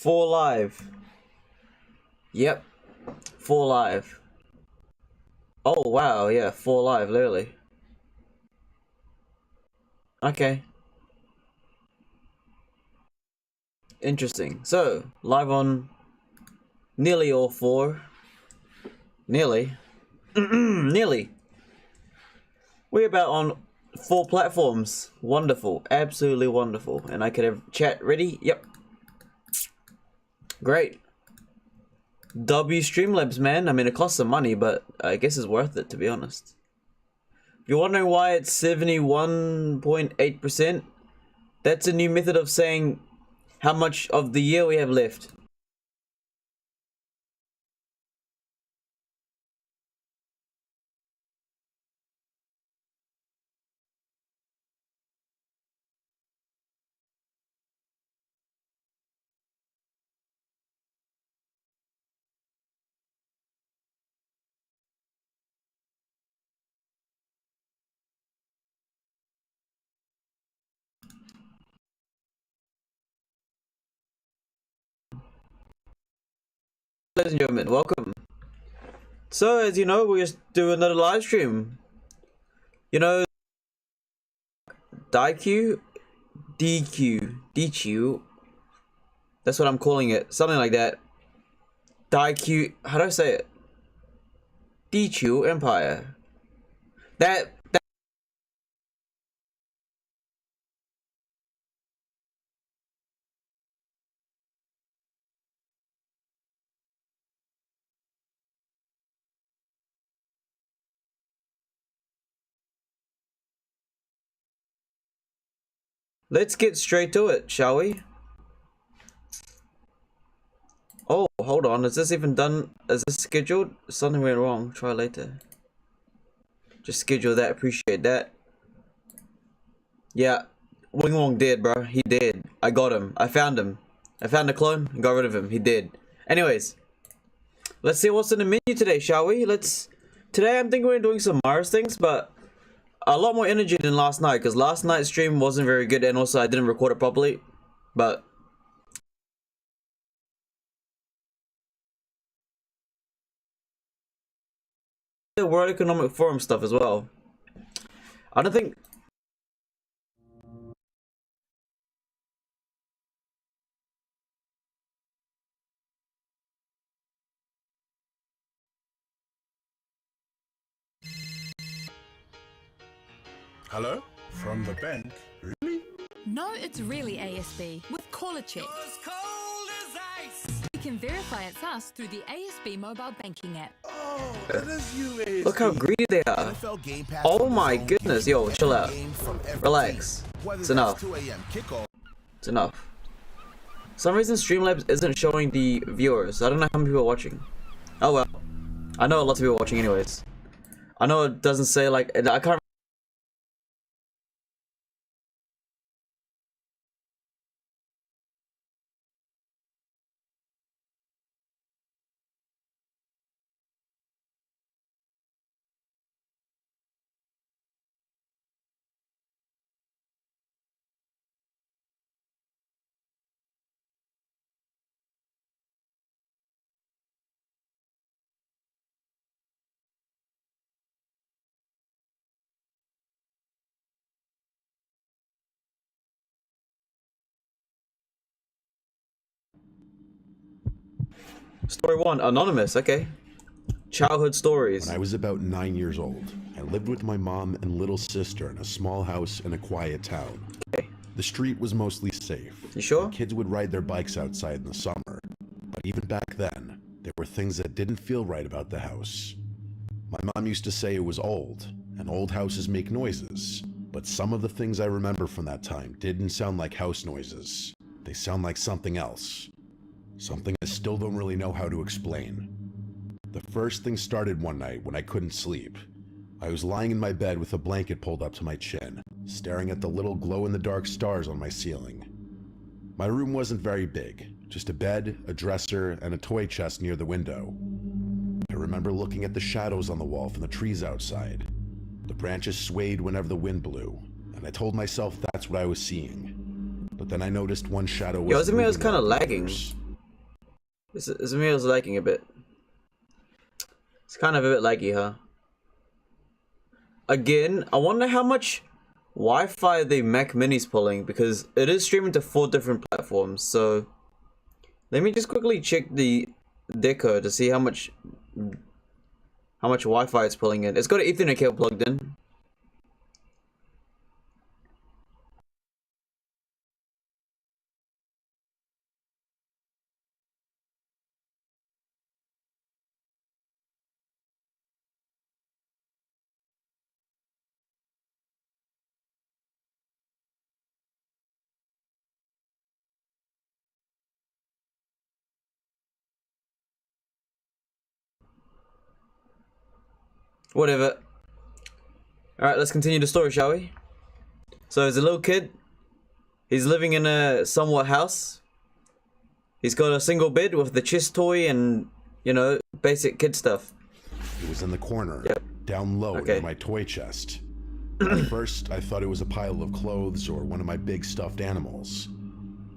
4 live. Yep. 4 live. Oh wow, yeah, 4 live, literally. Okay. Interesting. So, live on nearly all 4. Nearly. Nearly. We're about on 4 platforms. Wonderful. Absolutely wonderful. And I could have chat ready. Yep. Great. W Streamlabs, man. I mean, it costs some money, but I guess it's worth it, to be honest. If you're wondering why it's 71.8%, that's a new method of saying how much of the year we have left. Ladies and gentlemen, welcome. So, as you know, we're just doing another live stream. You know, DQ, DQ. That's what I'm calling it. Something like that. DQ. How do I say it? DQ Empire. That. Let's get straight to it, shall we? Oh, hold on. Is this even done? Is this scheduled? Something went wrong. Try later. Just schedule that. Appreciate that. Yeah. Wing Wong dead, bro. He dead. I got him. I found him. I found the clone. Got rid of him. He did. Anyways. Let's see what's in the menu today, shall we? Today I'm thinking we're doing some Mars things, but a lot more energy than last night, because last night's stream wasn't very good, and also I didn't record it properly. But the World Economic Forum stuff as well. I don't think. Hello? From the bank? Really? No, it's really ASB with Caller Check. You can verify it's us through the ASB mobile banking app. Oh, it is you, ASB. Look how greedy they are. Oh my goodness, yo, chill out. Relax. It's enough. It's enough. For some reason Streamlabs isn't showing the viewers. I don't know how many people are watching. Oh well. I know a lot of people are watching anyways. I know it doesn't say like, I can't. Story 1, Anonymous, okay. Childhood stories. When I was about 9 years old, I lived with my mom and little sister in a small house in a quiet town. Okay. The street was mostly safe. You sure? Kids would ride their bikes outside in the summer. But even back then, there were things that didn't feel right about the house. My mom used to say it was old, and old houses make noises. But some of the things I remember from that time didn't sound like house noises. They sound like something else. Something I still don't really know how to explain. The first thing started one night when I couldn't sleep. I was lying in my bed with a blanket pulled up to my chin, staring at the little glow-in-the-dark stars on my ceiling. My room wasn't very big, just a bed, a dresser, and a toy chest near the window. I remember looking at the shadows on the wall from the trees outside. The branches swayed whenever the wind blew, and I told myself that's what I was seeing. But then I noticed one shadow was Yo, it was kind of lagging. This meal's lagging a bit. It's kind of a bit laggy, huh? Again, I wonder how much Wi-Fi the Mac Mini's pulling, because it is streaming to 4 different platforms. So let me just quickly check the deco to see how much Wi-Fi it's pulling in. It's got an Ethernet cable plugged in. Whatever. Alright, let's continue the story, shall we? So there's a little kid. He's living in a somewhat house. He's got a single bed with the chess toy and, you know, basic kid stuff. It was in the corner, Yep. down low Okay. near my toy chest. At first, I thought it was a pile of clothes or one of my big stuffed animals.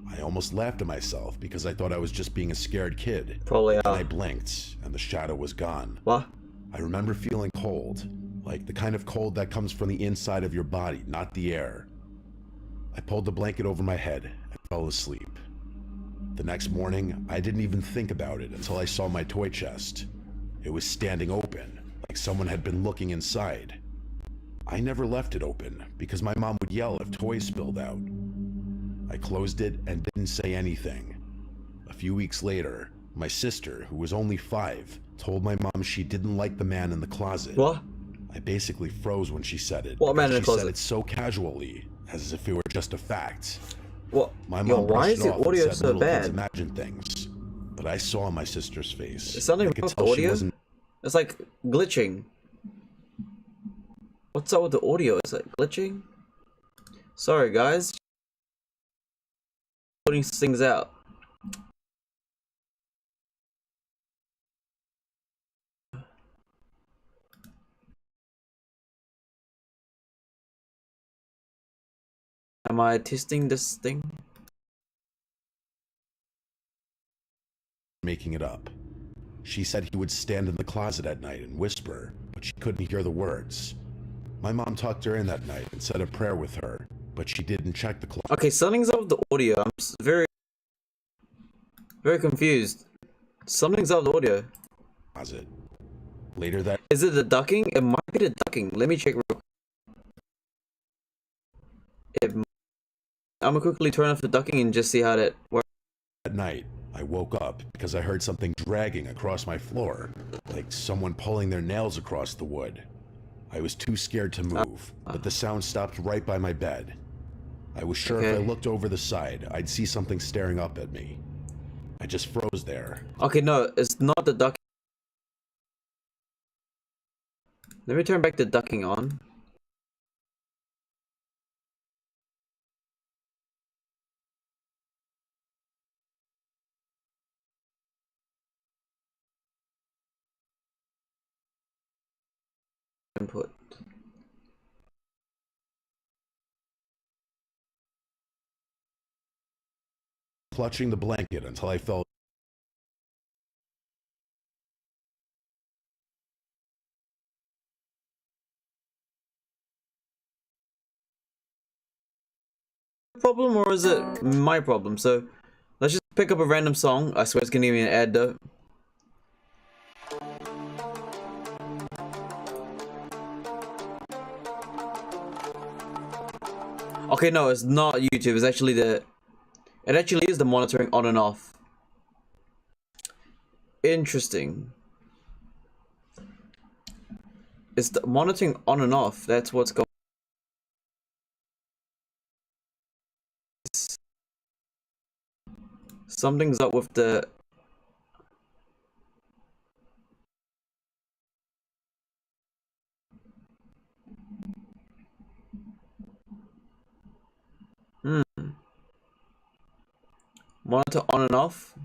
I almost laughed at myself because I thought I was just being a scared kid. Probably Then I blinked, and the shadow was gone. What? I remember feeling cold, like the kind of cold that comes from the inside of your body, not the air. I pulled the blanket over my head and fell asleep. The next morning, I didn't even think about it until I saw my toy chest. It was standing open, like someone had been looking inside. I never left it open because my mom would yell if toys spilled out. I closed it and didn't say anything. A few weeks later, my sister, who was only 5, told my mom she didn't like the man in the closet. What? I basically froze when she said it. What man in the because she closet? said it so casually, as if it were just a fact. What? My mom Yo, why brushed is it the off and audio said so little kids bad? imagine things. But I saw my sister's face. Is something I wrong could with the tell she audio? wasn't It's like glitching. What's up with the audio? Is it glitching? Sorry, guys. Putting things out. Am I testing this thing? making it up. She said he would stand in the closet at night and whisper, but she couldn't hear the words. My mom tucked her in that night and said a prayer with her, but she didn't check the closet. Okay, something's up with the audio. I'm very confused. Something's up with the audio. Later that Is it the ducking? It might be the ducking. Let me check real quick. I'm gonna quickly turn off the ducking and just see how that works. night, I woke up because I heard something dragging across my floor, like someone pulling their nails across the wood. I was too scared to move, but the sound stopped right by my bed. I was sure if I Okay. looked over the side, I'd see something staring up at me. I just froze there. Okay, no, it's not the ducking. Let me turn back the ducking on. Input. Clutching the blanket until I felt Problem, or is it my problem? So let's just pick up a random song. I swear it's gonna give me an ad though. Okay, no, it's not YouTube. It's actually the. It actually is the monitoring on and off. Interesting. It's the monitoring on and off. That's what's going. Something's up with the. Monitor on and off.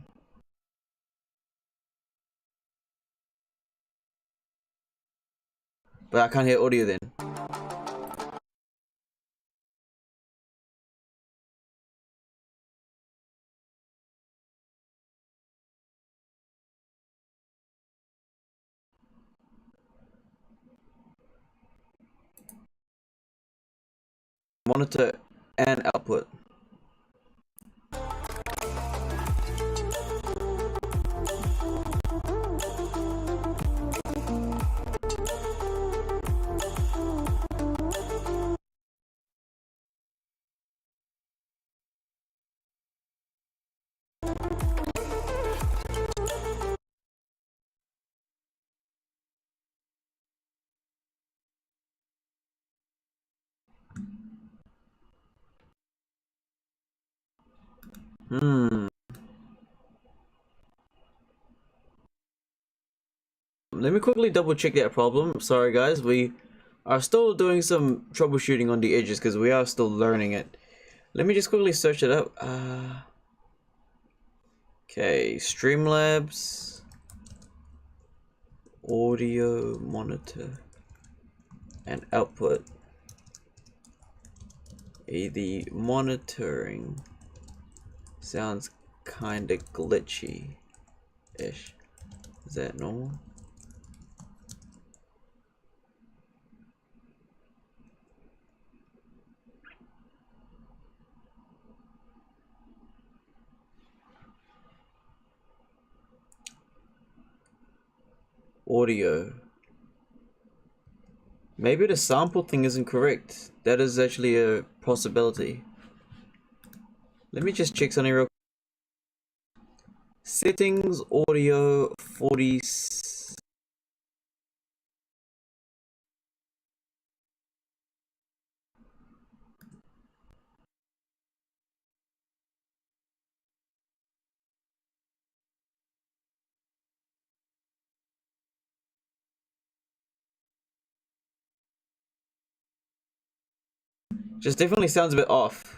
But I can't hear audio then. monitor and output. Let me quickly double check that problem. Sorry guys, we are still doing some troubleshooting on the edges because we are still learning it. Let me just quickly search it up. Okay, Streamlabs, audio monitor and output. The monitoring sounds kinda glitchy-ish. Is that normal? Audio. Maybe the sample thing isn't correct. That is actually a possibility. Let me just check something real quick. Settings, audio, 40. Just definitely sounds a bit off.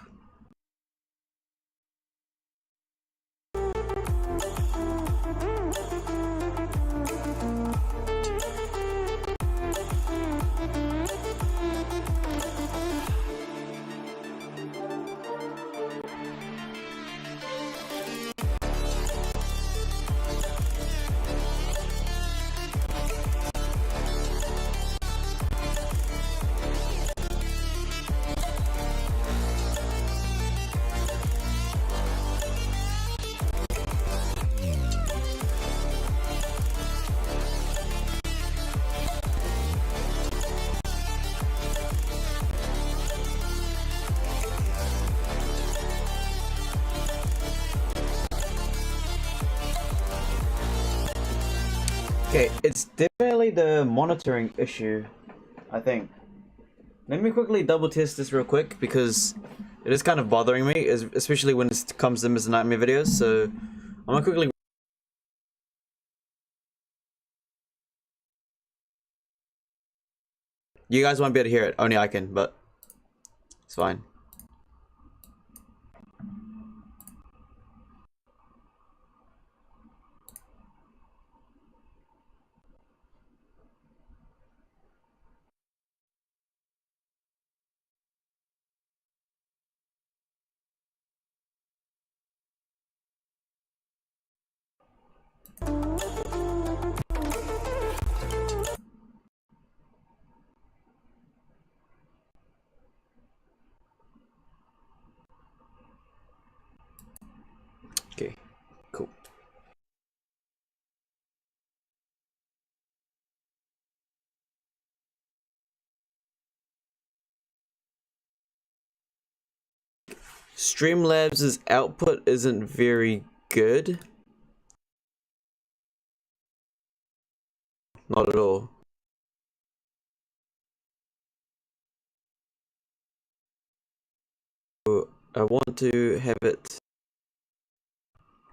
Okay, it's definitely the monitoring issue, I think. Let me quickly double test this real quick because it is kind of bothering me, especially when it comes to Mr. Nightmare videos. So I'm gonna quickly. You guys won't be able to hear it, only I can, but it's fine. Okay, cool. Streamlabs' output isn't very good. Not at all. So I want to have it.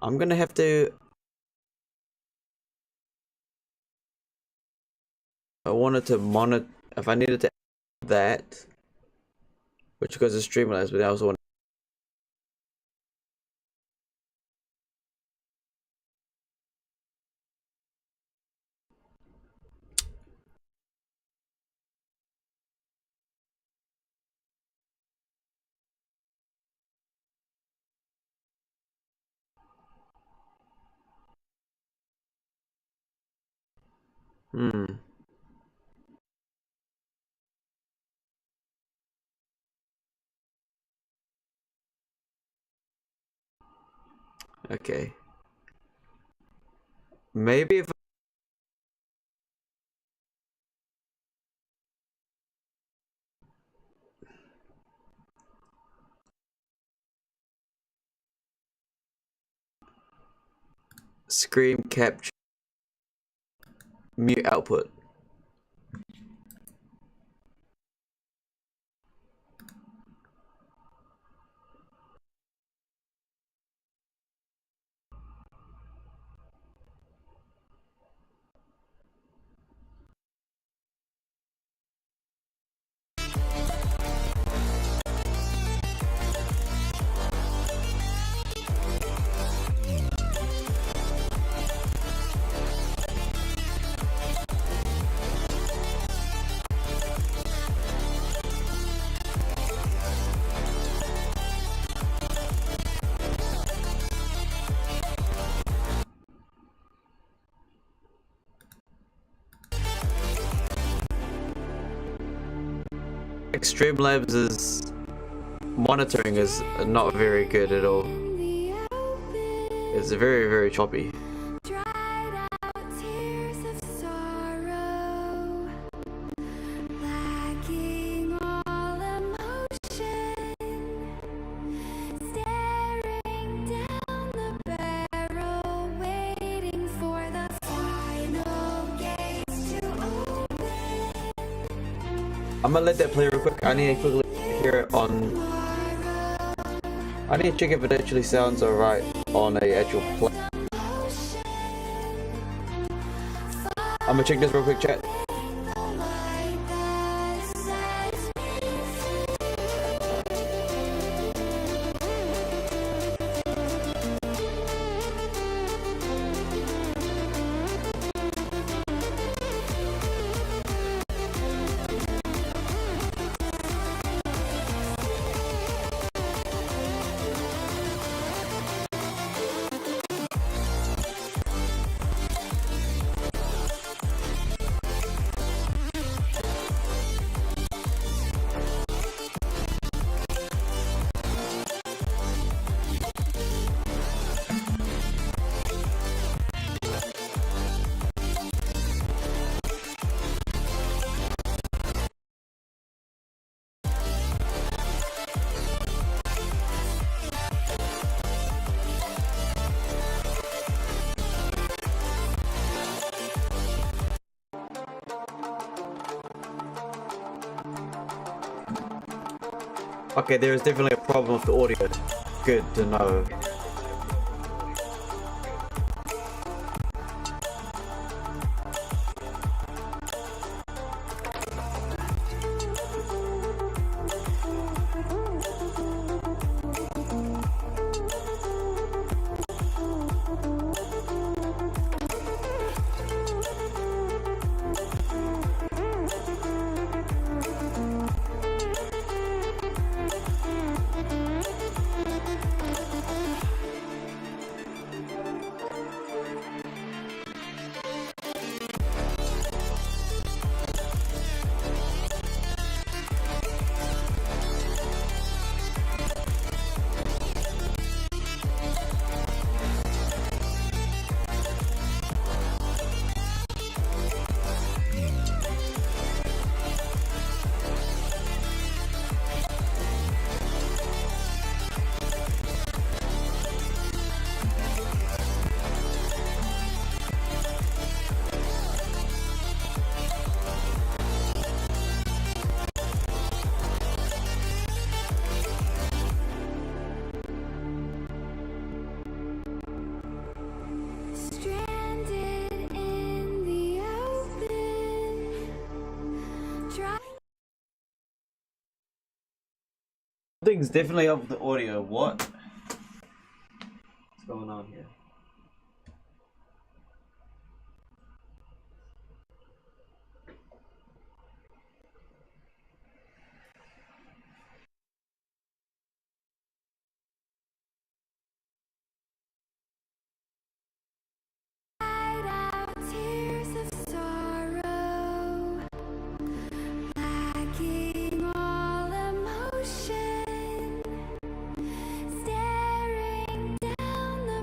I'm gonna have to. I wanted to monitor. If I needed to add that, which goes to Streamlabs, but I also want. Hmm. Okay. Maybe if screen capture mute output. Streamlabs' monitoring is not very good at all. It's very, very choppy. Dried out tears of sorrow, lacking all emotion, staring down the barrel, waiting for the final gates to open. I'm gonna let that play real quick. I need to quickly hear it on. I need to check if it actually sounds alright on a actual play. I'm gonna check this real quick, chat. Okay, there is definitely a problem with the audio. Good to know. Stranded in the open, dry. Something's definitely up with the audio. What? What's going on here? Dried out tears of sorrow, lacking all emotion, staring down the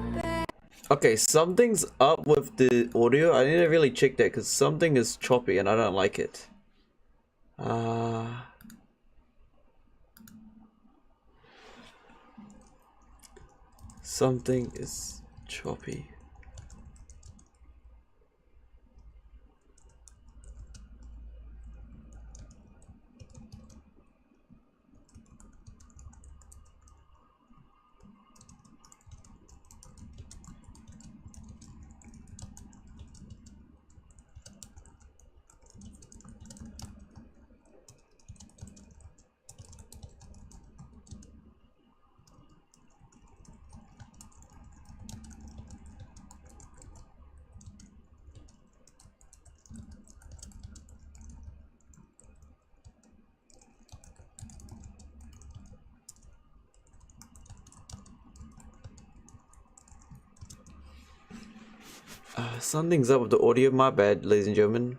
Okay, something's up with the audio. I need to really check that because something is choppy and I don't like it. Something is choppy. Something's up with the audio. My bad, ladies and gentlemen.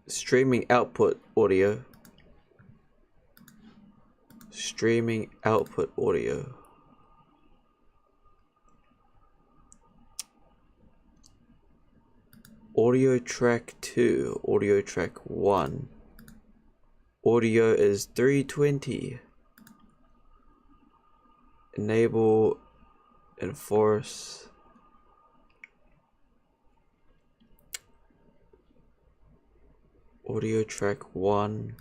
Streaming output audio. Streaming output audio. Audio track 2, audio track 1. Audio is 320. Enable, enforce. Audio track 1.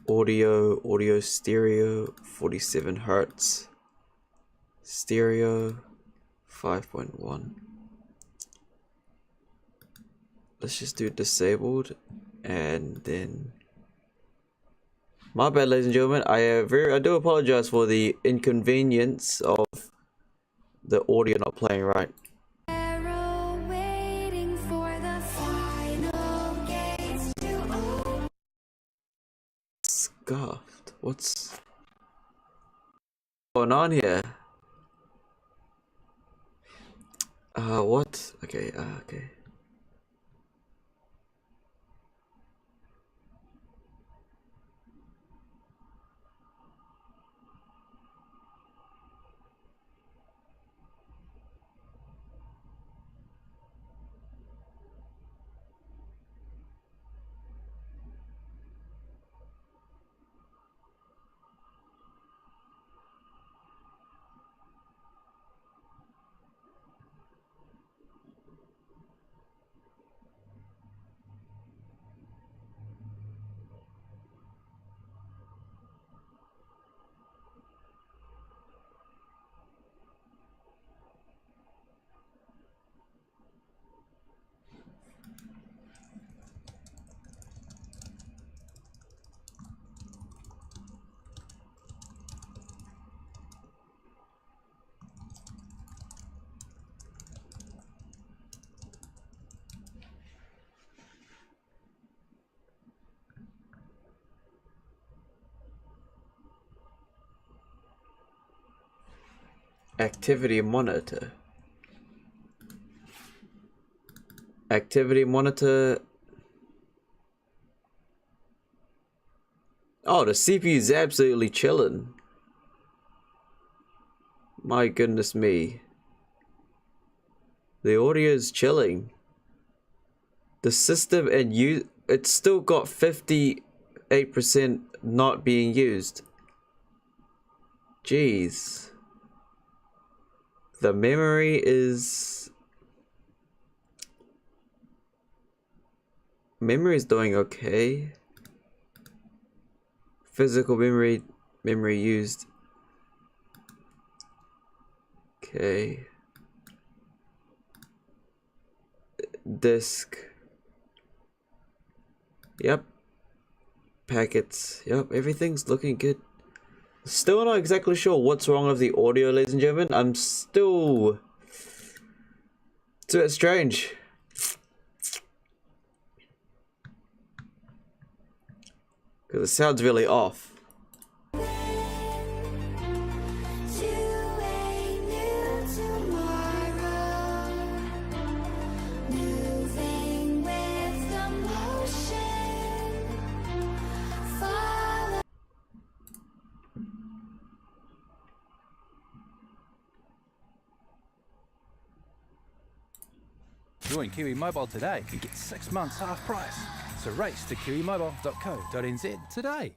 Audio stereo 47 hertz. Stereo 5.1. Let's just do disabled and then my bad, ladies and gentlemen. I do apologize for the inconvenience of the audio not playing right. Arrow waiting for the final gates to open. Scuffed. What's going on here? What? Okay, okay. Activity monitor. Activity monitor. Oh, the CPU is absolutely chilling. My goodness me. The audio is chilling. The system and it's still got 58% not being used. Jeez. The memory is doing okay. Physical memory used. Okay. Disk. Yep. Packets. Yep, everything's looking good. Still not exactly sure what's wrong with the audio, ladies and gentlemen. I'm still... It's a bit strange. Because it sounds really off. To a new tomorrow, moving with the motion. Follow. Join Kiwi Mobile today and get 6 months half price. So race to kiwimobile.co.nz today.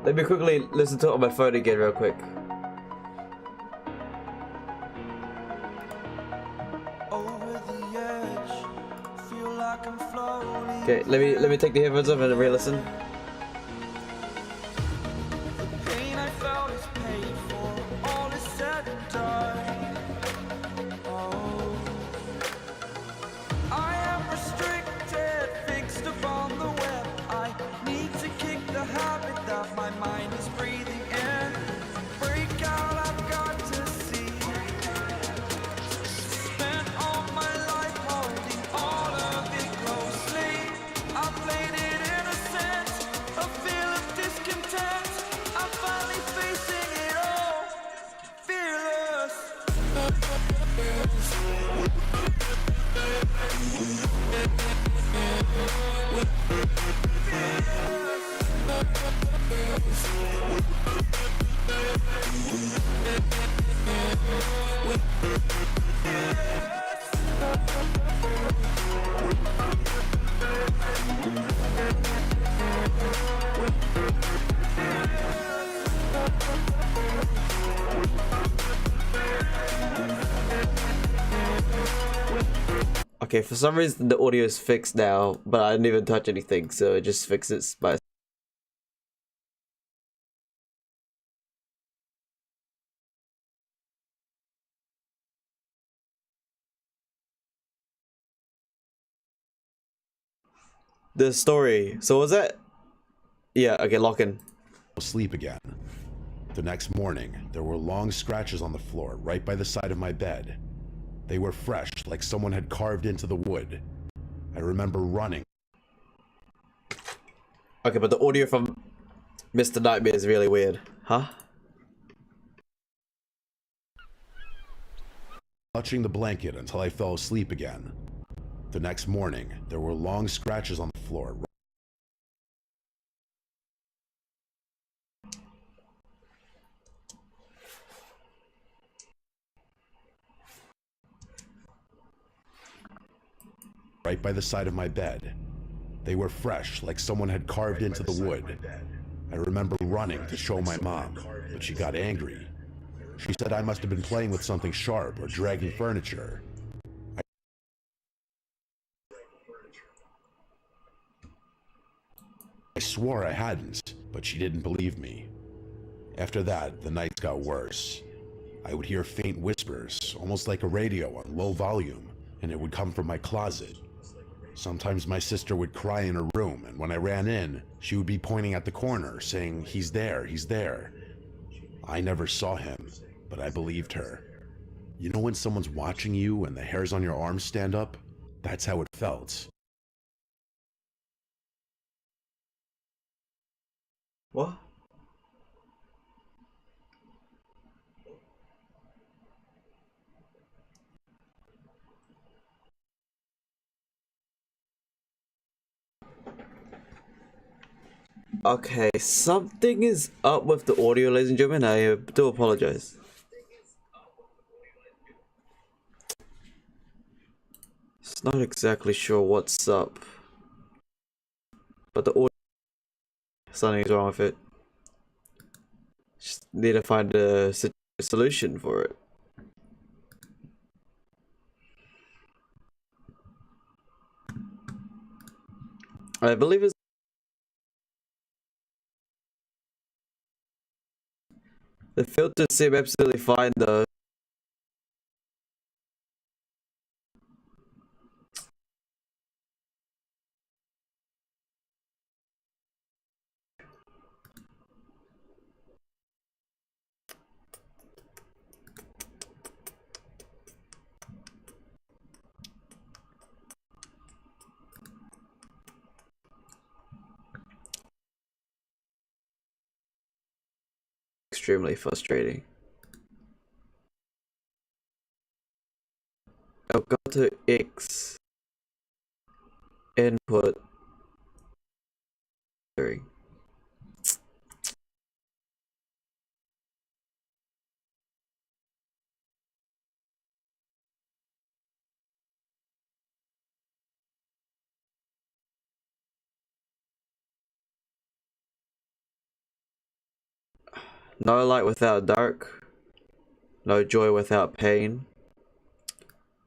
Let me quickly listen to it on my phone again real quick. Okay, let me take the headphones off and re-listen. Okay, for some reason the audio is fixed now, but I didn't even touch anything, so it just fixes by. The story. So was that? Yeah. Okay, lock in. Sleep again. The next morning, there were long scratches on the floor right by the side of my bed. They were fresh, like someone had carved into the wood. I remember running. Okay, but the audio from Mr. Nightmare is really weird. Huh? Touching the blanket until I fell asleep again. The next morning, there were long scratches on the floor. Right by the side of my bed. They were fresh, like someone had carved into the wood. I remember running to show my mom, but she got angry. She said I must have been playing with something sharp or dragging furniture. I swore I hadn't, but she didn't believe me. After that, the nights got worse. I would hear faint whispers, almost like a radio on low volume, and it would come from my closet. Sometimes my sister would cry in her room, and when I ran in, she would be pointing at the corner, saying, "He's there, he's there." I never saw him, but I believed her. You know when someone's watching you and the hairs on your arms stand up? That's how it felt. What? Okay, something is up with the audio, ladies and gentlemen. I do apologize. It's not exactly sure what's up, but the audio, something is wrong with it. Just need to find a solution for it. I believe it's the filters seem absolutely fine though. extremely frustrating. I'll go to X. Input. No light without dark. No joy without pain.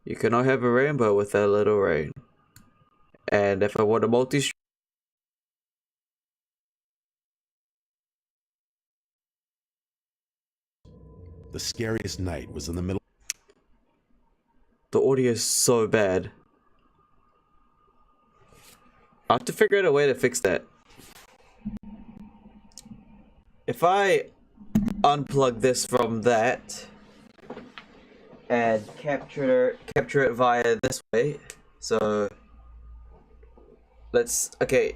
You cannot have a rainbow without a little rain. And if I want a multi, The scariest night was in the middle. the audio is so bad. I have to figure out a way to fix that. If I unplug this from that and capture it via this way, so let's, okay,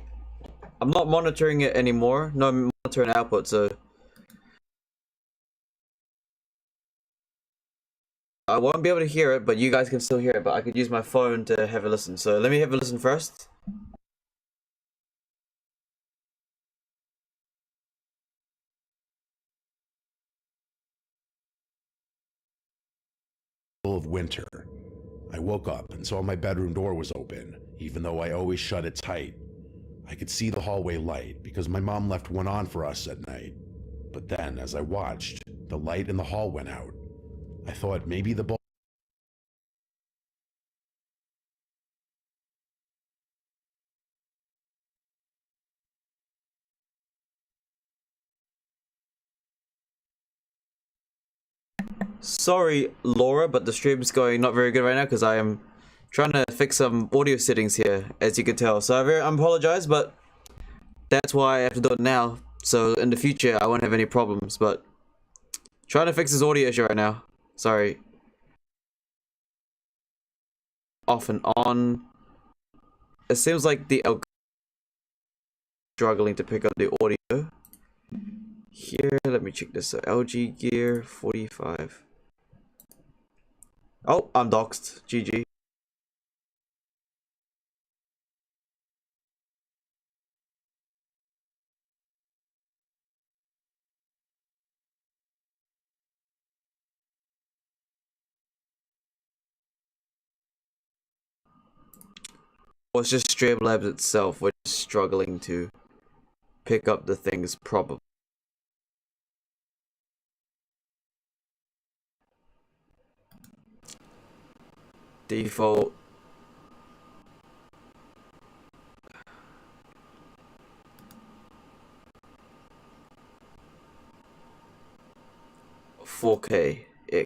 I'm not monitoring it anymore. No, I'm monitoring output, so I won't be able to hear it, but you guys can still hear it. But I could use my phone to have a listen. So let me have a listen first. Of winter. I woke up and saw my bedroom door was open, even though I always shut it tight. I could see the hallway light because my mom left one on for us at night. But then, as I watched, the light in the hall went out. I thought maybe the bulb. Sorry, Laura, but the stream's going not very good right now because I am trying to fix some audio settings here, as you can tell. So I apologize, but that's why I have to do it now. So in the future, I won't have any problems. But trying to fix this audio issue right now. Sorry. Off and on. It seems like the struggling to pick up the audio. Here, let me check this out. LG Gear 45. Oh, I'm doxed. GG. Well, it's just Streamlabs itself, which is struggling to pick up the things properly. Default. "4K X."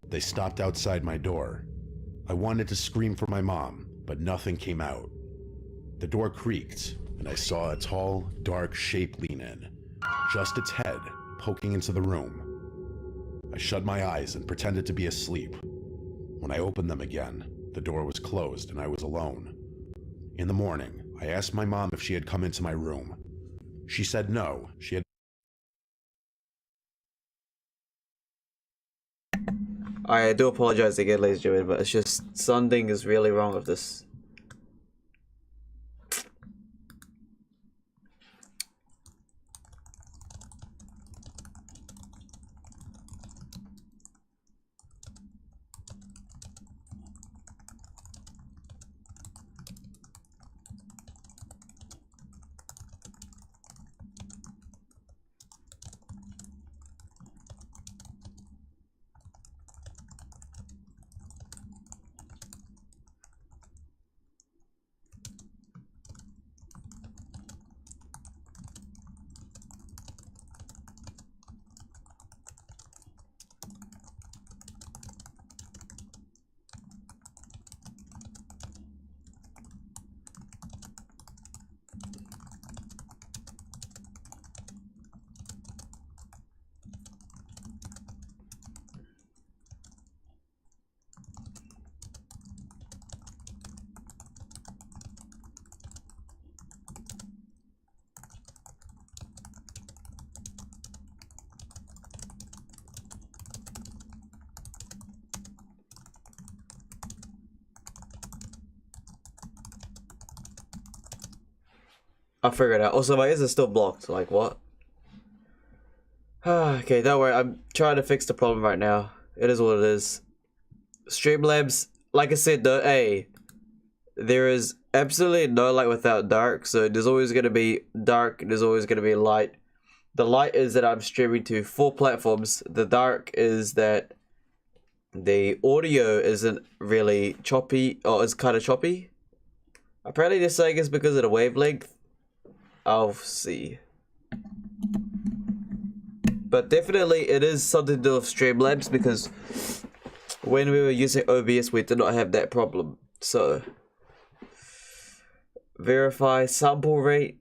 They stopped outside my door. I wanted to scream for my mom, but nothing came out. The door creaked, and I saw a tall, dark shape lean in, just its head poking into the room. I shut my eyes and pretended to be asleep. When I opened them again, the door was closed and I was alone. In the morning, I asked my mom if she had come into my room. She said no, she had. I do apologize again, ladies and gentlemen, but it's just something is really wrong with this. I figured it out. Also, my ears are still blocked. Like, what? Okay, don't worry. I'm trying to fix the problem right now. It is what it is. Streamlabs, like I said, though, hey, there is absolutely no light without dark. So there's always going to be dark. There's always going to be light. The light is that I'm streaming to 4 platforms. The dark is that the audio isn't really choppy, or it's kind of choppy. Apparently they're saying it's because of the wavelength. I'll see. But definitely it is something to do with Streamlabs, because when we were using OBS we did not have that problem. So verify sample rate.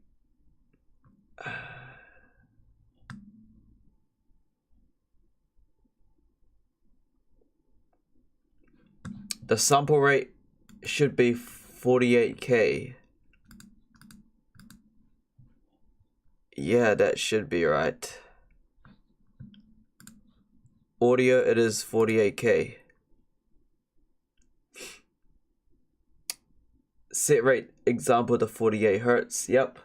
The sample rate should be 48K. Yeah, that should be right. Audio, it is 48K. Set rate example to 48 Hertz. Yep.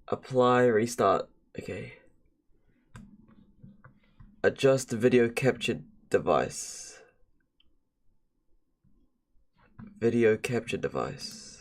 Apply, restart. Okay. Adjust the video capture device. Video capture device.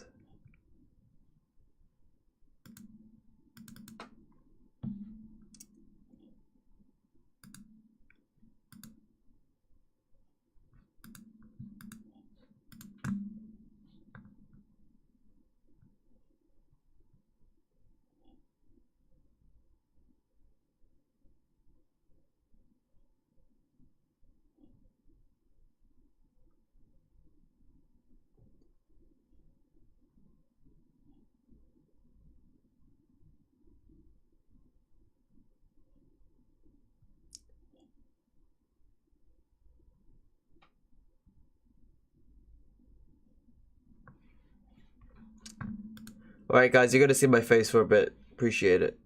Alright guys, you're gonna see my face for a bit. Appreciate it.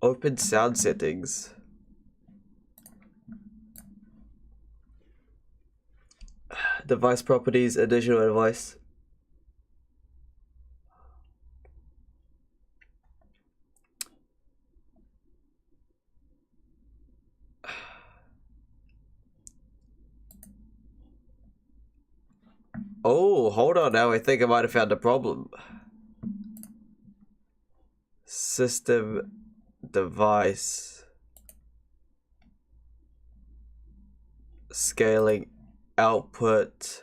Open sound settings. Device properties, additional advice. Oh, hold on now. I think I might have found a problem. System device. Scaling output.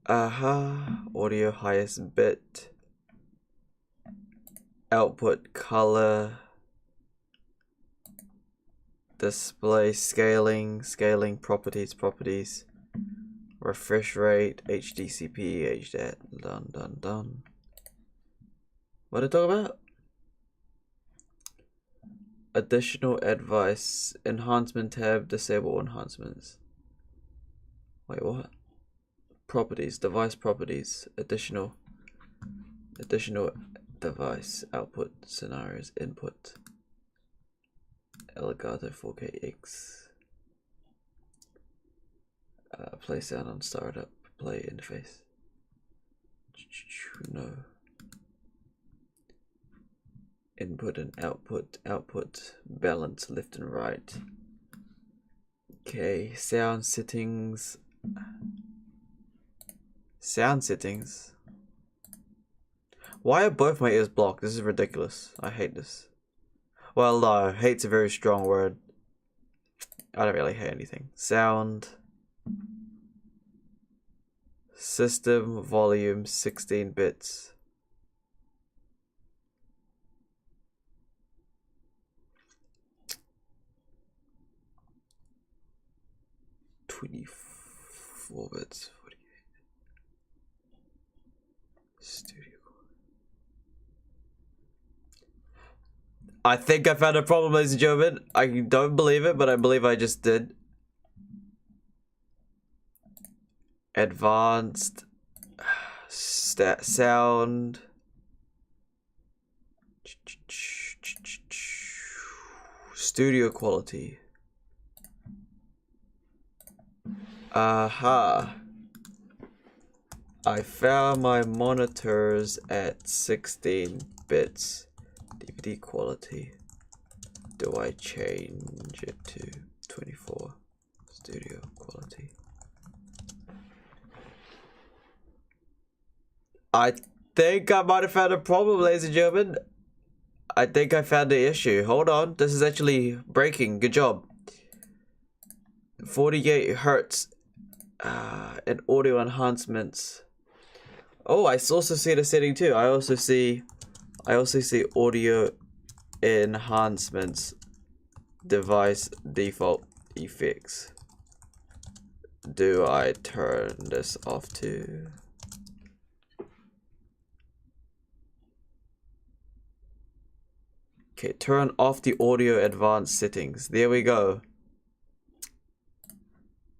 Audio highest bit. Output color. Display scaling properties, refresh rate, HDCP, HDAT, done. What did I talk about? Additional advice, enhancement tab, disable enhancements. Wait, what? Properties, device properties, additional device output scenarios input Elgato 4KX play sound on startup play interface. No. Input and output balance left and right. Okay, sound settings. Why are both my ears blocked? This is ridiculous. I hate this. Well, no, hate's a very strong word. I don't really hate anything. Sound. System volume 16 bits. $24 bits. 48. Studio. I think I found a problem, ladies and gentlemen. I don't believe it, but I believe I just did. Advanced sound. Studio quality. Aha. I found my monitors at 16 bits. DVD quality. Do I change it to 24? Studio quality. I think I might have found a problem, ladies and gentlemen. I think I found the issue. Hold on. This is actually breaking. Good job. 48 hertz and audio enhancements. Oh, I also see the setting too. I also see audio enhancements, device default effects. Do I turn this off too? Okay, turn off the audio advanced settings. There we go.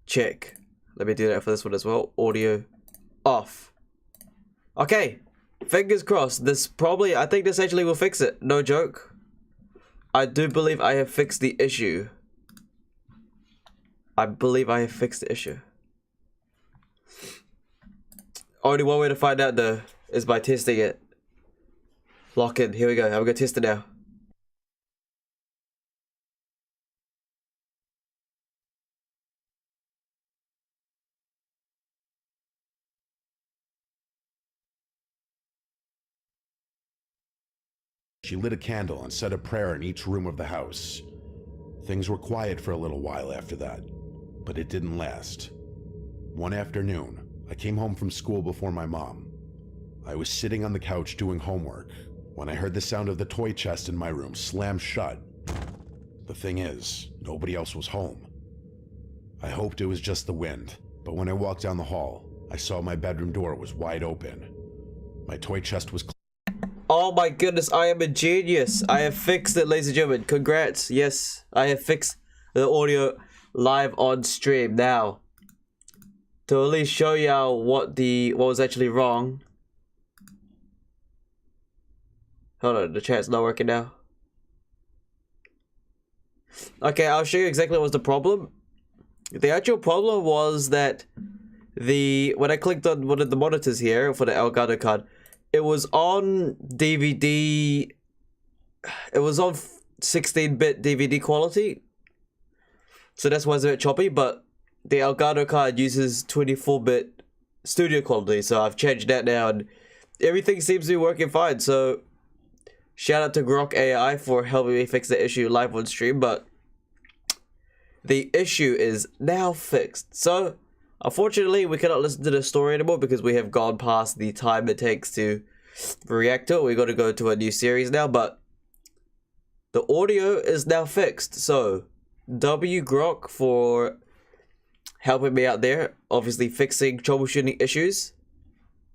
Check. Let me do that for this one as well. Audio off. Okay. Fingers crossed. I think this actually will fix it. No joke. I do believe I have fixed the issue. I believe I have fixed the issue. Only one way to find out though is by testing it. Lock in. Here we go. I'm gonna test it now. She lit a candle and said a prayer in each room of the house. Things were quiet for a little while after that, but it didn't last. One afternoon, I came home from school before my mom. I was sitting on the couch doing homework when I heard the sound of the toy chest in my room slam shut. The thing is, nobody else was home. I hoped it was just the wind, but when I walked down the hall, I saw my bedroom door was wide open. My toy chest was Oh my goodness, I am a genius. I have fixed it, ladies and gentlemen. Congrats. Yes, I have fixed the audio live on stream. Now, to at least show y'all what was actually wrong. Hold on, the chat's not working now. Okay, I'll show you exactly what was the problem. The actual problem was that when I clicked on one of the monitors here for the Elgato card, it was on DVD. It was on 16-bit DVD quality, so that's why it's a bit choppy. But the Elgato card uses 24-bit studio quality, so I've changed that now, and everything seems to be working fine. So, shout out to Grok AI for helping me fix the issue live on stream. But the issue is now fixed. So, unfortunately, we cannot listen to the story anymore because we have gone past the time it takes to react to it. We got to go to a new series now, but the audio is now fixed. So, W Grok for helping me out there, obviously fixing troubleshooting issues.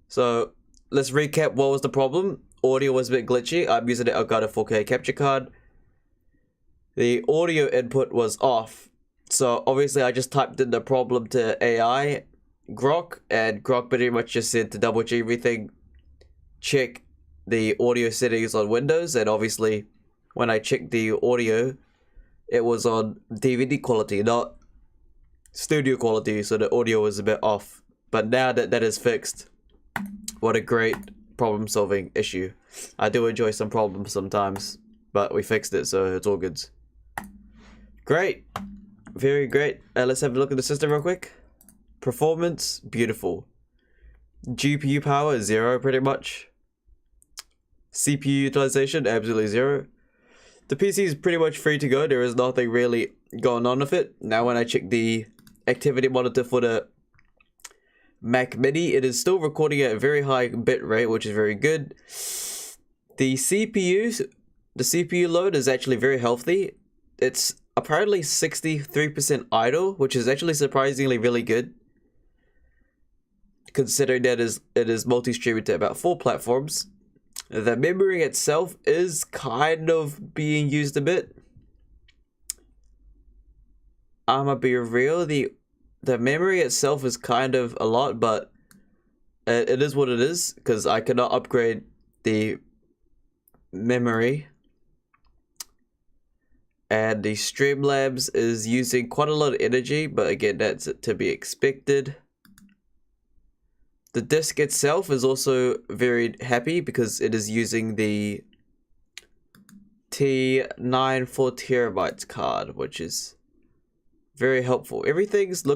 So, let's recap what was the problem. Audio was a bit glitchy. I'm using the Elgato 4K capture card. The audio input was off. So obviously I just typed in the problem to AI Grok, and Grok pretty much just said to double check everything, check the audio settings on Windows, and obviously when I checked the audio, it was on DVD quality, not studio quality, so the audio was a bit off. But now that that is fixed, what a great problem solving issue. I do enjoy some problems sometimes, but we fixed it, so it's all good. Great. Very great. Let's have a look at the system real quick. Performance, beautiful. GPU power, 0 pretty much. CPU utilization, absolutely 0. The PC is pretty much free to go. There is nothing really going on with it. Now when I check the activity monitor for the Mac Mini, it is still recording at a very high bit rate, which is very good. The CPU load is actually very healthy. It's apparently 63% idle, which is actually surprisingly really good, considering that it is multi-streaming to about 4 platforms. The memory itself is kind of being used a bit. I'ma be real, the memory itself is kind of a lot, but it is what it is, because I cannot upgrade the memory. And the Streamlabs is using quite a lot of energy, but again, that's to be expected. The disk itself is also very happy because it is using the T9 4TB card, which is very helpful. Everything's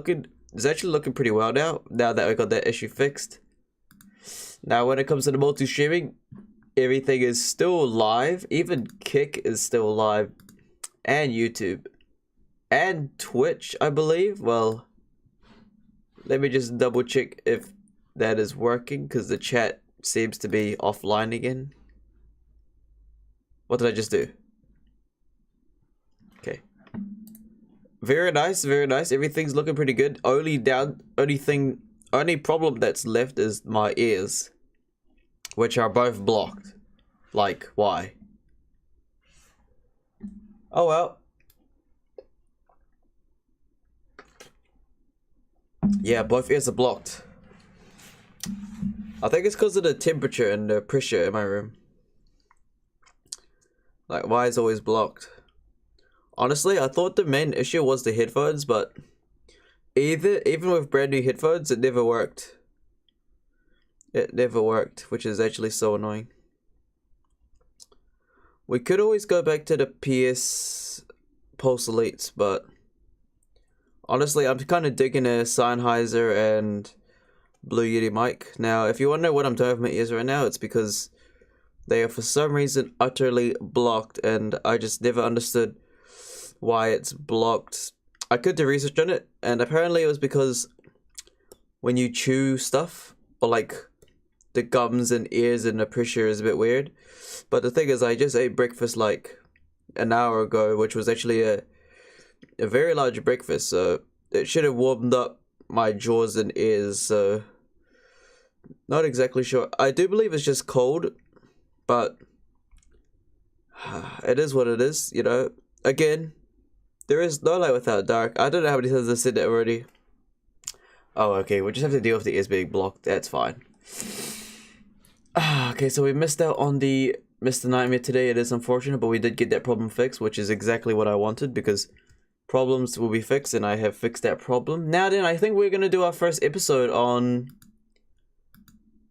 actually looking pretty well now that we got that issue fixed. Now when it comes to the multi-streaming, everything is still live. Even Kick is still live, and YouTube, and Twitch, I believe. Well, let me just double check if that is working, because the chat seems to be offline again. What did I just do? Okay. Very nice, very nice. Everything's looking pretty good. Only problem that's left is my ears, which are both blocked. Like, why? Oh well. Yeah, both ears are blocked. I think it's because of the temperature and the pressure in my room. Like, why is it always blocked? Honestly, I thought the main issue was the headphones, but even with brand new headphones, it never worked. It never worked, which is actually so annoying. We could always go back to the PS Pulse Elites, but honestly, I'm kind of digging a Sennheiser and Blue Yeti mic. Now, if you want to know what I'm doing with my ears right now, it's because they are for some reason utterly blocked, and I just never understood why it's blocked. I could do research on it, and apparently it was because when you chew stuff, or like the gums and ears and the pressure is a bit weird. But the thing is, I just ate breakfast like an hour ago, which was actually a very large breakfast, so it should have warmed up my jaws and ears, so not exactly sure. I do believe it's just cold, but it is what it is, you know. Again, there is no light without dark. I don't know how many times I said that already. Oh, okay, we'll just have to deal with the ears being blocked. That's fine. Okay, so we missed out on the Mr. Nightmare today. It is unfortunate, but we did get that problem fixed, which is exactly what I wanted, because problems will be fixed, and I have fixed that problem. Now then, I think we're going to do our first episode on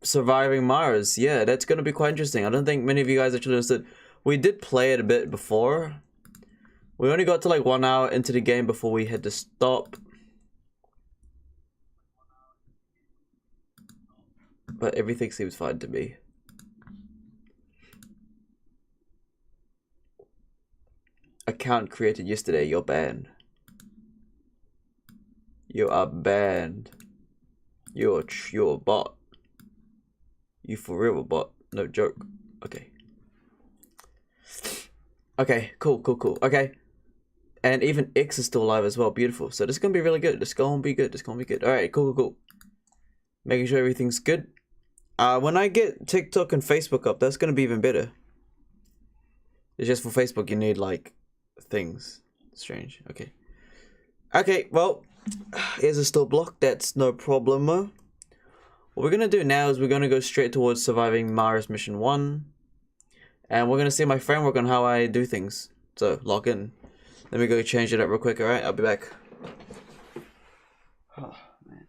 surviving Mars. Yeah, that's going to be quite interesting. I don't think many of you guys actually understood. We did play it a bit before. We only got to like 1 hour into the game before we had to stop. But everything seems fine to me. Account created yesterday, you're banned. You are banned. You're a bot. You for real a bot. No joke. Okay. Okay, cool. Okay. And even X is still alive as well. Beautiful. So this is gonna be really good. This is gonna be good. Alright, cool. Making sure everything's good. When I get TikTok and Facebook up, that's gonna be even better. It's just for Facebook you need like things. Strange. Okay, well, ears are still blocked. That's no problemo. What we're gonna do now is we're gonna go straight towards surviving Mars Mission 1. And we're gonna see my framework on how I do things. So, log in. Let me go change it up real quick, alright? I'll be back. Oh, man.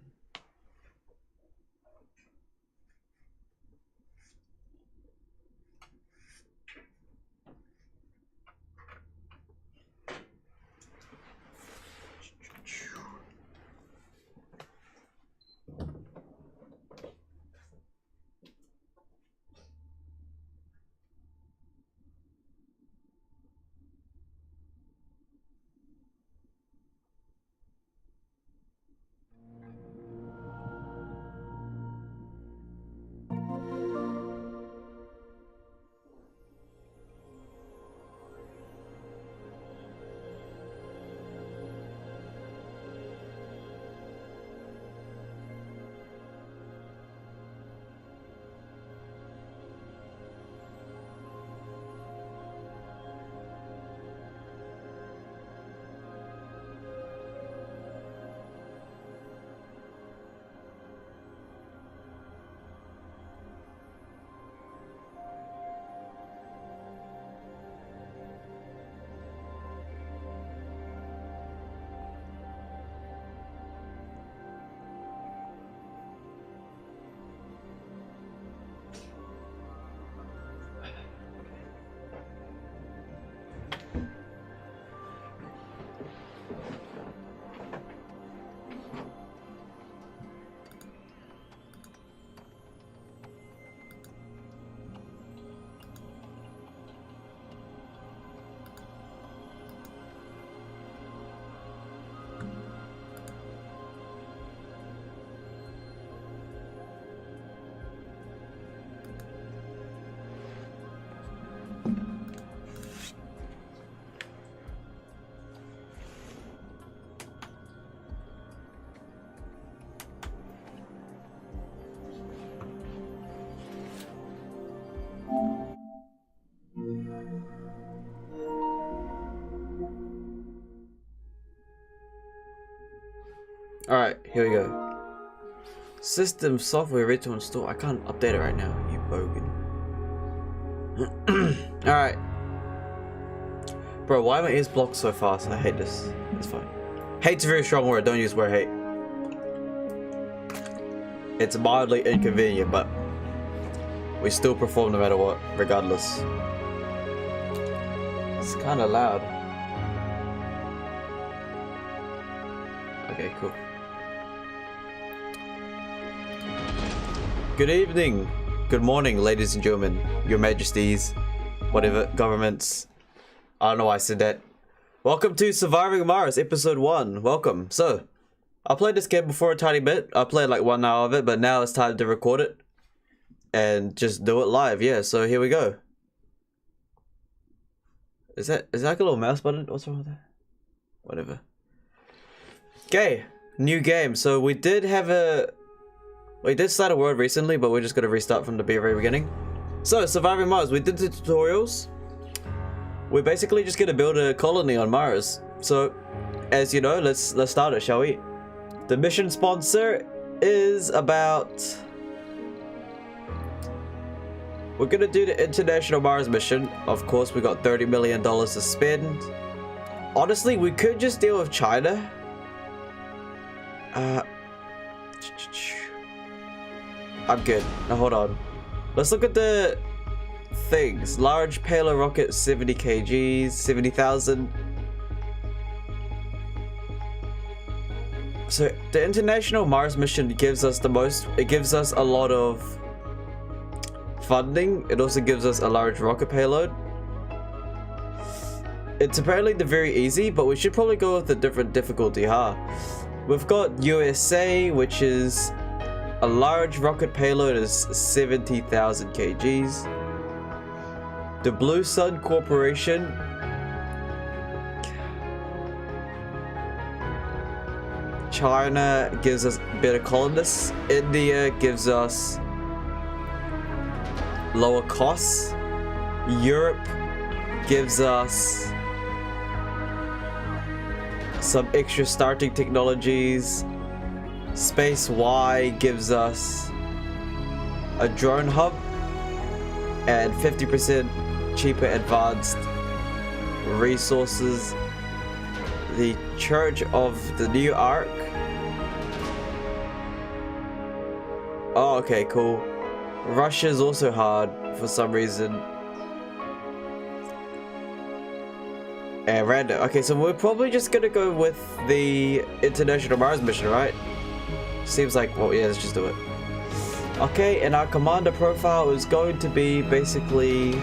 Alright, here we go. System software ready to install. I can't update it right now, you bogan. Alright. Bro, why are my ears blocked so fast? I hate this. It's fine. Hate's a very strong word, don't use the word hate. It's mildly inconvenient, but we still perform no matter what, regardless. It's kinda loud. Okay, cool. Good evening, good morning, ladies and gentlemen, your majesties, whatever, governments. I don't know why I said that. Welcome to Surviving Mars, episode 1. Welcome. So, I played this game before a tiny bit. I played like 1 hour of it, but now it's time to record it. And just do it live, yeah, so here we go. Is that like a little mouse button? What's wrong with that? Whatever. Okay, new game. So we did start a world recently, but we're just gonna restart from the very beginning. So, Surviving Mars, we did the tutorials. We're basically just gonna build a colony on Mars. So, as you know, let's start it, shall we? The mission sponsor is about... We're gonna do the International Mars mission. Of course, we got $30 million to spend. Honestly, we could just deal with China. I'm good. Now hold on. Let's look at the things. Large payload rocket, 70 kgs, 70,000. So the International Mars mission gives us the most. It gives us a lot of funding. It also gives us a large rocket payload. It's apparently the very easy, but we should probably go with a different difficulty, huh? We've got USA, which is a large rocket payload is 70,000 kgs. The Blue Sun Corporation. China gives us better colonists. India gives us lower costs. Europe gives us some extra starting technologies. Space Y gives us a drone hub, and 50% cheaper advanced resources. The Church of the New Ark. Oh, okay, cool. Russia's also hard for some reason. And random. Okay, so we're probably just gonna go with the International Mars mission, right? Seems like, well, yeah, let's just do it. Okay, and our commander profile is going to be basically...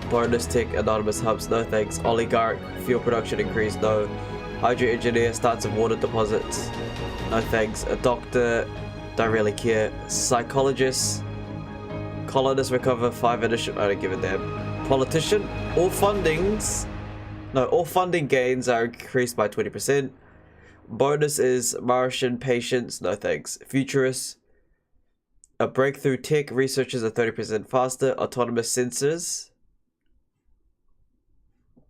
bonus tick, anonymous hubs, no thanks. Oligarch, fuel production increase, no. Hydro engineer, starts of water deposits, no thanks. A doctor, don't really care. Psychologist, colonists recover 5 additional, I don't give a damn. Politician, all funding gains are increased by 20%. Bonus is Martian patience, no thanks. Futurist, a breakthrough tech, researchers are 30% faster. Autonomous sensors,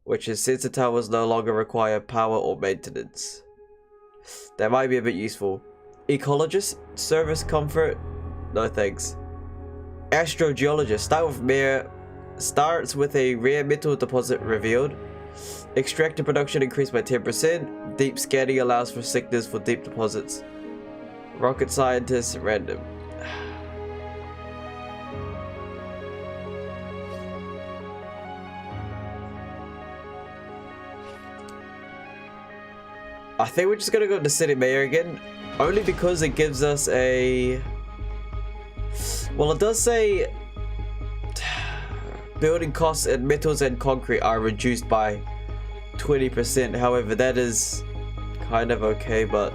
which is sensor towers no longer require power or maintenance. That might be a bit useful. Ecologist, service comfort, no thanks. Astrogeologist, starts with a rare metal deposit revealed. Extractor production increased by 10%. Deep scanning allows for signals for deep deposits. Rocket scientist, random. I think we're just gonna go to City Mayor again, only because it gives us a... well, it does say building costs and metals and concrete are reduced by 20%. However, that is kind of okay, but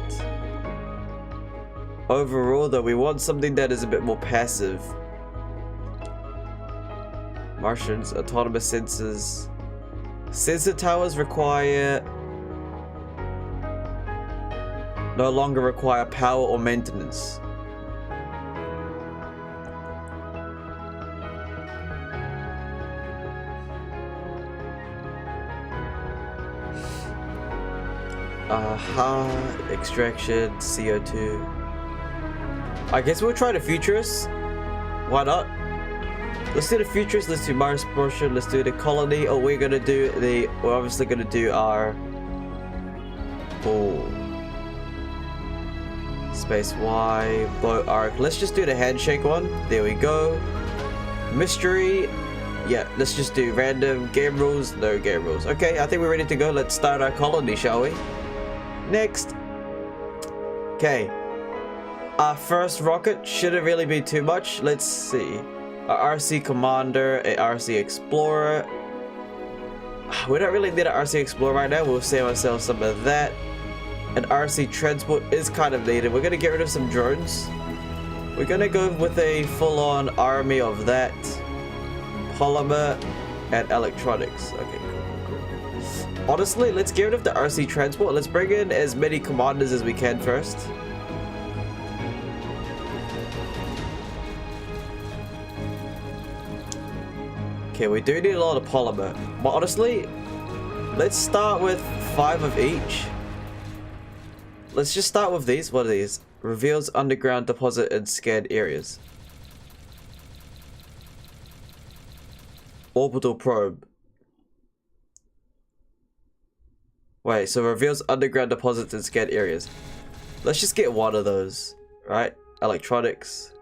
overall though, we want something that is a bit more passive. Martians, autonomous sensors. Sensor towers no longer require power or maintenance. Extraction, CO2. I guess we'll try the Futurist. Why not? Let's do the Futurist, let's do Mars portion, let's do the colony. Oh, we're obviously gonna do our... oh. Space Y, boat arc. Let's just do the handshake one. There we go. Mystery. Yeah, let's just do random. Game rules, no game rules. Okay, I think we're ready to go. Let's start our colony, shall we? Next. Okay. Our first rocket shouldn't really be too much. Let's see. Our RC Commander, a RC Explorer. We don't really need an RC Explorer right now. We'll save ourselves some of that. An RC Transport is kind of needed. We're going to get rid of some drones. We're going to go with a full-on army of that. Polymer and electronics. Okay, cool. Honestly, let's get rid of the RC Transport. Let's bring in as many commanders as we can first. Okay, we do need a lot of polymer. But honestly, let's start with 5 of each. Let's just start with these. What are these? Reveals underground deposit in scared areas. Orbital probe. Wait, so reveals underground deposits in scared areas. Let's just get one of those, right? Electronics.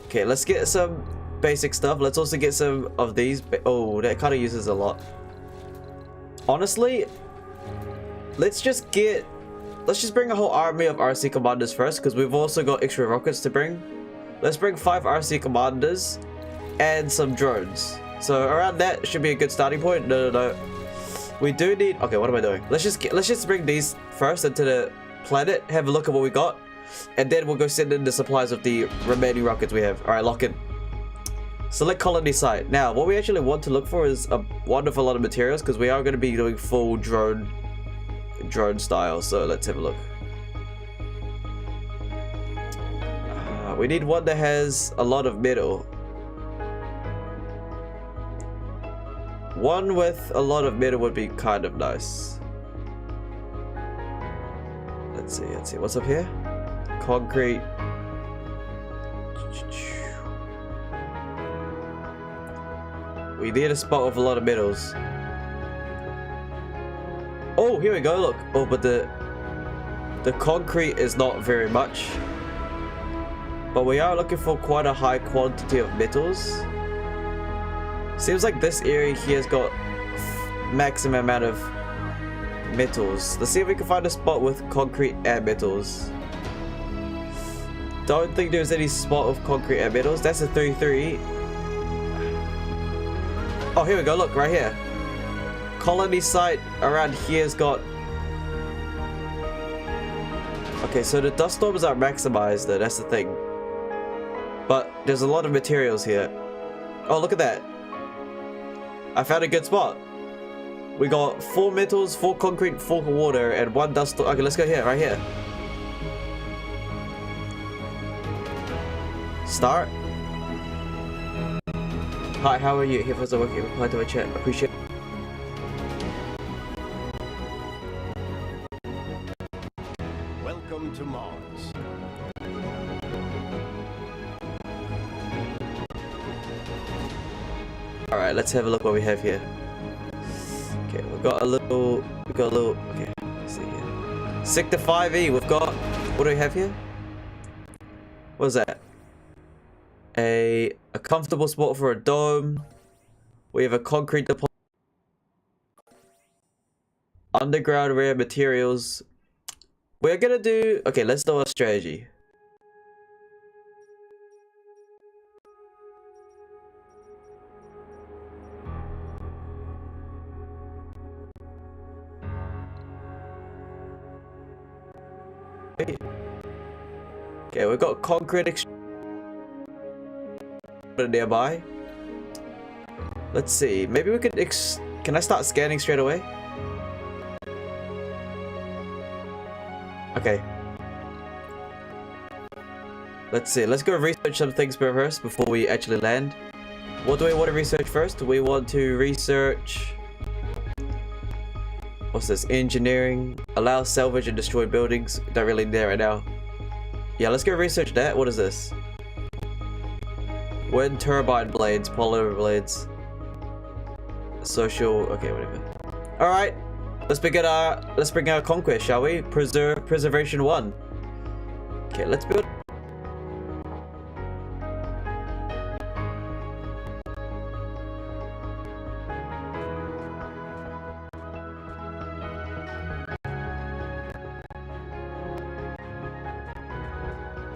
Okay, let's get some basic stuff. Let's also get some of these. Oh, that kind of uses a lot. Honestly, let's just bring a whole army of RC commanders first, because we've also got extra rockets to bring. Let's bring 5 RC commanders and some drones. So around that should be a good starting point. No. We do need... okay, what am I doing? Let's just bring these first into the planet, have a look at what we got, and then we'll go send in the supplies of the remaining rockets we have. Alright, lock in. Select colony site. Now, what we actually want to look for is a wonderful lot of materials, because we are going to be doing full drone style. So let's have a look. We need one that has a lot of metal. One with a lot of metal would be kind of nice. Let's see. What's up here? Concrete. We need a spot with a lot of metals. Oh, here we go, look. Oh, but the concrete is not very much. But we are looking for quite a high quantity of metals. Seems like this area here has got maximum amount of metals. Let's see if we can find a spot with concrete and metals. Don't think there's any spot with concrete and metals. That's a 3-3. Oh, here we go. Look, right here. Colony site around here's got... Okay, so the dust storms are maximized though. That's the thing. But there's a lot of materials here. Oh, look at that. I found a good spot. We got 4 metals, 4 concrete, 4 water, and 1 dust storm. Okay, let's go here. Right here. Start. Hi, how are you? Here for the work. Reply to my chat. Appreciate it. Welcome to Mars. Alright, let's have a look what we have here. Okay, we've got a little... Okay, let's see here. Sector 5E, we've got... What do we have here? What is that? A comfortable spot for a dome. We have a concrete deposit. Underground rare materials. We're gonna do... Okay, let's do a strategy. Okay, we've got concrete nearby. Let's see. Maybe we could can I start scanning straight away? Okay. Let's see. Let's go research some things first before we actually land. What do we want to research first? We want to research... What's this? Engineering. Allow salvage and destroy buildings. Don't really need that right now. Yeah, let's go research that. What is this? Wind turbine blades, polymer blades. Social. Okay, whatever. All right, let's begin our conquest, shall we? Preservation 1. Okay, let's build.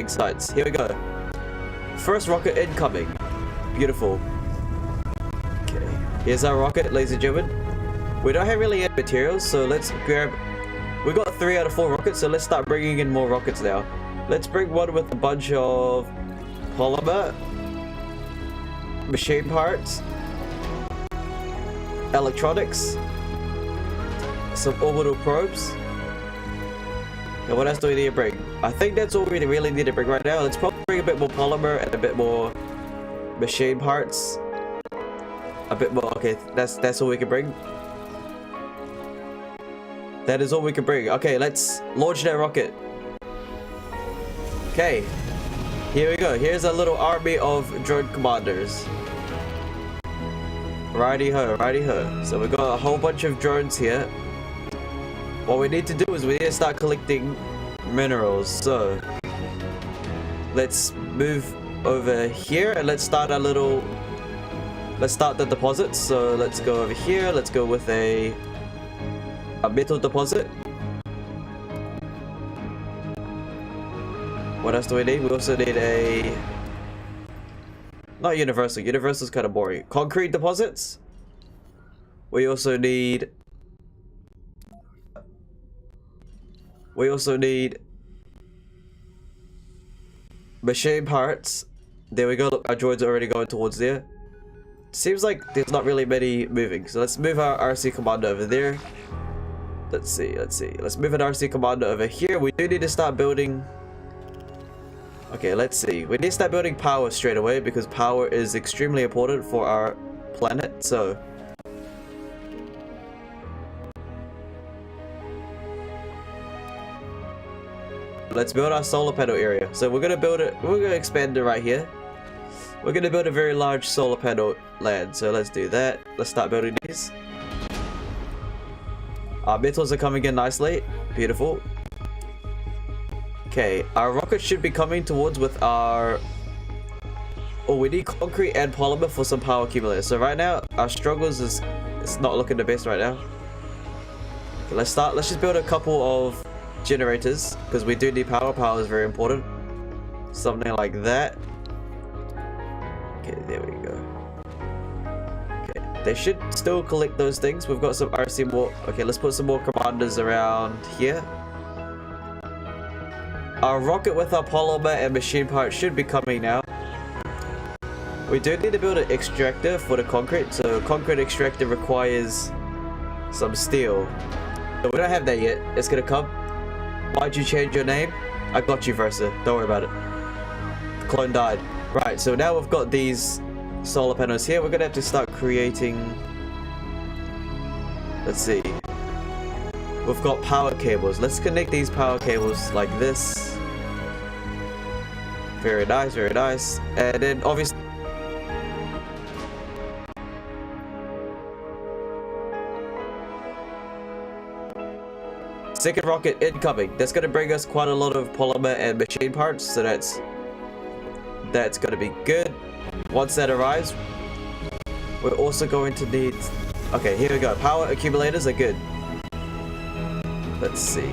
Sites. Here we go. First rocket incoming. Beautiful. Okay. Here's our rocket, ladies and gentlemen. We don't have really any materials, so let's grab... We got 3 out of 4 rockets, so let's start bringing in more rockets now. Let's bring one with a bunch of polymer, machine parts, electronics, some orbital probes. And what else do we need to bring? I think that's all we really need to bring right now. Let's probably bring a bit more polymer and a bit more machine parts. A bit more. Okay, that's all we can bring. That is all we can bring. Okay, let's launch that rocket. Okay, here we go. Here's a little army of drone commanders. Righty ho, righty ho. So we got a whole bunch of drones here. What we need to do is we need to start collecting minerals. So let's move over here and let's start the deposits. So let's go over here. Let's go with a metal deposit. What else do we need? We also need a... Not universal. Universal's kind of boring. Concrete deposits. We also need machine parts. There we go. Look, our droids are already going towards there. Seems like there's not really many moving. So let's move our RC Commando over there. Let's see. Let's move an RC Commando over here. We do need to start building... Okay, let's see. We need to start building power straight away because power is extremely important for our planet. So... let's build our solar panel area. So we're gonna build it, we're gonna expand it right here. We're gonna build a very large solar panel land, so let's do that. Let's start building these. Our metals are coming in nicely. Beautiful. Okay, our rocket should be coming towards with our... Oh, we need concrete and polymer for some power accumulators. So right now, our struggles is... It's not looking the best right now. Okay, let's just build a couple of generators, because we do need power. Power is very important. Something like that. Okay, there we go. Okay, they should still collect those things. We've got some RC more. Okay, let's put some more commanders around here. Our rocket with our polymer and machine parts should be coming now. We do need to build an extractor for the concrete. So concrete extractor requires some steel. So we don't have that yet. It's gonna come. Why'd you change your name? I got you, Versa. Don't worry about it. The clone died. Right, so now we've got these solar panels here. We're gonna have to start creating... Let's see. We've got power cables. Let's connect these power cables like this. Very nice, very nice. And then obviously... Second rocket incoming. That's gonna bring us quite a lot of polymer and machine parts, so that's gonna be good. Once that arrives, we're also going to need... Okay, here we go. Power accumulators are good. Let's see.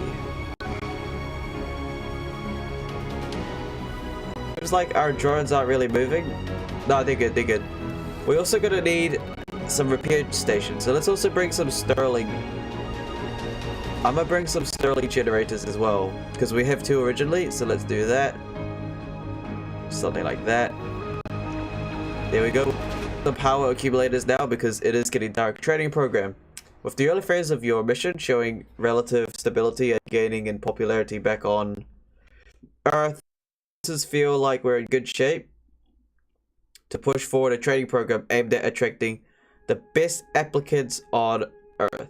Looks like our drones aren't really moving. No, they're good, they're good. We're also gonna need some repair stations, so let's also bring some Sterling. I'm gonna bring some Sterling generators as well, because we have 2 originally, so let's do that. Something like that. There we go. The power accumulators now, because it is getting dark. Training program. With the early phase of your mission showing relative stability and gaining in popularity back on Earth, this feel like we're in good shape to push forward a training program aimed at attracting the best applicants on Earth.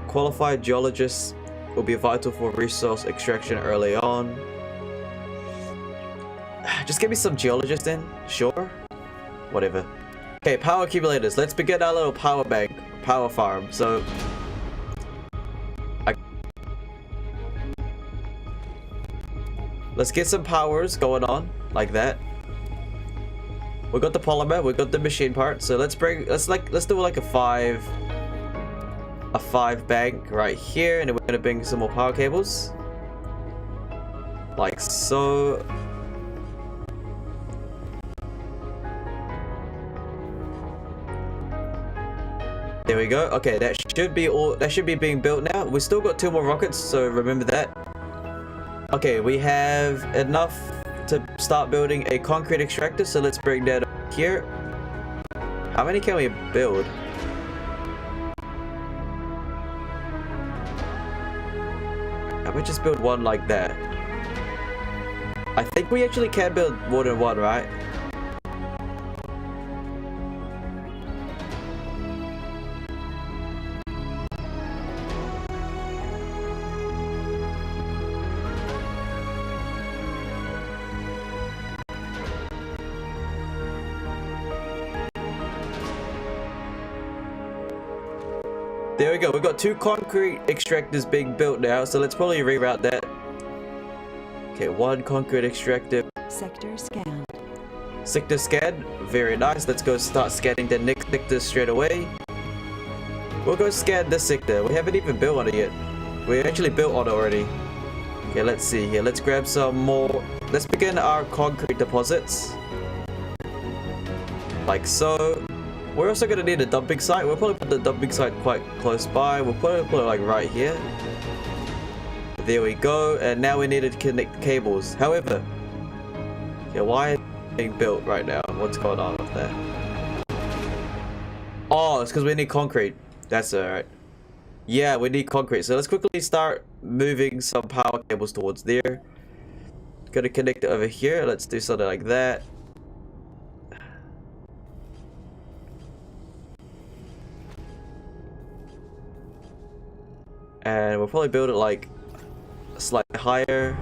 Qualified geologists will be vital for resource extraction early on. Just give me some geologists then, sure. Whatever. Okay, power accumulators. Let's begin our little power bank, power farm. So, let's get some powers going on like that. We got the polymer, we got the machine part. So let's do like a 5 bank right here, and then we're gonna bring some more power cables, like so. There we go. Okay, that should be all. That should be being built now. We still got 2 more rockets, so remember that. Okay, we have enough to start building a concrete extractor, so let's bring that up here. How many can we build? I would just build 1 like that. I think we actually can build more than 1, right? There we go. We've got 2 concrete extractors being built now, so let's probably reroute that. Okay, 1 concrete extractor. Sector scanned. Sector scanned. Very nice. Let's go start scanning the next sector straight away. We'll go scan this sector. We haven't even built on it yet. We actually built on it already. Okay, let's see here. Let's grab some more. Let's begin our concrete deposits. Like so. We're also going to need a dumping site. We'll probably put the dumping site quite close by. We'll put it like right here. There we go. And now we need to connect cables. However, yeah, why is it being built right now? What's going on with that? Oh, it's because we need concrete. That's alright. Yeah, we need concrete. So let's quickly start moving some power cables towards there. Gonna connect it over here. Let's do something like that. And we'll probably build it like slightly higher.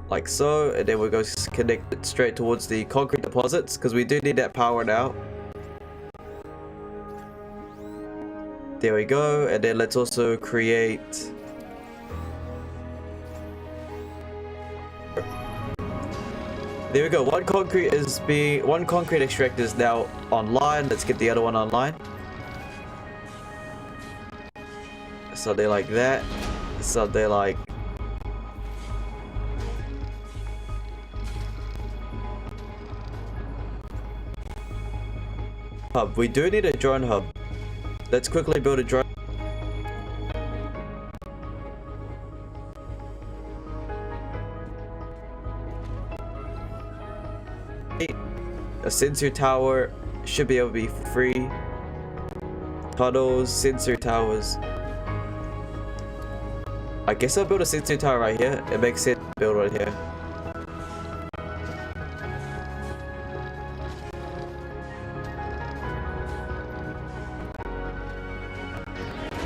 Like so. And then we'll go connect it straight towards the concrete deposits because we do need that power now. There we go. And then let's also create... There we go. One concrete extractor is now online. Let's get the other one online. So they like that. So they like... Hub. We do need a drone hub. Let's quickly build a drone. A sensor tower should be able to be free. Tunnels, sensor towers. I guess I'll build a sensor tower right here. It makes sense to build right here.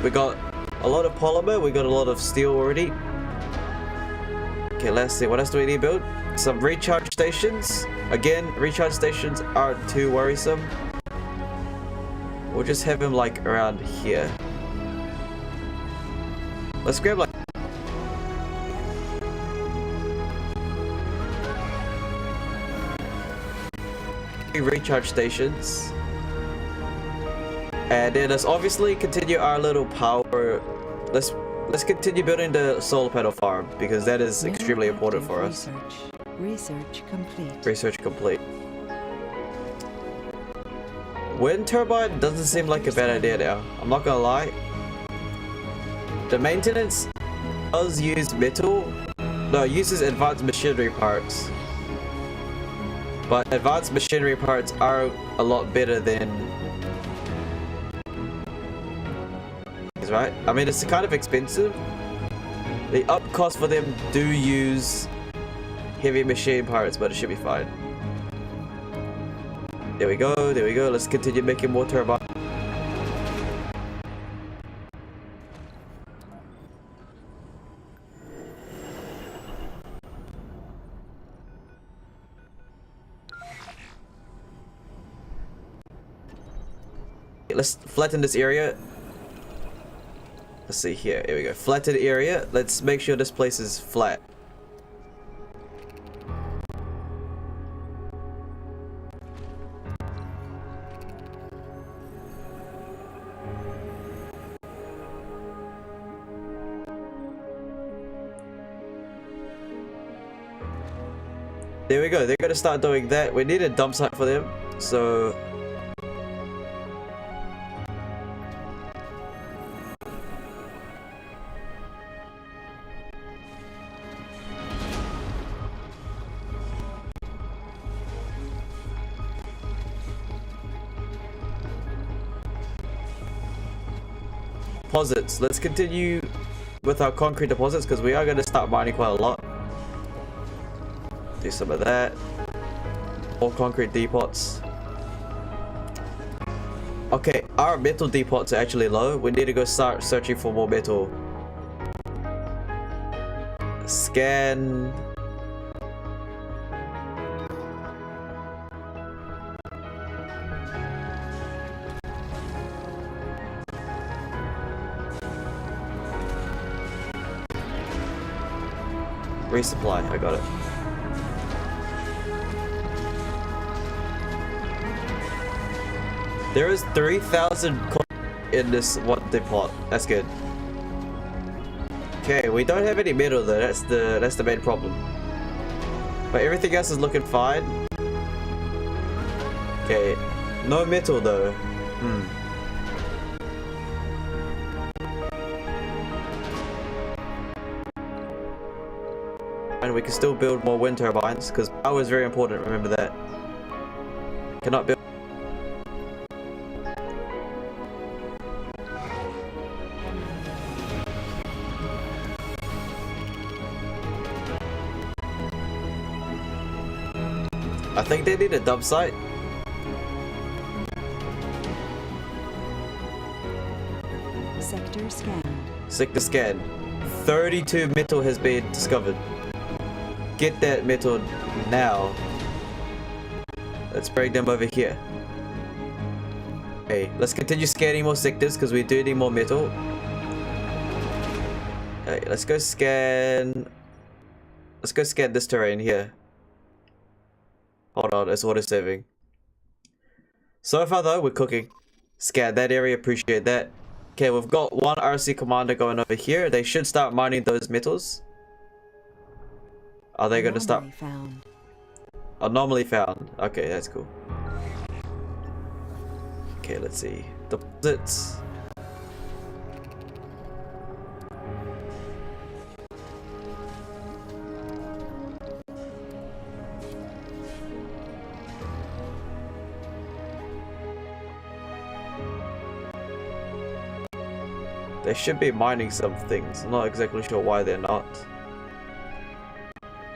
We got a lot of polymer, we got a lot of steel already. Okay, let's see, what else do we need to build? Some recharge stations. Again, recharge stations aren't too worrisome. We'll just have them like around here. Let's grab like... recharge stations. And then let's obviously continue our little power. Let's continue building the solar panel farm because that is extremely important for us. Research complete. Research complete. Wind turbine doesn't seem like a bad idea now. I'm not gonna lie. The maintenance does use metal. No, it uses advanced machinery parts. But advanced machinery parts are a lot better than... right? I mean, it's kind of expensive. The up cost for them do use heavy machine parts, but it should be fine. There we go, there we go. Let's continue making more turbines. Let's flatten this area. Let's see here. Here we go. Flattened area. Let's make sure this place is flat. There we go. They're gonna start doing that. We need a dump site for them. So deposits. Let's continue with our concrete deposits because we are going to start mining quite a lot. Do some of that. More concrete depots. Okay, our metal depots are actually low. We need to go start searching for more metal. Scan. Resupply, I got it. There is 3,000 in this one depot. That's good. Okay, we don't have any metal though. That's the main problem. But everything else is looking fine. Okay, no metal though. And we can still build more wind turbines because power is very important. Remember that. Cannot build. I think they need a dump site. Sector scanned. Sector scan. 32 metal has been discovered. Get that metal now. Let's bring them over here. Okay, let's continue scanning more sectors because we do need more metal. Okay, let's go scan. Let's go scan this terrain here. Hold on, it's auto saving. So far though, we're cooking. Scan that area, appreciate that. Okay, we've got one RC commander going over here. They should start mining those metals. Are they going to start? Anomaly found. Anomaly found. Okay, that's cool. Okay, let's see. Deposits. They should be mining some things. I'm not exactly sure why they're not.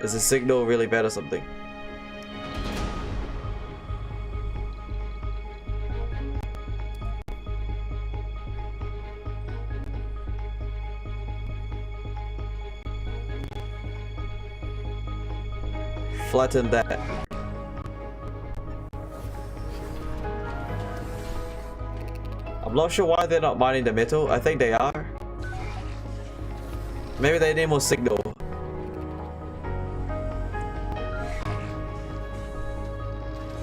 Is the signal really bad or something? Flatten that. I'm not sure why they're not mining the metal. I think they are. Maybe they need more signal.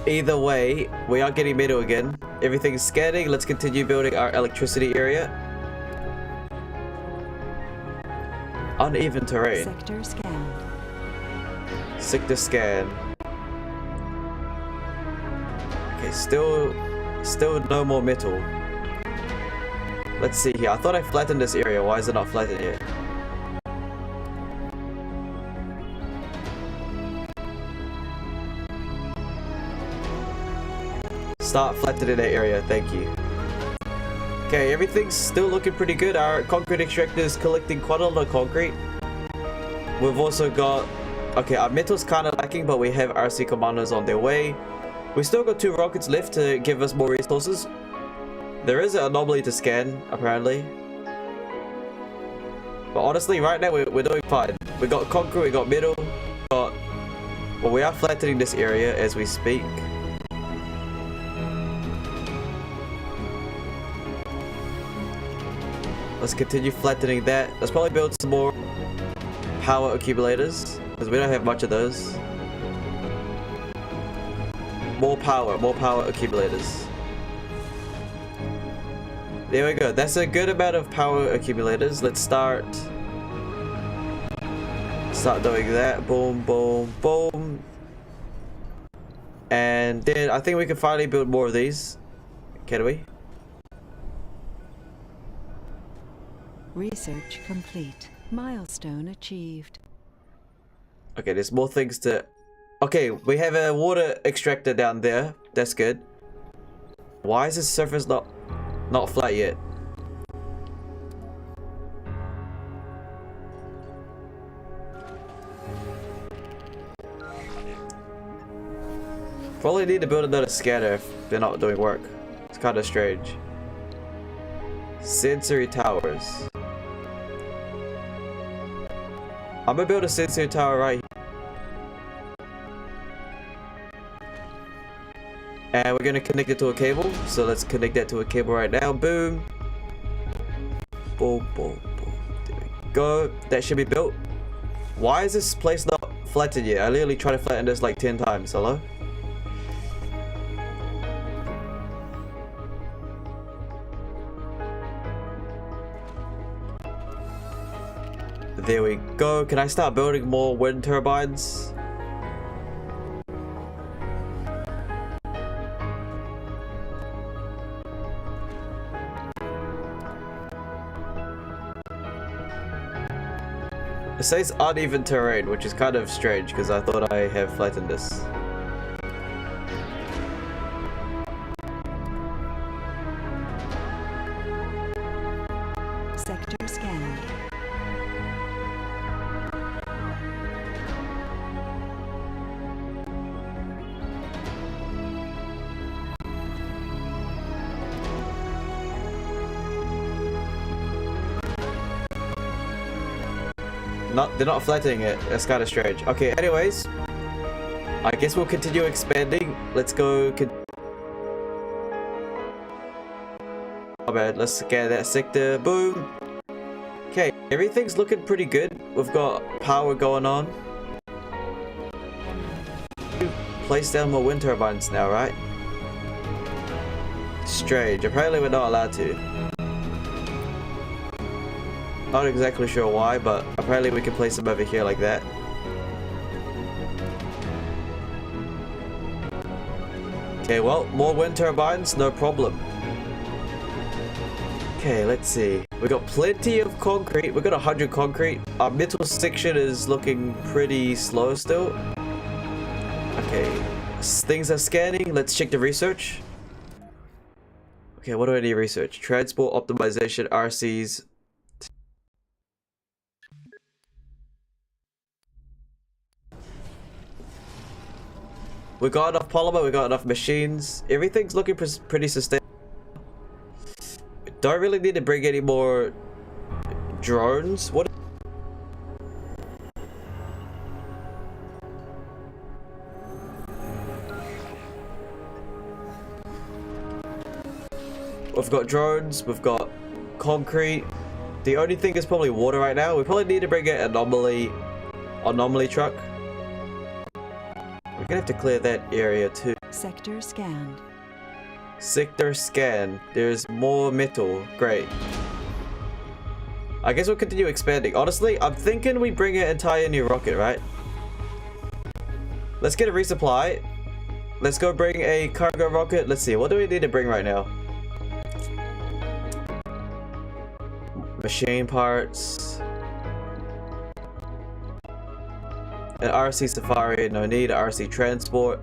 Either way, we are getting metal again. Everything's scanning. Let's continue building our electricity area. Uneven terrain. Sector scanned. Sector scan. Okay, still no more metal. Let's see here. I thought I flattened this area. Why is it not flattened yet? Start flattening that area. Thank you. Okay, everything's still looking pretty good. Our concrete extractor is collecting quite a lot of concrete. We've also got... Okay, our metal's kind of lacking, but we have RC commandos on their way. We still got 2 rockets left to give us more resources. There is an anomaly to scan, apparently. But honestly, right now we're doing fine. We got concrete, we got metal, well, we are flattening this area as we speak. Let's continue flattening that. Let's probably build some more power accumulators, because we don't have much of those. More power accumulators. There we go. That's a good amount of power accumulators. Let's start doing that. Boom, boom, boom. And then I think we can finally build more of these. Can we? Research complete. Milestone achieved. Okay, there's more things to... Okay, we have a water extractor down there. That's good. Why is this surface not flat yet? Probably need to build another scanner if they're not doing work. It's kind of strange. Sensory towers. I'm gonna build a sensory tower right here. And we're gonna connect it to a cable. So let's connect that to a cable right now. Boom. Boom, boom, boom. There we go. That should be built. Why is this place not flattened yet? I literally tried to flatten this like 10 times. Hello? There we go. Can I start building more wind turbines? It says uneven terrain, which is kind of strange because I thought I have flattened this. Sector scanned. they're not flattening it. That's kind of strange. Okay, anyways, I guess we'll continue expanding. Let's go. Oh bad. Let's scan that sector. Boom. Okay, everything's looking pretty good. We've got power going on. Place down more wind turbines now, right? Strange. Apparently we're not allowed to. Not exactly sure why, but apparently we can place them over here like that. Okay, well, more wind turbines, no problem. Okay, let's see. We got plenty of concrete. We got 100 concrete. Our metal section is looking pretty slow still. Okay, things are scanning. Let's check the research. Okay, what do I need to research? Transport optimization, RCs. We got enough polymer, we got enough machines. Everything's looking pretty sustainable. Don't really need to bring any more drones. What? We've got drones, we've got concrete. The only thing is probably water right now. We probably need to bring an anomaly truck. We're gonna have to clear that area too. Sector scanned. Sector scan. There's more metal. Great. I guess we'll continue expanding. Honestly, I'm thinking we bring an entire new rocket, right? Let's get a resupply. Let's go bring a cargo rocket. Let's see. What do we need to bring right now? Machine parts. An RC Safari. No need. RC Transport.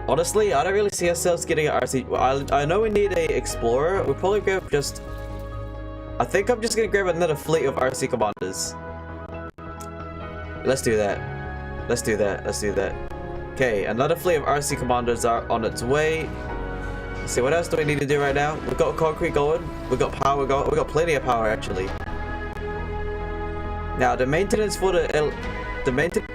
Honestly, I don't really see ourselves getting an RC. I know we need a Explorer. We'll probably grab just... I think I'm just gonna grab another fleet of RC Commanders. Let's do that. Let's do that. Let's do that. Okay, another fleet of RC Commanders are on its way. Let's see, what else do we need to do right now? We've got concrete going. We've got power going. We've got plenty of power, actually. Now, the maintenance for the maintenance...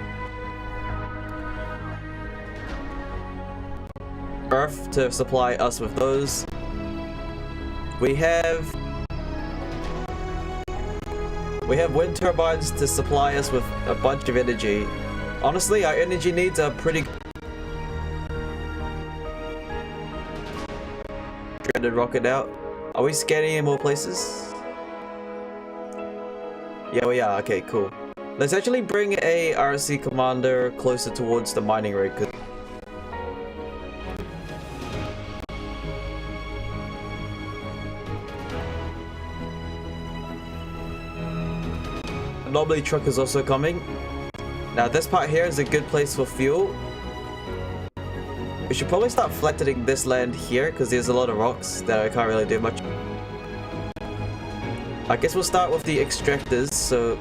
Earth to supply us with those. We have wind turbines to supply us with a bunch of energy. Honestly, our energy needs are pretty dreaded rocket out. Are we scanning in more places? Yeah, we are. Okay, cool. Let's actually bring a RC commander closer towards the mining rig. Anomaly truck is also coming. Now this part here is a good place for fuel. We should probably start flattening this land here because there's a lot of rocks that I can't really do much. I guess we'll start with the extractors. So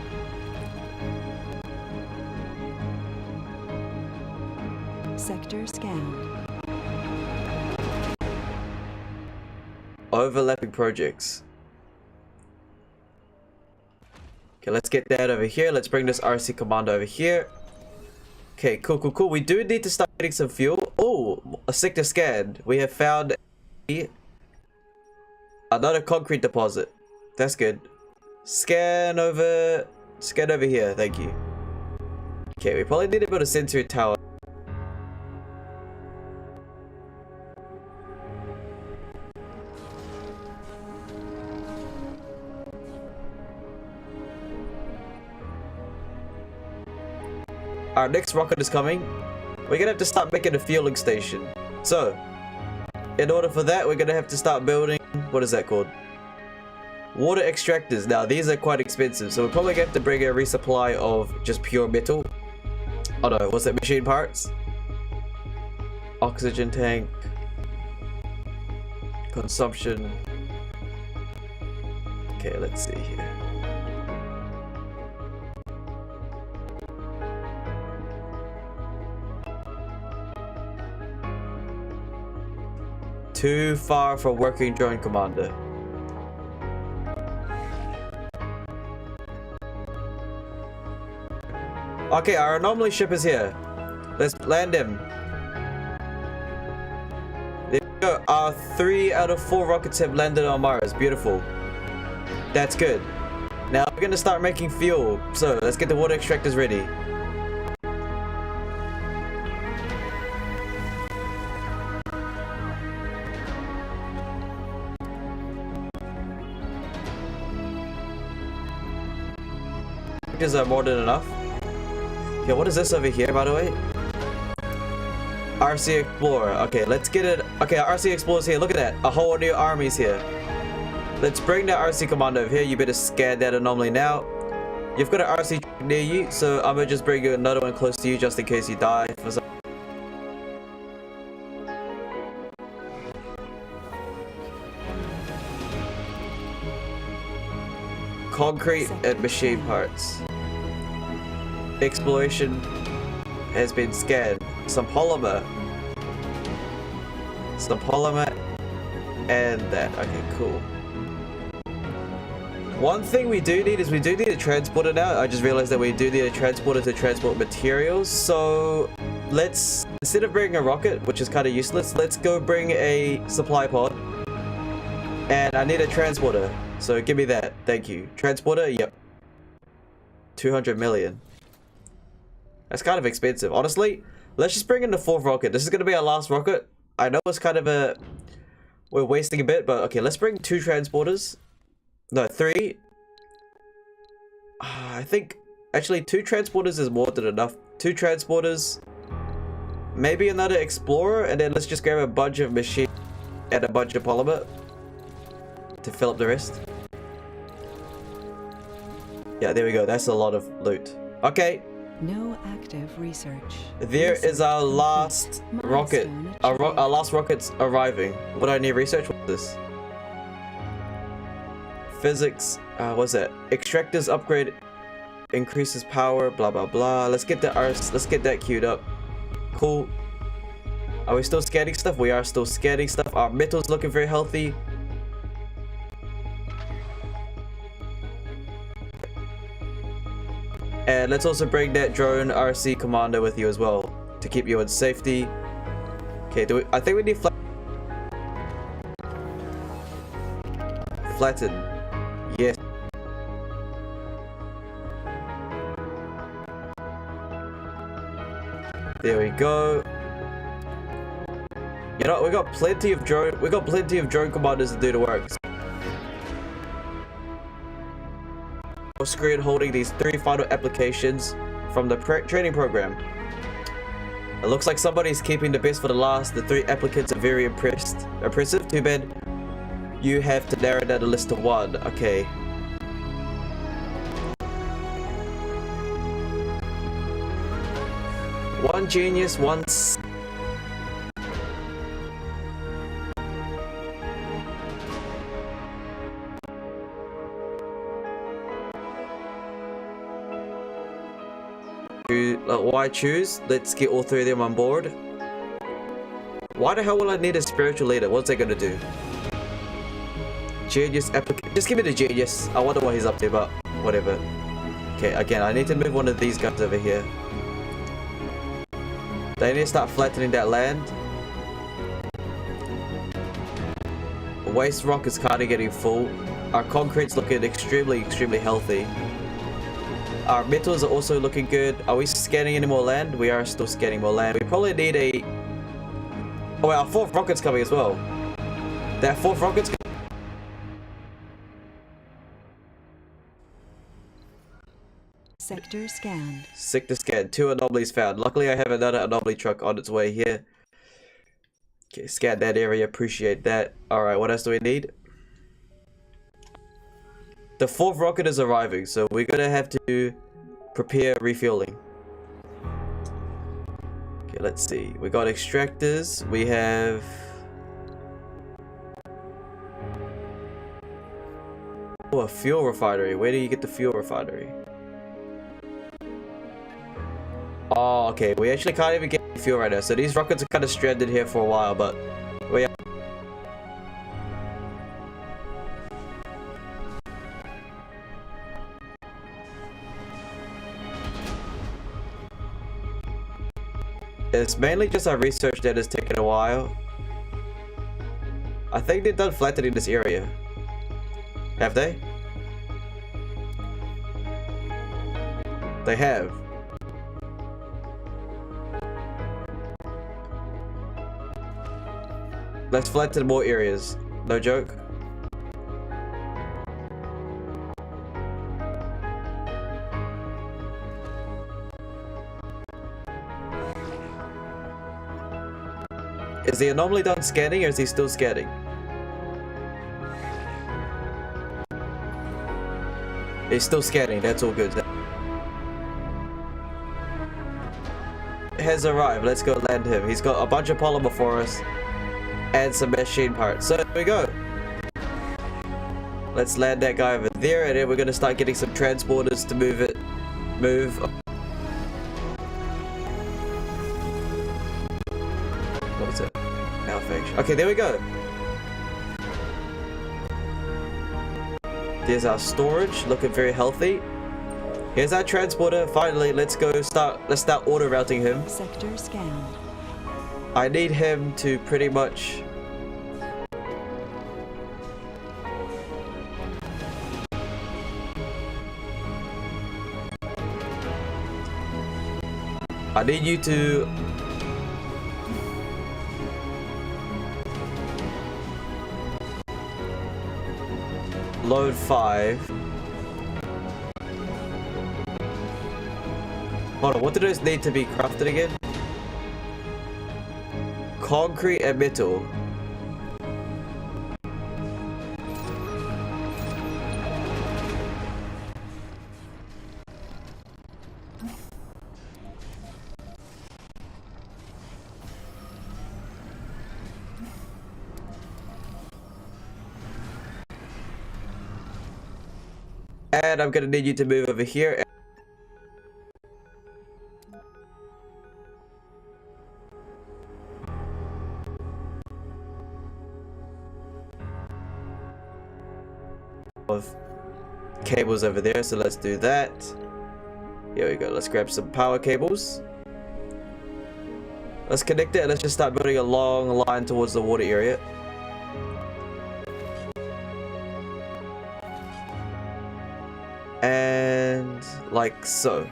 Sector scanned. overlapping projects. Okay, let's get that over here. Let's bring this RC Commando over here. Okay, cool, cool, cool. We do need to start getting some fuel. Oh, a sector scan. We have found another concrete deposit. That's good. Scan over here. Thank you. Okay, we probably need to build a sensory tower. Our next rocket is coming. We're gonna have to start making a fueling station. So, in order for that, we're gonna have to start building, what is that called? Water extractors. Now, these are quite expensive, so we're probably gonna have to bring a resupply of just pure metal. Oh no, what's that? Machine parts? Oxygen tank. Consumption. Okay, let's see here. Too far for working drone commander. Okay, our anomaly ship is here. Let's land him. There we go. Our 3 out of 4 rockets have landed on Mars. Beautiful. That's good. Now we're gonna start making fuel. So let's get the water extractors ready. Extractors are more than enough. Okay, what is this over here, by the way? RC Explorer. Okay, let's get it. Okay, RC Explorer's here. Look at that. A whole new army's here. Let's bring the RC Commando over here. You better scan that anomaly now. You've got an RC near you, so I'm gonna just bring you another one close to you just in case you die for some. Concrete and machine parts. Exploration has been scanned. Some polymer. Some polymer. And that. Okay, cool. One thing we do need is we do need a transporter now. I just realized that we do need a transporter to transport materials. So let's, instead of bringing a rocket, which is kind of useless, let's go bring a supply pod. And I need a transporter. So give me that. Thank you. Transporter? Yep. 200 million. That's kind of expensive. Honestly, let's just bring in the 4th rocket. This is going to be our last rocket. I know it's kind of a... We're wasting a bit, but okay, let's bring 2 transporters. No, 3. I think... Actually, 2 transporters is more than enough. 2 transporters. Maybe another explorer, and then let's just grab a bunch of machine and a bunch of polymer to fill up the rest. Yeah, there we go. That's a lot of loot. Okay. No active research. There is our last rocket. Our last rocket's arriving. What do I need research? What's this? Physics. What's that? Extractors upgrade increases power. Blah blah blah. Let's get that queued up. Cool. Are we still scanning stuff? We are still scanning stuff. Our metal's looking very healthy. And let's also bring that drone RC Commando with you as well to keep you in safety. Okay, I think we need flatten. Yes. There we go. You know, we got plenty of drone commanders to do the work. Screen holding these 3 final applications from the training program. It looks like somebody's keeping the best for the last. The 3 applicants are very impressive. Too bad you have to narrow down the list to 1. Okay. One genius, one why choose? Let's get all 3 of them on board. Why the hell will I need a spiritual leader? What's that gonna do? Genius applicant. Just give me the genius. I wonder what he's up to, but whatever. Okay, again, I need to move one of these guys over here. They need to start flattening that land. Waste rock is kind of getting full. Our concrete's looking extremely healthy. Our metals are also looking good. Are we scanning any more land? We are still scanning more land. We probably need a... Oh, our 4th rocket's coming as well. That 4th rocket's coming. Sector scanned. Sector scanned. 2 anomalies found. Luckily, I have another anomaly truck on its way here. Okay, scan that area. Appreciate that. Alright, what else do we need? The 4th rocket is arriving, so we're gonna have to prepare refueling. Okay, let's see. We got extractors. We have... Oh, a fuel refinery. Where do you get the fuel refinery? Oh, okay. We actually can't even get fuel right now. So these rockets are kind of stranded here for a while, but we are... It's mainly just our research that is taking a while. I think they've done flattening this area. Have they? They have. Let's flatten more areas. No joke. Is the anomaly done scanning or is he still scanning? He's still scanning, that's all good. Has arrived, let's go land him. He's got a bunch of polymer for us and some machine parts. So there we go. Let's land that guy over there and then we're gonna start getting some transporters to move it. Move. What is it? Malfunction. Okay, there we go. There's our storage, looking very healthy. Here's our transporter. Finally, let's start auto routing him. Sector scanned. I need him to pretty much I need you to load 5. Hold on, what do those need to be crafted again? Concrete and metal. And I'm gonna need you to move over here. Of cables over there, so let's do that. Here we go. Let's grab some power cables. Let's connect it and let's just start building a long line towards the water area. And like so.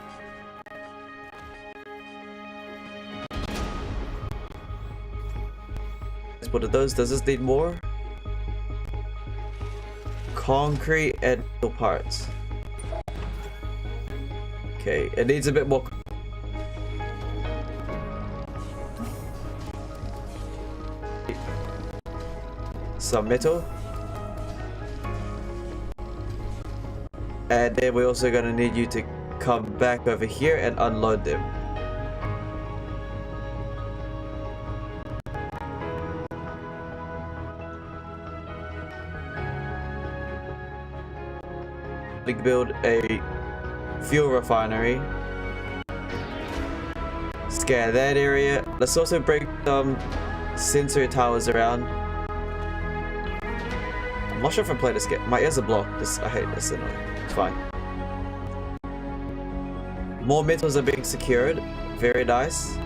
What are those? Does this need more? Concrete and metal parts. Okay, it needs a bit more. Some metal. And then we're also gonna need you to come back over here and unload them. We build a fuel refinery. Scan that area. Let's also bring some sensory towers around. I'm not sure if I'm playing this game. My ears are blocked. I hate this annoying. It's fine. More metals are being secured. Very nice.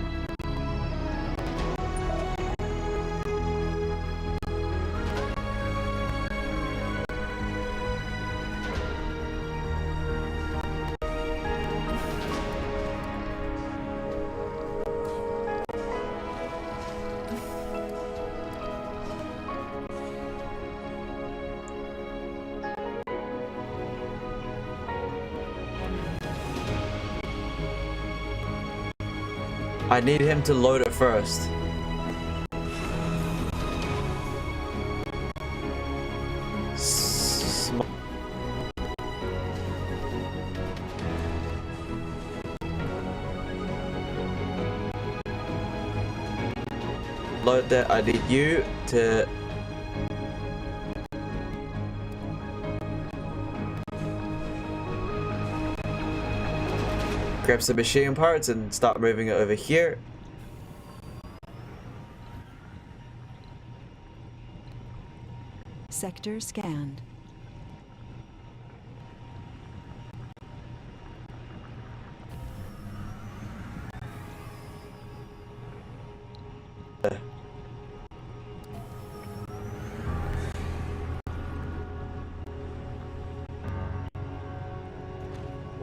I need him to load it first. Load that. I need you to grab some machine parts and start moving it over here. Sector scanned.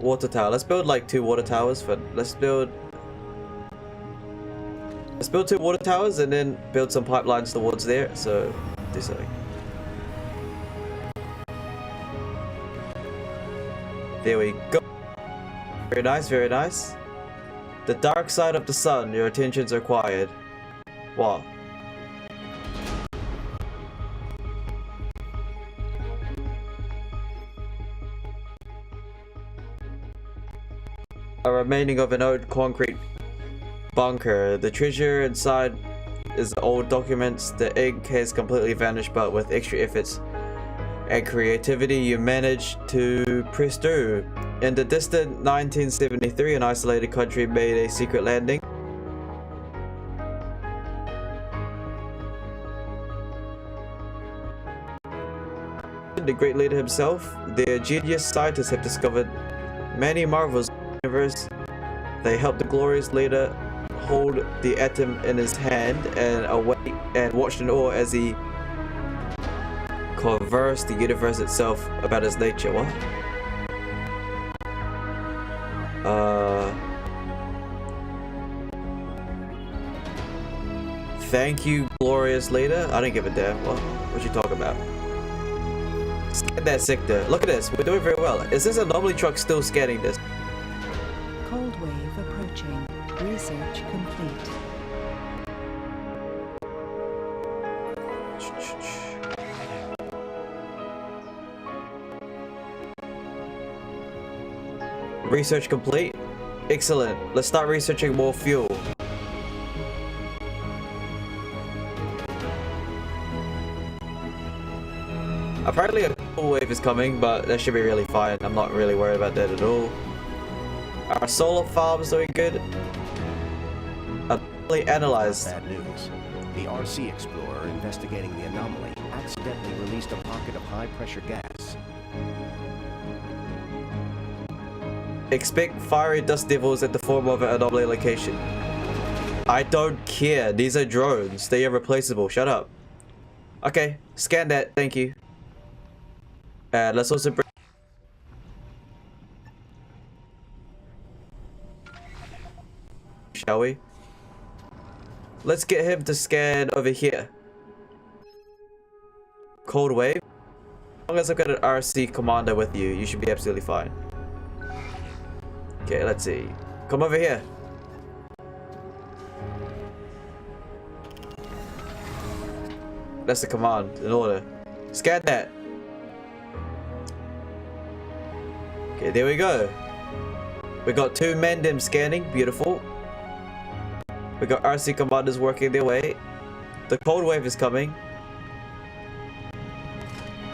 water tower. Let's build like 2 water towers. Let's build 2 water towers and then build some pipelines towards there. So do something. There we go. Very nice, very nice. The dark side of the sun. Your attention's required. Wow. A remaining of an old concrete bunker. The treasure inside is old documents. The ink has completely vanished, but with extra efforts and creativity you managed to press through. In the distant 1973, an isolated country made a secret landing. The great leader himself, their genius scientists have discovered many marvels in the universe. They helped the glorious leader hold the atom in his hand and await and watched in awe as he conversed the universe itself about its nature. What? Thank you, glorious leader. I didn't give a damn. What you talking about? Scan that sector. Look at this. We're doing very well. Is this anomaly truck still scanning this? Cold wave approaching. Research complete. Research complete. Excellent. Let's start researching more fuel. Apparently a cool wave is coming, but that should be really fine. I'm not really worried about that at all. Our solar farm's doing good. Anomaly analyzed. Bad news. The RC Explorer investigating the anomaly accidentally released a pocket of high-pressure gas. Expect fiery dust devils at the form of an anomaly location. I don't care. These are drones. They are replaceable. Shut up. Okay, scan that. Thank you. And let's also bring... Shall we? Let's get him to scan over here. Cold wave. As long as I've got an RC commander with you, you should be absolutely fine. Okay, let's see. Come over here. That's the command in order. Scan that. Okay, there we go. We got 2 Mendem scanning. Beautiful. We got RC commanders working their way. The cold wave is coming.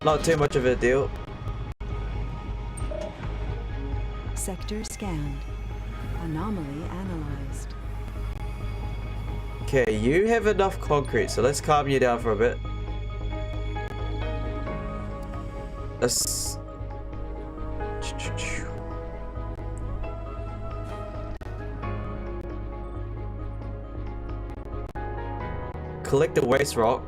Not too much of a deal. Sector scanned. Anomaly analyzed. Okay, you have enough concrete, so let's calm you down for a bit. Let's... collect the waste rock.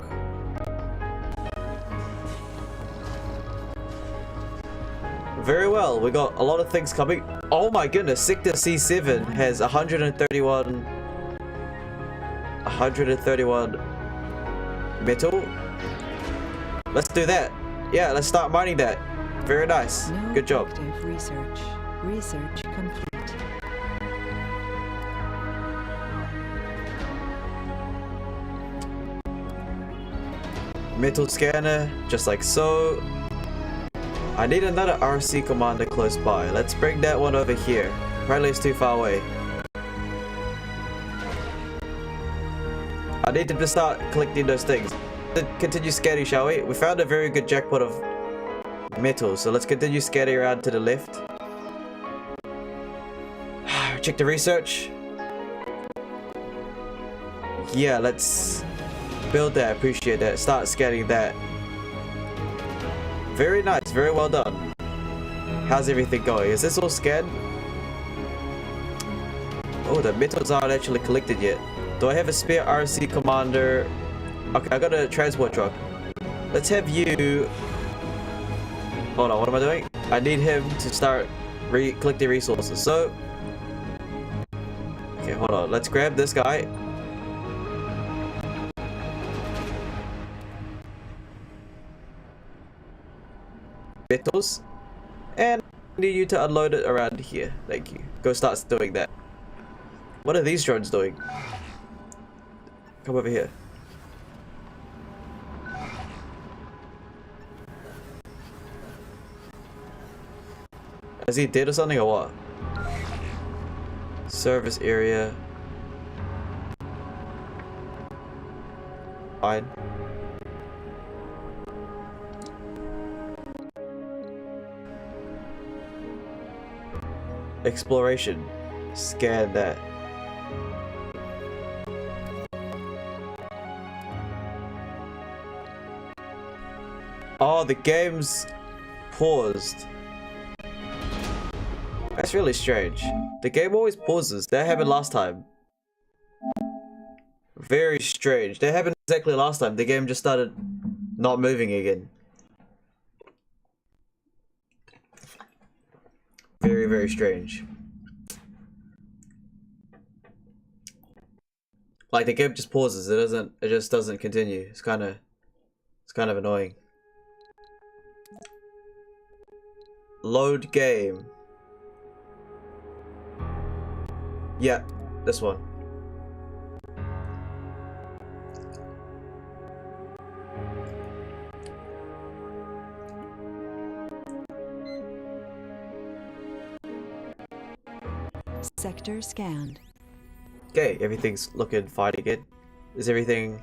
Very well, we got a lot of things coming. Oh my goodness, Sector C7 has 131 metal. Let's do that. Yeah, let's start mining that. Very nice. No Good job. active research. Research complete. Metal scanner, just like so. I need another RC commander close by. Let's bring that one over here. Apparently it's too far away. I need to start collecting those things. Continue scanning, shall we? We found a very good jackpot of metal, so let's continue scanning around to the left. Check the research. Yeah, let's build that. Appreciate that. Start scanning that. Very nice. Very well done. How's everything going? Is this all scanned? Oh, the metals aren't actually collected yet. Do I have a spare RC commander? Okay, I got a transport truck. Let's have you... Hold on, what am I doing? I need him to start collect the resources. So, okay, hold on. Let's grab this guy. Metals, and I need you to unload it around here. Thank you. Go start doing that. What are these drones doing? Come over here. Is he dead or something or what? Service area. Fine. Exploration. Scan that. Oh, the game's paused. That's really strange. The game always pauses. That happened last time. Very strange. That happened exactly last time. The game just started not moving again. Very, very strange. Like the game just pauses. It just doesn't continue. It's kind of annoying. Load game. Yeah, this one. Sector scanned. Okay, everything's looking fine again. Is everything...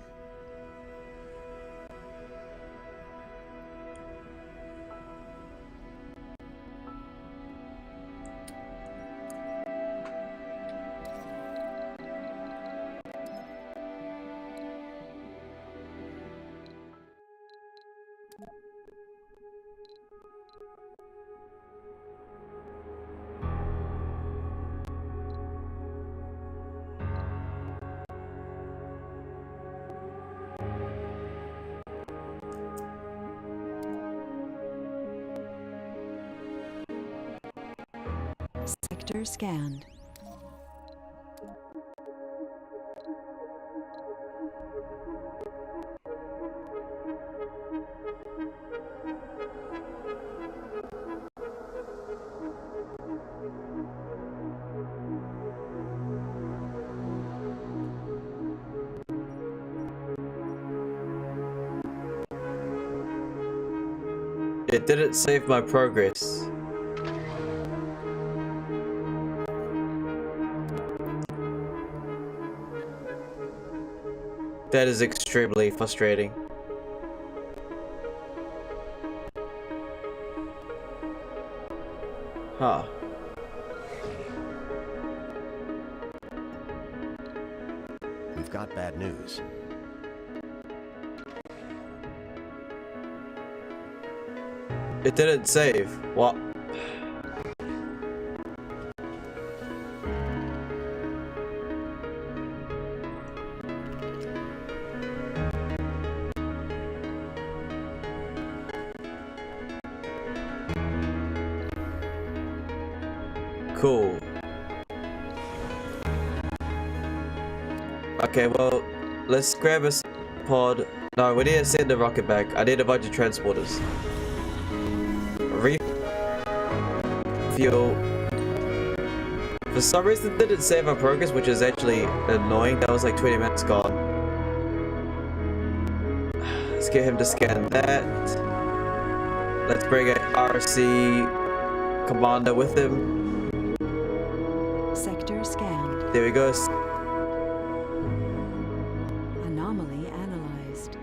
Sector scanned. It didn't save my progress. That is extremely frustrating. Huh. We've got bad news. It didn't save. What? Cool. Okay, well, let's grab a pod. No, we need to send the rocket back. I need a bunch of transporters. Refuel. For some reason, it didn't save our progress, which is actually annoying. That was like 20 minutes gone. Let's get him to scan that. Let's bring an RC commander with him. Sector scanned. There we go. Anomaly analyzed.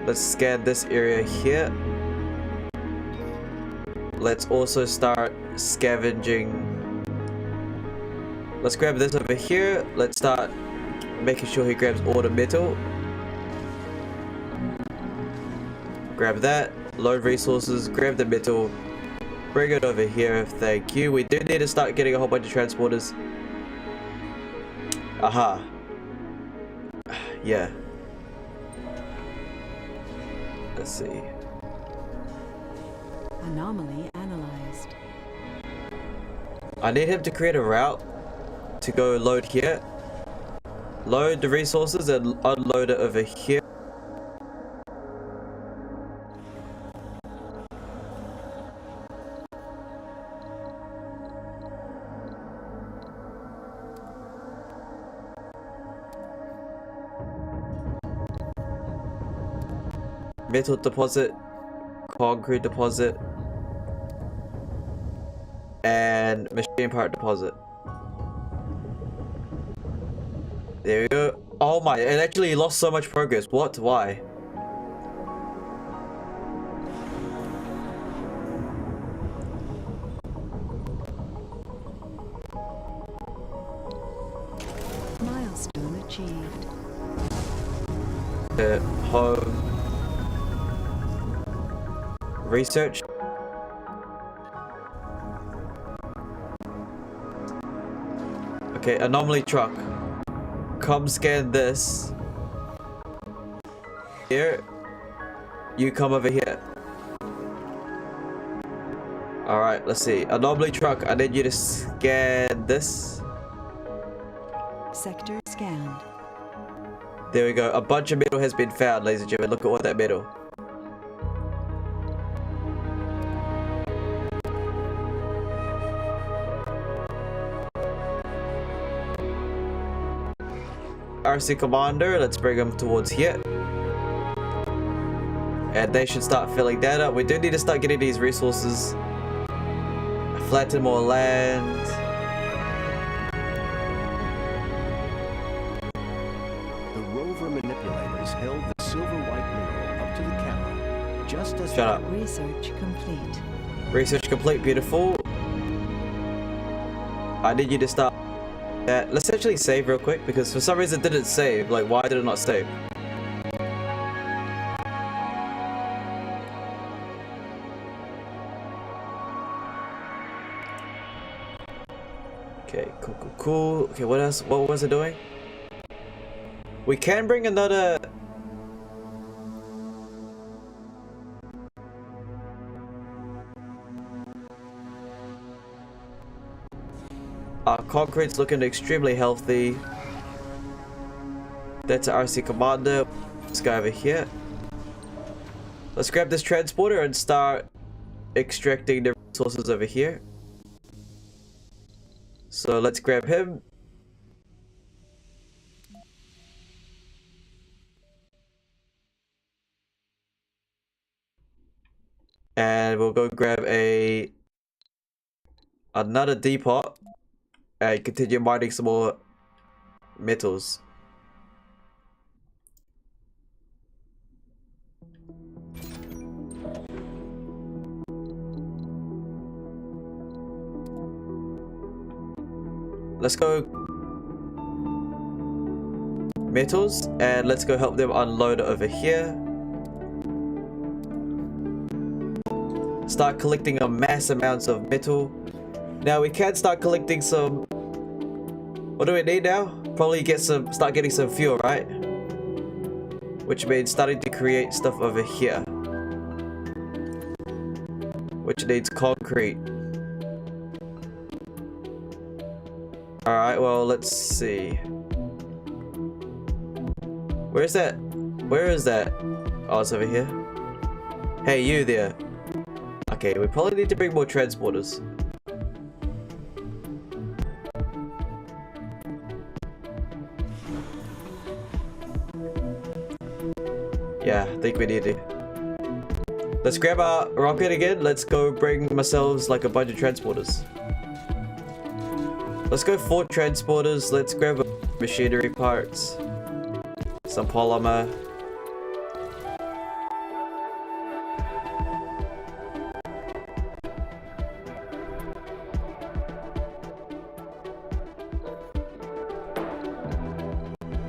Let's scan this area here. Let's also start scavenging. Let's grab this over here. Let's start making sure he grabs all the metal. Grab that. Load resources. Grab the metal. Bring it over here. Thank you. We do need to start getting a whole bunch of transporters. Aha. Yeah. Let's see. Anomaly analyzed. I need him to create a route to go load here. Load the resources and unload it over here. Metal deposit, concrete deposit, and machine part deposit. There we go. Oh my, it actually lost so much progress. What? Why? Milestone achieved. Home. Research. Okay, anomaly truck. Come scan this. Here. You come over here. Alright, let's see. Anomaly truck, I need you to scan this. Sector scanned. There we go. A bunch of metal has been found, ladies and gentlemen. Look at all that metal. RC Commander, let's bring them towards here. And they should start filling that up. We do need to start getting these resources. Flatten more land. The rover manipulators held the silver white mineral up to the camera, just as Shut up. Research complete. Research complete, beautiful. I need you to start that. Let's actually save real quick because for some reason it didn't save. Like, why did it not save? Okay, cool. Okay, what else? What was it doing? We can bring another. Our concrete's looking extremely healthy. That's an RC Commander. Let's go over here. Let's grab this transporter and start extracting the resources over here. So let's grab him. And we'll go grab another depot and continue mining some more metals. Let's go metals and let's go help them unload it over here. Start collecting a mass amounts of metal. Now we can start collecting some. What do we need now? Probably start getting some fuel, right? Which means starting to create stuff over here. Which needs concrete. Alright, well, let's see. Where is that? Where is that? Oh, it's over here. Hey, you there. Okay, we probably need to bring more transporters. Yeah, I think we need to. Let's grab our rocket again. Let's go bring ourselves like a bunch of transporters. Let's go 4 transporters. Let's grab machinery parts. Some polymer.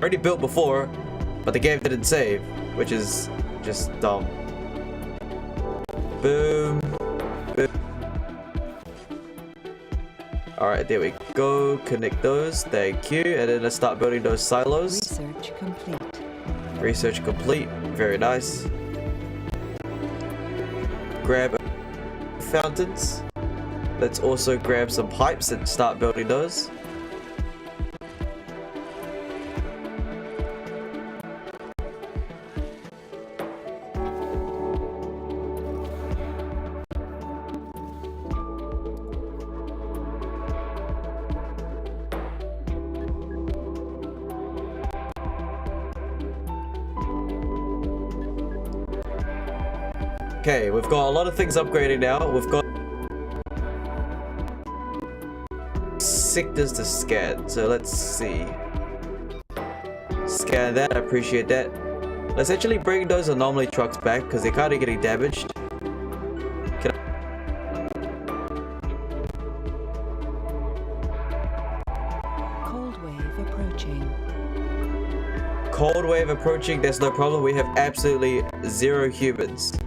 Already built before, but the game didn't save, which is just dumb. Boom. Boom. Alright, there we go. Connect those. Thank you. And then let's start building those silos. Research complete. Research complete. Very nice. Grab fountains. Let's also grab some pipes and start building those. Okay, we've got a lot of things upgrading now. We've got sectors to scan, so let's see. Scan that, I appreciate that. Let's actually bring those anomaly trucks back because they're kind of getting damaged. Cold wave approaching. Cold wave approaching, there's no problem. We have absolutely 0 humans.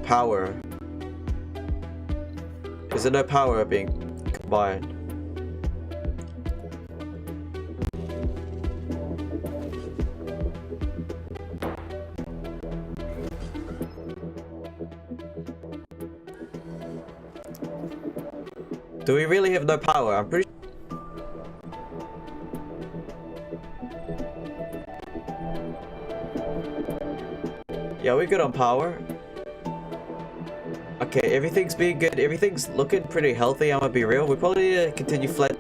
Power. Is there no power being combined? Do we really have no power? I'm pretty Yeah, we're good on power. Okay, everything's being good. Everything's looking pretty healthy, I'm gonna be real. We probably need to continue flat.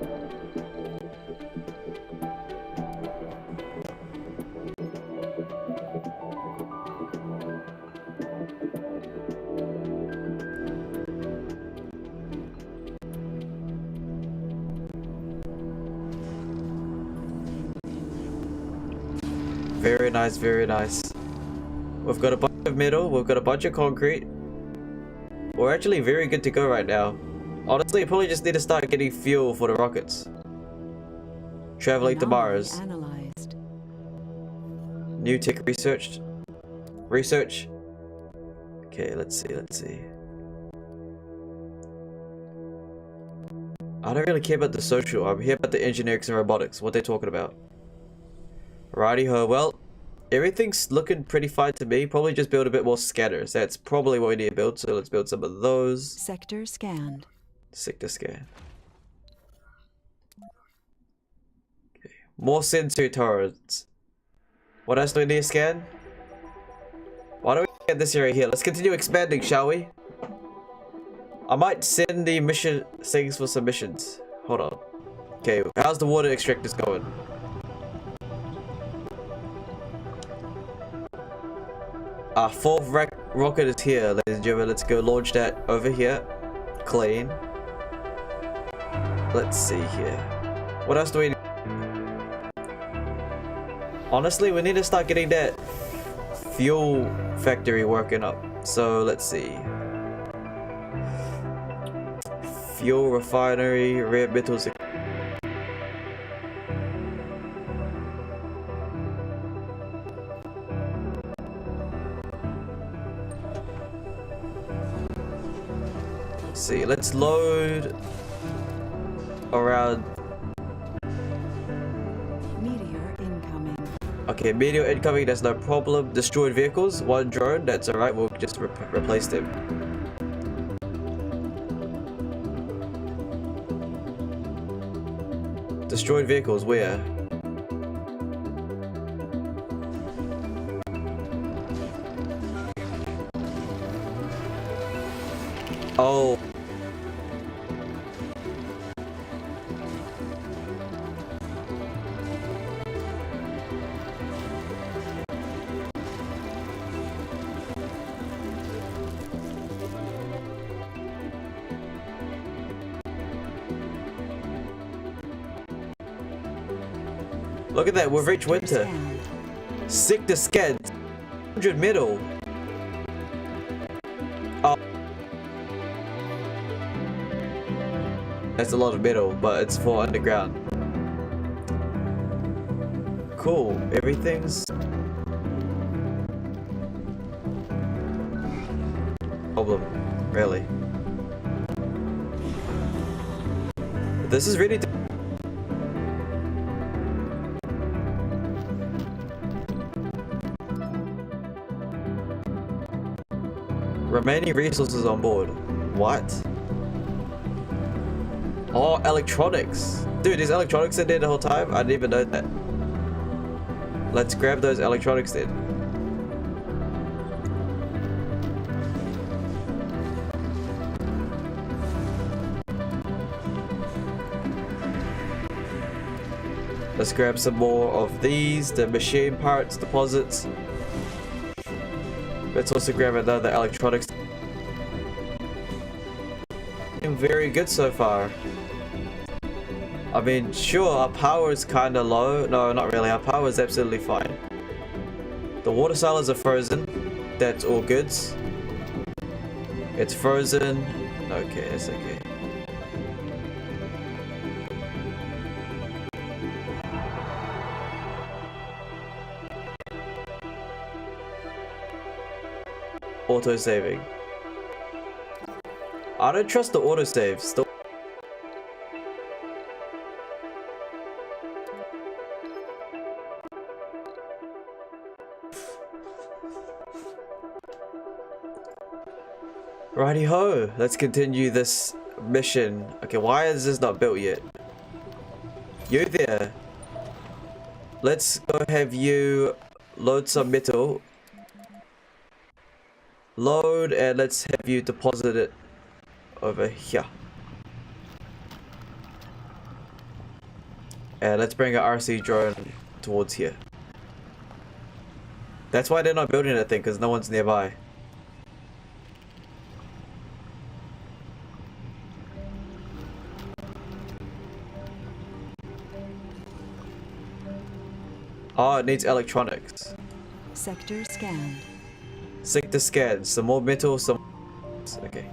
Very nice, very nice. We've got a bunch of metal, we've got a bunch of concrete. We're actually very good to go right now. Honestly, I probably just need to start getting fuel for the rockets. Traveling to Mars. Analyzed. New tech researched. Research. Okay, let's see, let's see. I don't really care about the social. I'm here about the engineering and robotics. What they're talking about. Righty-ho. Well, everything's looking pretty fine to me. Probably just build a bit more scanners. That's probably what we need to build. So let's build some of those. Sector scanned. Sector scan. Okay. More sensor turrets. What else do we need to scan? Why don't we get this area here? Let's continue expanding, shall we? I might send the mission things for submissions. Hold on. Okay, how's the water extractors going? Our 4th rocket is here, ladies and gentlemen. Let's go launch that over here. Clean. Let's see here. What else do we need? Honestly, we need to start getting that fuel factory working up. So let's see. Fuel refinery, rare metals. See, let's load around. Meteor incoming. Okay, meteor incoming, that's no problem. Destroyed vehicles, 1 drone, that's alright, we'll just replace them. Destroyed vehicles, where? Oh. Look at that, we've reached winter. Scanned. Sector scanned. 100 middle. Oh. That's a lot of metal, but it's for underground. Cool. Everything's problem, really. This is really Remaining resources on board. What? Oh, electronics. Dude, is electronics in there the whole time? I didn't even know that. Let's grab those electronics then. Let's grab some more of these, the machine parts, deposits. Let's also grab another electronics. Very good so far. I mean, sure, our power is kind of low. No, not really. Our power is absolutely fine. The water cylinders are frozen. That's all goods. It's frozen. Okay, it's okay. Auto saving. I don't trust the autosave. Still. Righty ho, let's continue this mission. Okay, why is this not built yet? You there. Let's go have you load some metal. Load, and let's have you deposit it over here. And let's bring our RC drone towards here. That's why they're not building that thing, because no one's nearby. Oh, it needs electronics. Sector scanned. Sector scan. Some more metal, some... Okay.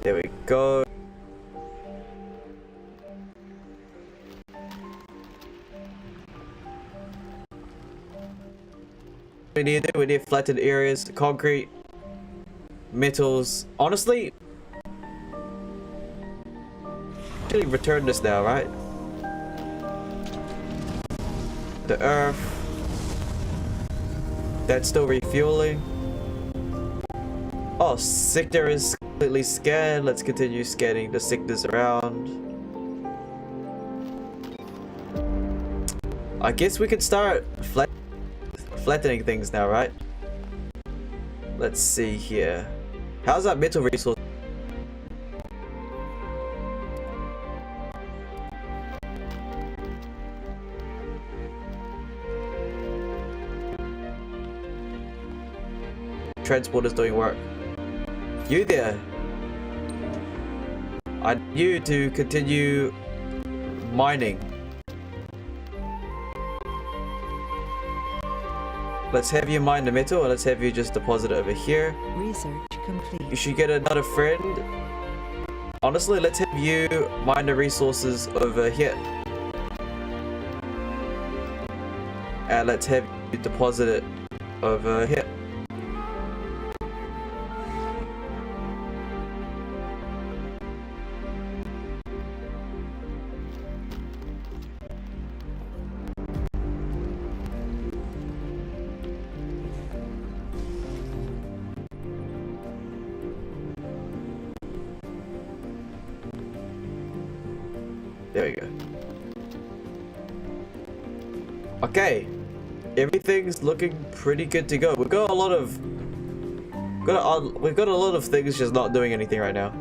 There we go. We need flattened areas, concrete, metals. Honestly, actually return this now, right? The earth. That's still refueling. Oh, sector is completely scanned. Let's continue scanning the sectors around. I guess we can start flattening things now, right? Let's see here. How's that metal resource? Transporter's doing work. You there? I need you to continue mining. Let's have you mine the metal, and let's have you just deposit it over here. Research complete. You should get another friend. Honestly, let's have you mine the resources over here. And let's have you deposit it over here. There we go. Okay, everything's looking pretty good to go. We've got a lot of things just not doing anything right now.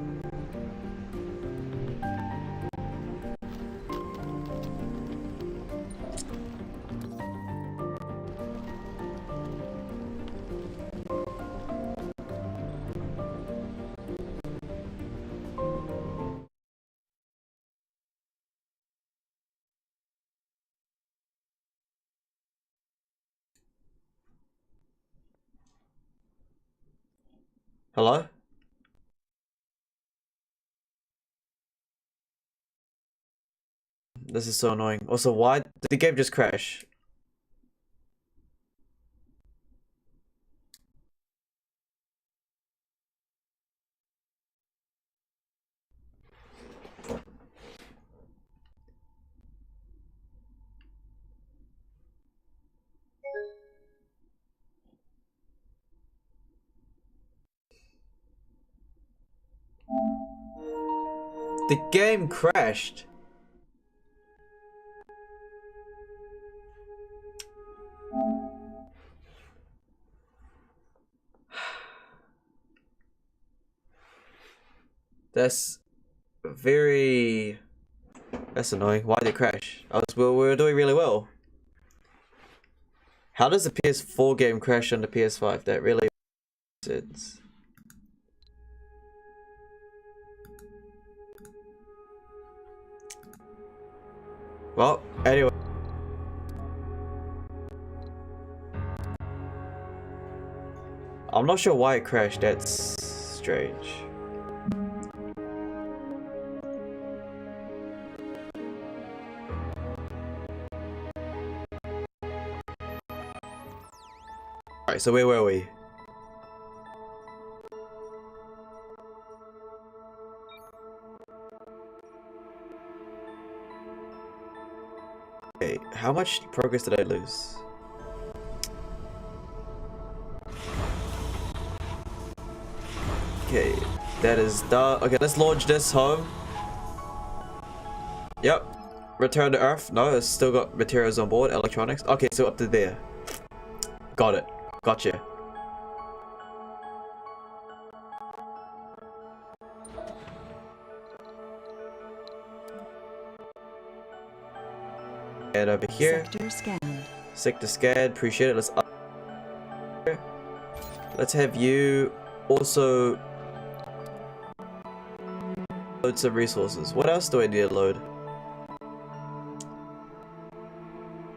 Hello? This is so annoying. Also, why did the game just crash? The game crashed. That's very... That's annoying. Why did it crash? We were doing really well. How does the PS4 game crash on the PS5? That really makes sense. Well, anyway. I'm not sure why it crashed. That's strange. Alright, so where were we? Okay, how much progress did I lose? Okay, that is done. Okay, let's launch this home. Yep. Return to Earth. No, it's still got materials on board. Electronics. Okay, so up to there. Got it. Gotcha. And over here. Sector scanned. Sector scan. Appreciate it. Let's have you also load some resources. What else do I need to load?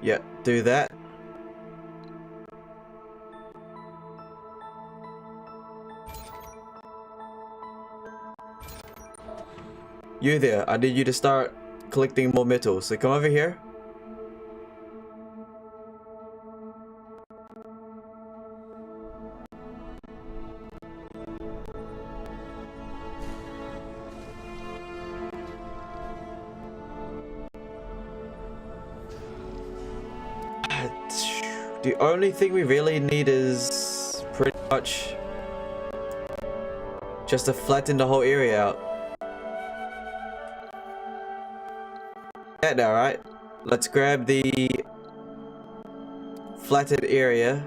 Yeah, do that. You there, I need you to start collecting more metal. So come over here. The only thing we really need is pretty much just to flatten the whole area out. That now, right? Let's grab the flattened area.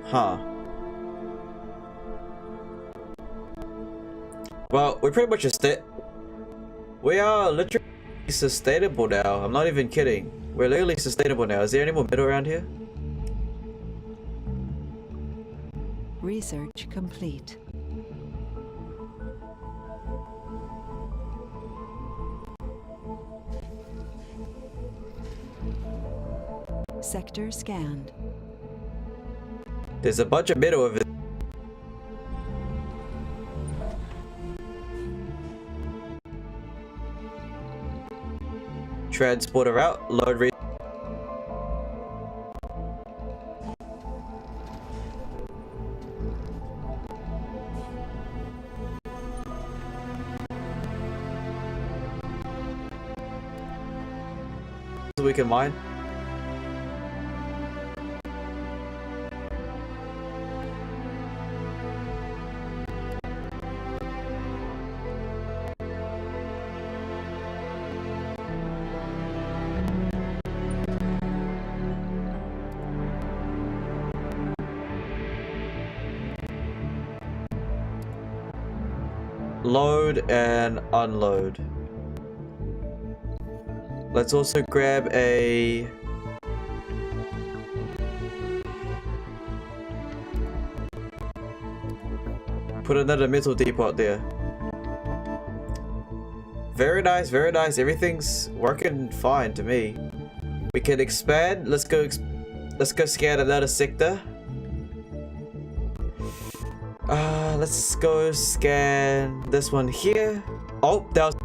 Huh. Well, we're pretty much we are literally sustainable now. I'm not even kidding. We're literally sustainable now. Is there any more metal around here? Research complete. Sector scanned. There's a bunch of metal over there. Transporter out, load we can mine. Load and unload. Let's also grab a put another metal depot there. Very nice, very nice. Everything's working fine to me. We can expand. Let's go scan another sector. Let's go scan this one here. Oh, that was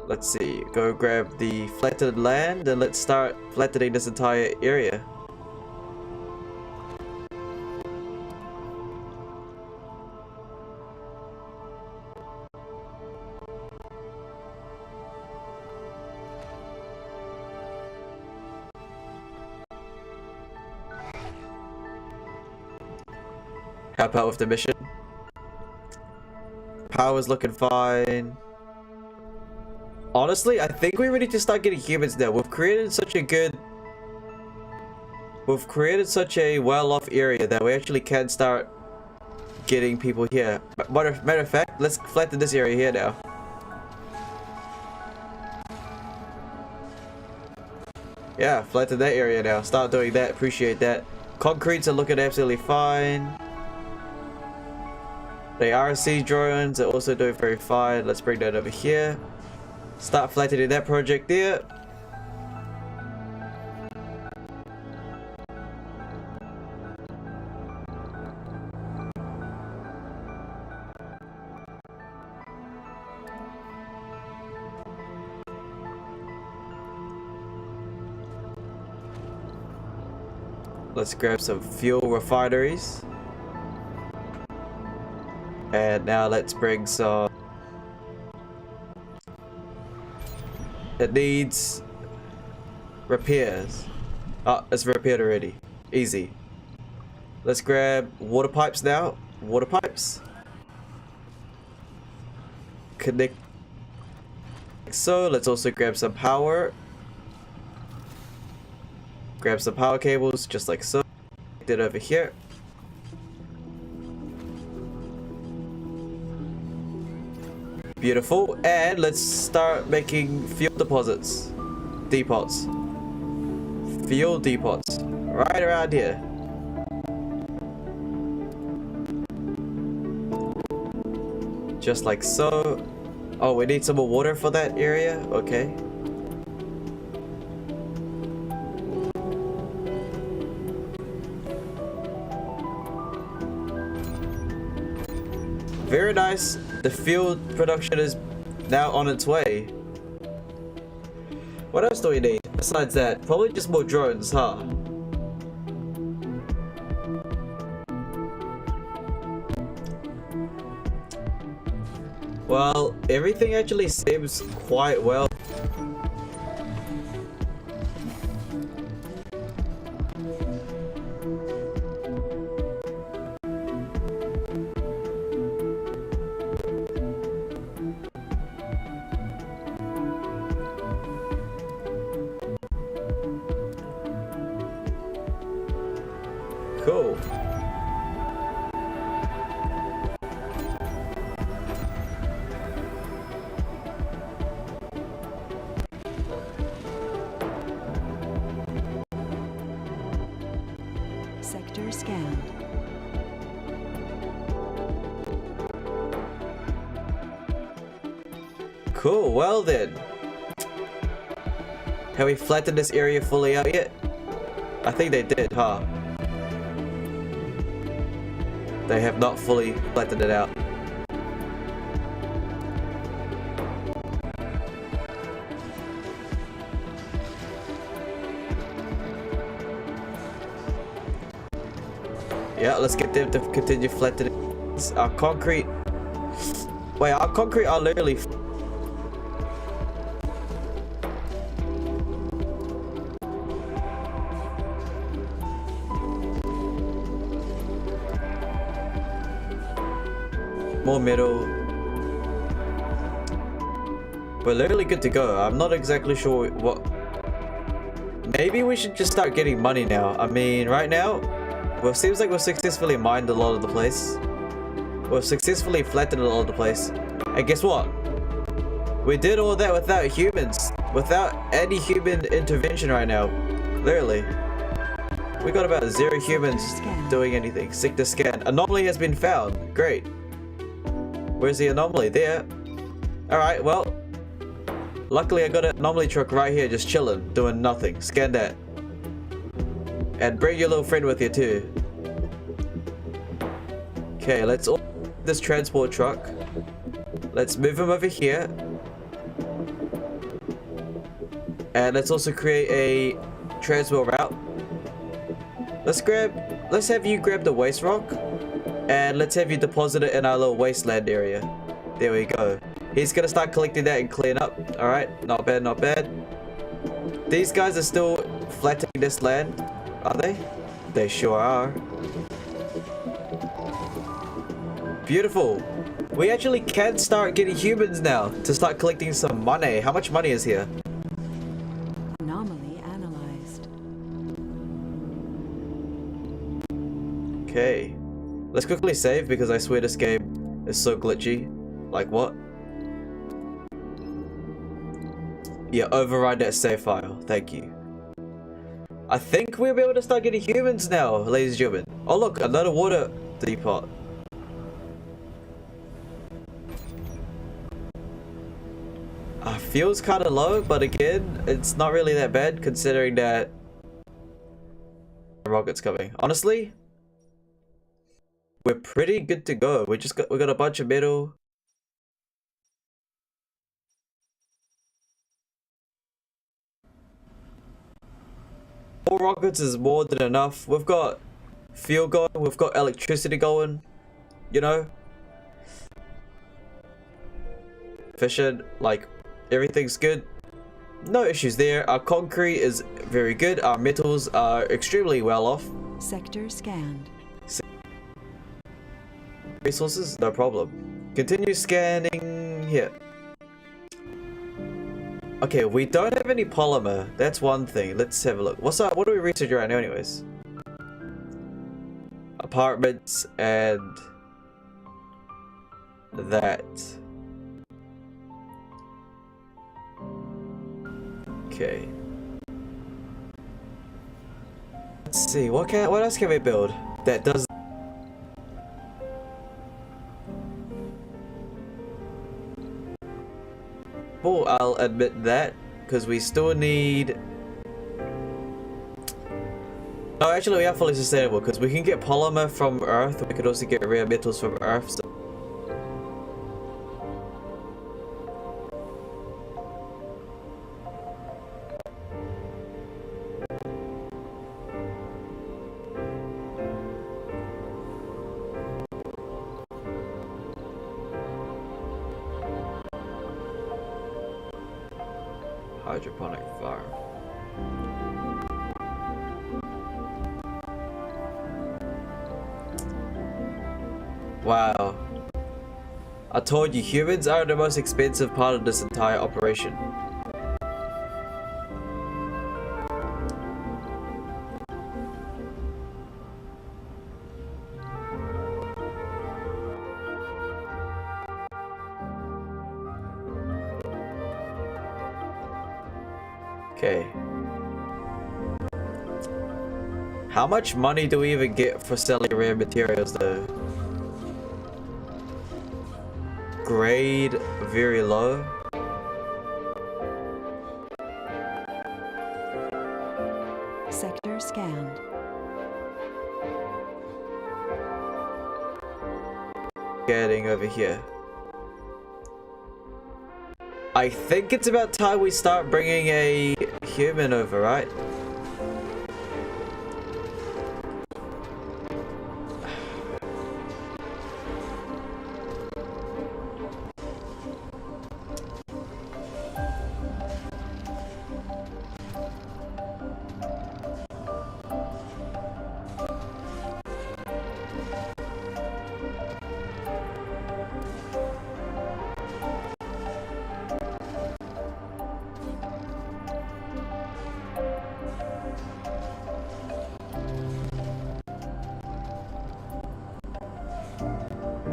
Let's see. Go grab the flattened land and let's start flattening this entire area. Help out with the mission. Power's looking fine. Honestly, I think we need to start getting humans now. We've created such a well-off area that we actually can start getting people here. Matter of fact, let's flatten this area here now. Yeah, flatten that area now. Start doing that. Appreciate that. Concretes are looking absolutely fine. The RC drones are also doing very fine. Let's bring that over here. Start flattening that project there. Let's grab some fuel refineries. And now let's bring some... It needs repairs. Oh, it's repaired already. Easy. Let's grab water pipes now. Water pipes. Connect. So let's also grab some power. Grab some power cables just like so. Connect it over here. Beautiful. And let's start making fuel depots. Fuel depots. Right around here. Just like so. Oh, we need some more water for that area? Okay. Very nice. The fuel production is now on its way. What else do we need besides that? Probably just more drones, huh? Well, everything actually seems quite well. Cool. Sector scanned. Cool, well then. Have we flattened this area fully out yet? I think they did, huh? They have not fully flattened it out. Yeah, let's get them to continue flattening. Our concrete... Wait, our concrete are literally... More metal. We're literally good to go. I'm not exactly sure what... Maybe we should just start getting money now. I mean, right now, well, it seems like we've successfully mined a lot of the place. We've successfully flattened a lot of the place. And guess what? We did all that without humans. Without any human intervention right now. Literally. We got about 0 humans doing anything. Sector scan. Anomaly has been found. Great. Where's the anomaly? There. Alright, well. Luckily I got an anomaly truck right here just chilling, doing nothing. Scan that. And bring your little friend with you too. Okay, let's order this transport truck. Let's move him over here. And let's also create a transfer route. Let's have you grab the waste rock, and let's have you deposit it in our little wasteland area. There we go. He's gonna start collecting that and clean up. All right, not bad, not bad. These guys are still flattening this land, are they? They sure are. Beautiful. We actually can start getting humans now to start collecting some money. How much money is here? Anomaly analyzed. Okay. Let's quickly save because I swear this game is so glitchy. Like what? Yeah, override that save file. Thank you. I think we'll be able to start getting humans now, ladies and gentlemen. Oh look, another water depot. Feels kind of low, but again, it's not really that bad considering that the rocket's coming. Honestly, we're pretty good to go. We got a bunch of metal. Four rockets is more than enough. We've got fuel going, we've got electricity going, you know. Efficient, like everything's good. No issues there. Our concrete is very good. Our metals are extremely well off. Sector scanned. Resources, no problem. Continue scanning here. Okay, we don't have any polymer. That's one thing. Let's have a look. What are we researching right now anyways? Apartments and that. Okay. Let's see. What else can we build that does? Well, I'll admit that because we still need. No, actually, we are fully sustainable because we can get polymer from Earth. We could also get rare metals from Earth. So hydroponic farm. Wow. I told you, humans are the most expensive part of this entire operation. Okay. How much money do we even get for selling rare materials though? Grade very low. Sector scanned. Getting over here. I think it's about time we start bringing a human over, right?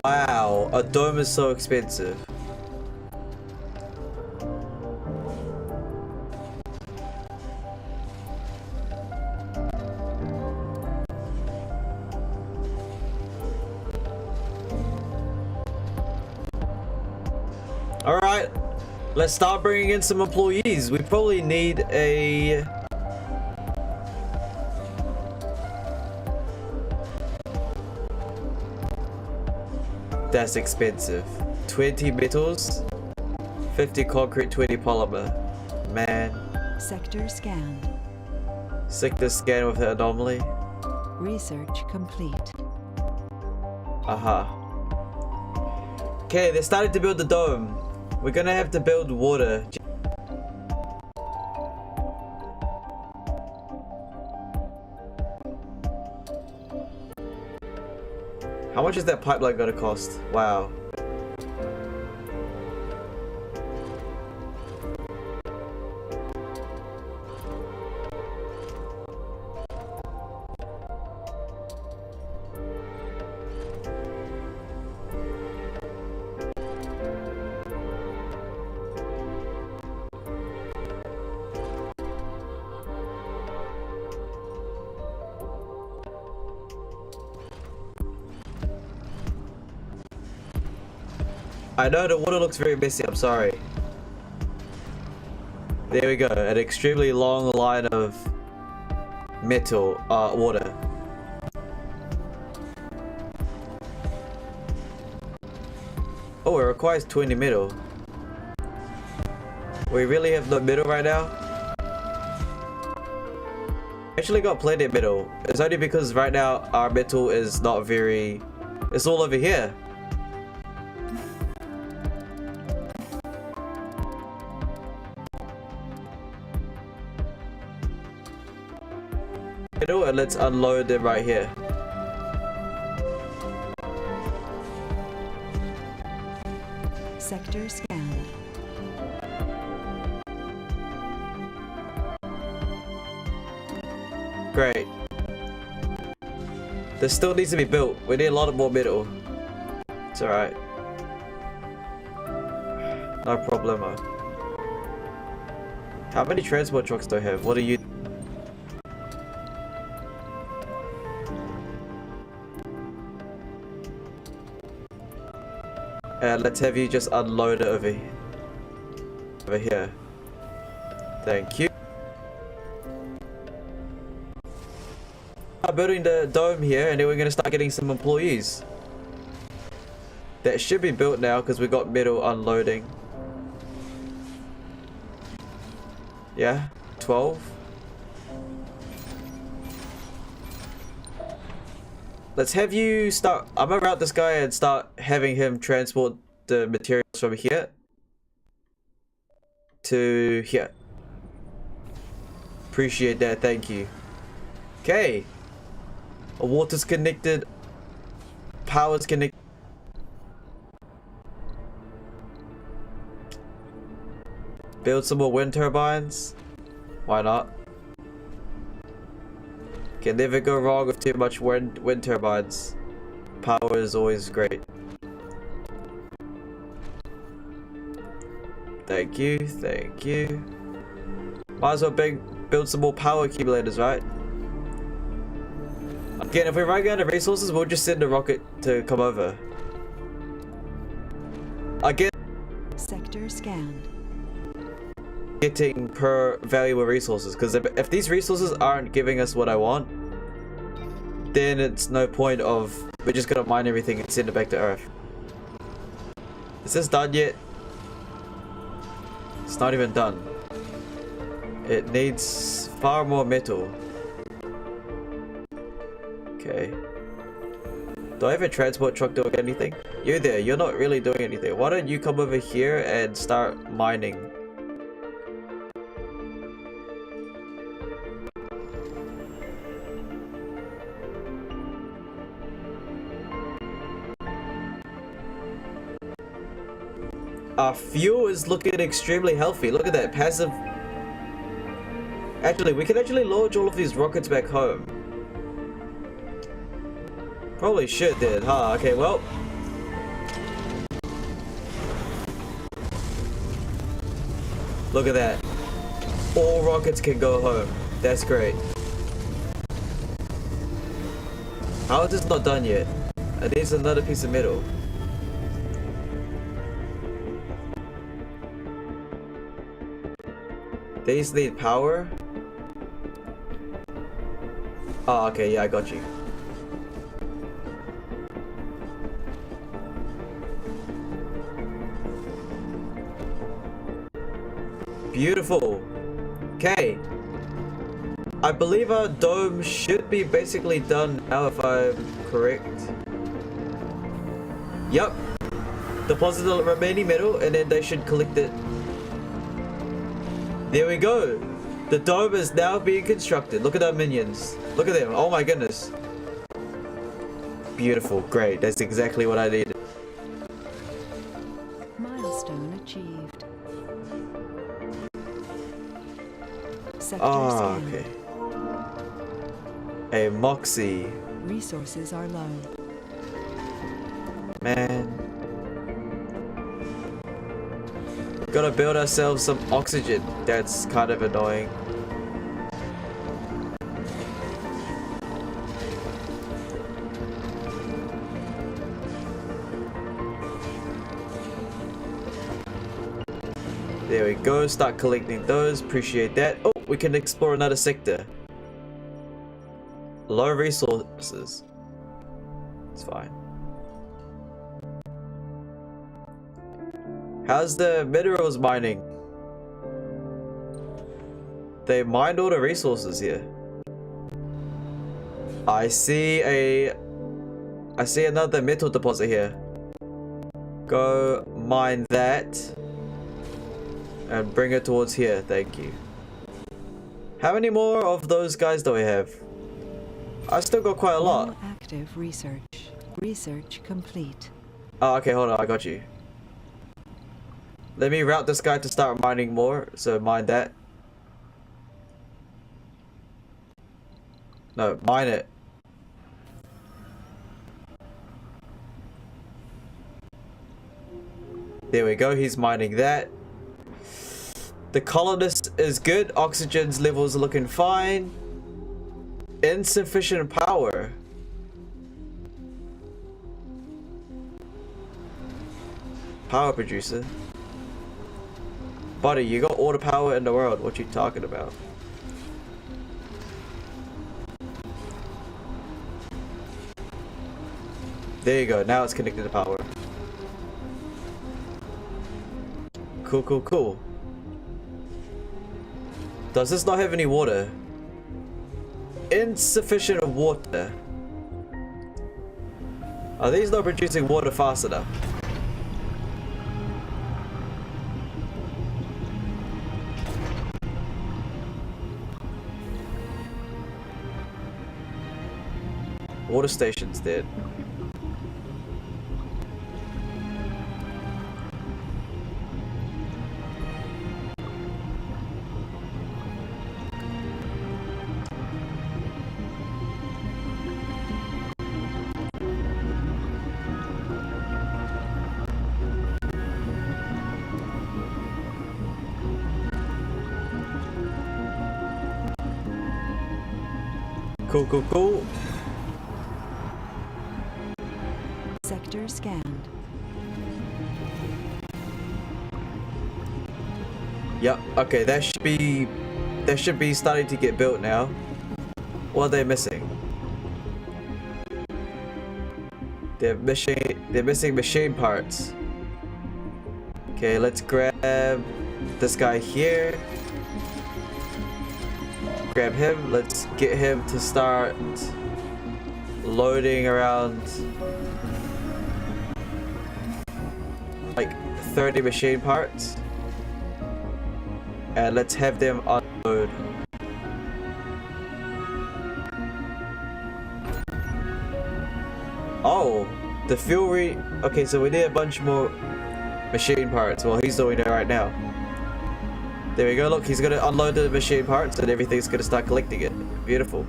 Wow, a dome is so expensive. Alright, let's start bringing in some employees. We probably need a... That's expensive. 20 metals, 50 concrete, 20 polymer. Man. Sector scanned. Sector scan with the anomaly. Research complete. Aha. Okay, they're starting to build the dome. We're gonna have to build water. How much is that pipeline gonna cost? Wow. I know the water looks very messy, I'm sorry. There we go, an extremely long line of metal, water. Oh, it requires 20 metal. We really have no metal right now? Actually got plenty of metal. It's only because right now our metal is not very... It's all over here. And let's unload them right here. Sector scanned. Great. This still needs to be built. We need a lot of more metal. It's alright. No problemo. How many transport trucks do I have? What are you? Let's have you just unload it over here. Thank you. I'm building the dome here, and then we're gonna start getting some employees. That should be built now because we got metal unloading. Yeah, 12. Let's have you start. I'm gonna route this guy and start having him transport the materials from here to here. Appreciate that, thank you. Okay. Water's connected. Power's connected. Build some more wind turbines. Why not? Can never go wrong with too much wind turbines. Power is always great. Thank you, thank you. Might as well build some more power accumulators, right? Again, if we run out of resources, we'll just send a rocket to come over. Again, Sector scanned. getting per valuable resources, because if these resources aren't giving us what I want, then it's no point of we're just gonna mine everything and send it back to Earth. Is this done yet? It's not even done. It needs far more metal. Okay. Do I have a transport truck doing anything? You there, you're not really doing anything. Why don't you come over here and start mining? Our fuel is looking extremely healthy. Look at that, passive. Actually, we can actually launch all of these rockets back home. Probably should then, huh? Okay, well. Look at that. All rockets can go home. That's great. How is this not done yet? It needs another piece of metal. These need power. Oh, okay, yeah, I got you. Beautiful. Okay. I believe our dome should be basically done now if I'm correct. Yup. Deposit the remaining metal and then they should collect it. There we go. The dome is now being constructed. Look at our minions. Look at them. Oh my goodness. Beautiful. Great. That's exactly what I needed. Milestone achieved. Sector Oh, scanned. okay. A Moxie. Resources are low. Man. Gotta build ourselves some oxygen. That's kind of annoying. There we go. Start collecting those. Appreciate that. Oh, we can explore another sector. Low resources. It's fine. How's the minerals mining? They mined all the resources here. I see another metal deposit here. Go mine that. And bring it towards here, thank you. How many more of those guys do I have? I still got quite a lot. No active research. Research complete. Oh, okay, hold on, I got you. Let me route this guy to start mining more, so mine that. No, mine it. There we go, he's mining that. The colonist is good, oxygen's levels are looking fine. Insufficient power. Power producer. Buddy, you got all the power in the world. What you talking about? There you go. Now it's connected to power. Cool, cool, cool. Does this not have any water? Insufficient water. Are these not producing water fast enough? Water station's dead. Cool, cool, cool. Sector scanned. Yep, okay, that should be starting to get built now. What are they missing? They're missing machine parts. Okay, let's grab this guy here. Grab him, let's get him to start loading around like 30 machine parts. And let's have them unload. Oh, the fuel okay, so we need a bunch more machine parts. Well, he's doing it right now. There we go, look, he's gonna unload the machine parts and everything's gonna start collecting it. Beautiful.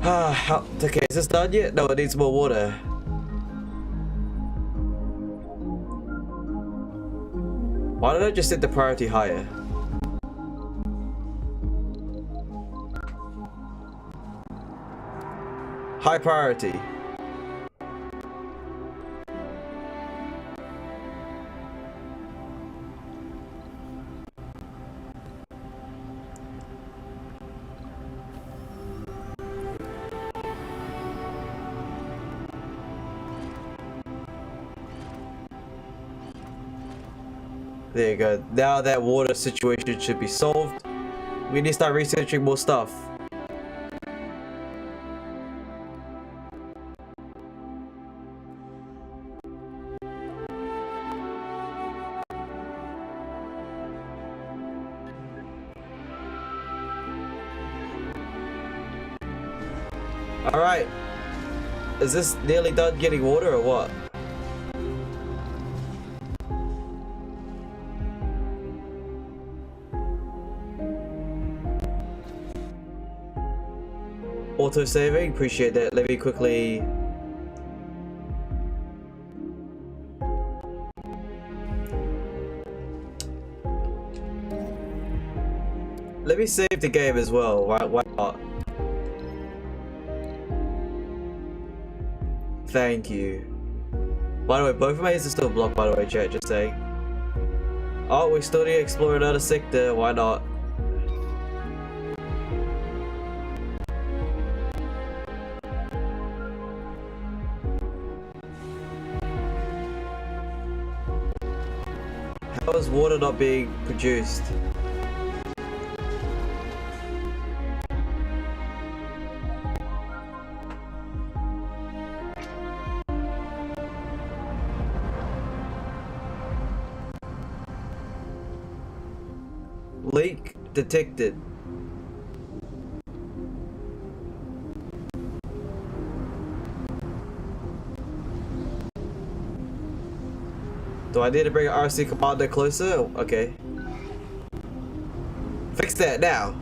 Okay, is this done yet? No, it needs more water. Why did I just set the priority higher? High priority. There you go. Now that water situation should be solved. We need to start researching more stuff. Alright. Is this nearly done getting water or what? Auto saving, appreciate that. Let me quickly. Let me save the game as well. Why not? Thank you. By the way, both of my heads are still blocked, by the way, chat, just saying. Oh, we still need to explore another sector, why not? How is water not being produced? Leak detected. Do I need to bring an RC commander closer? Okay. Fix that now.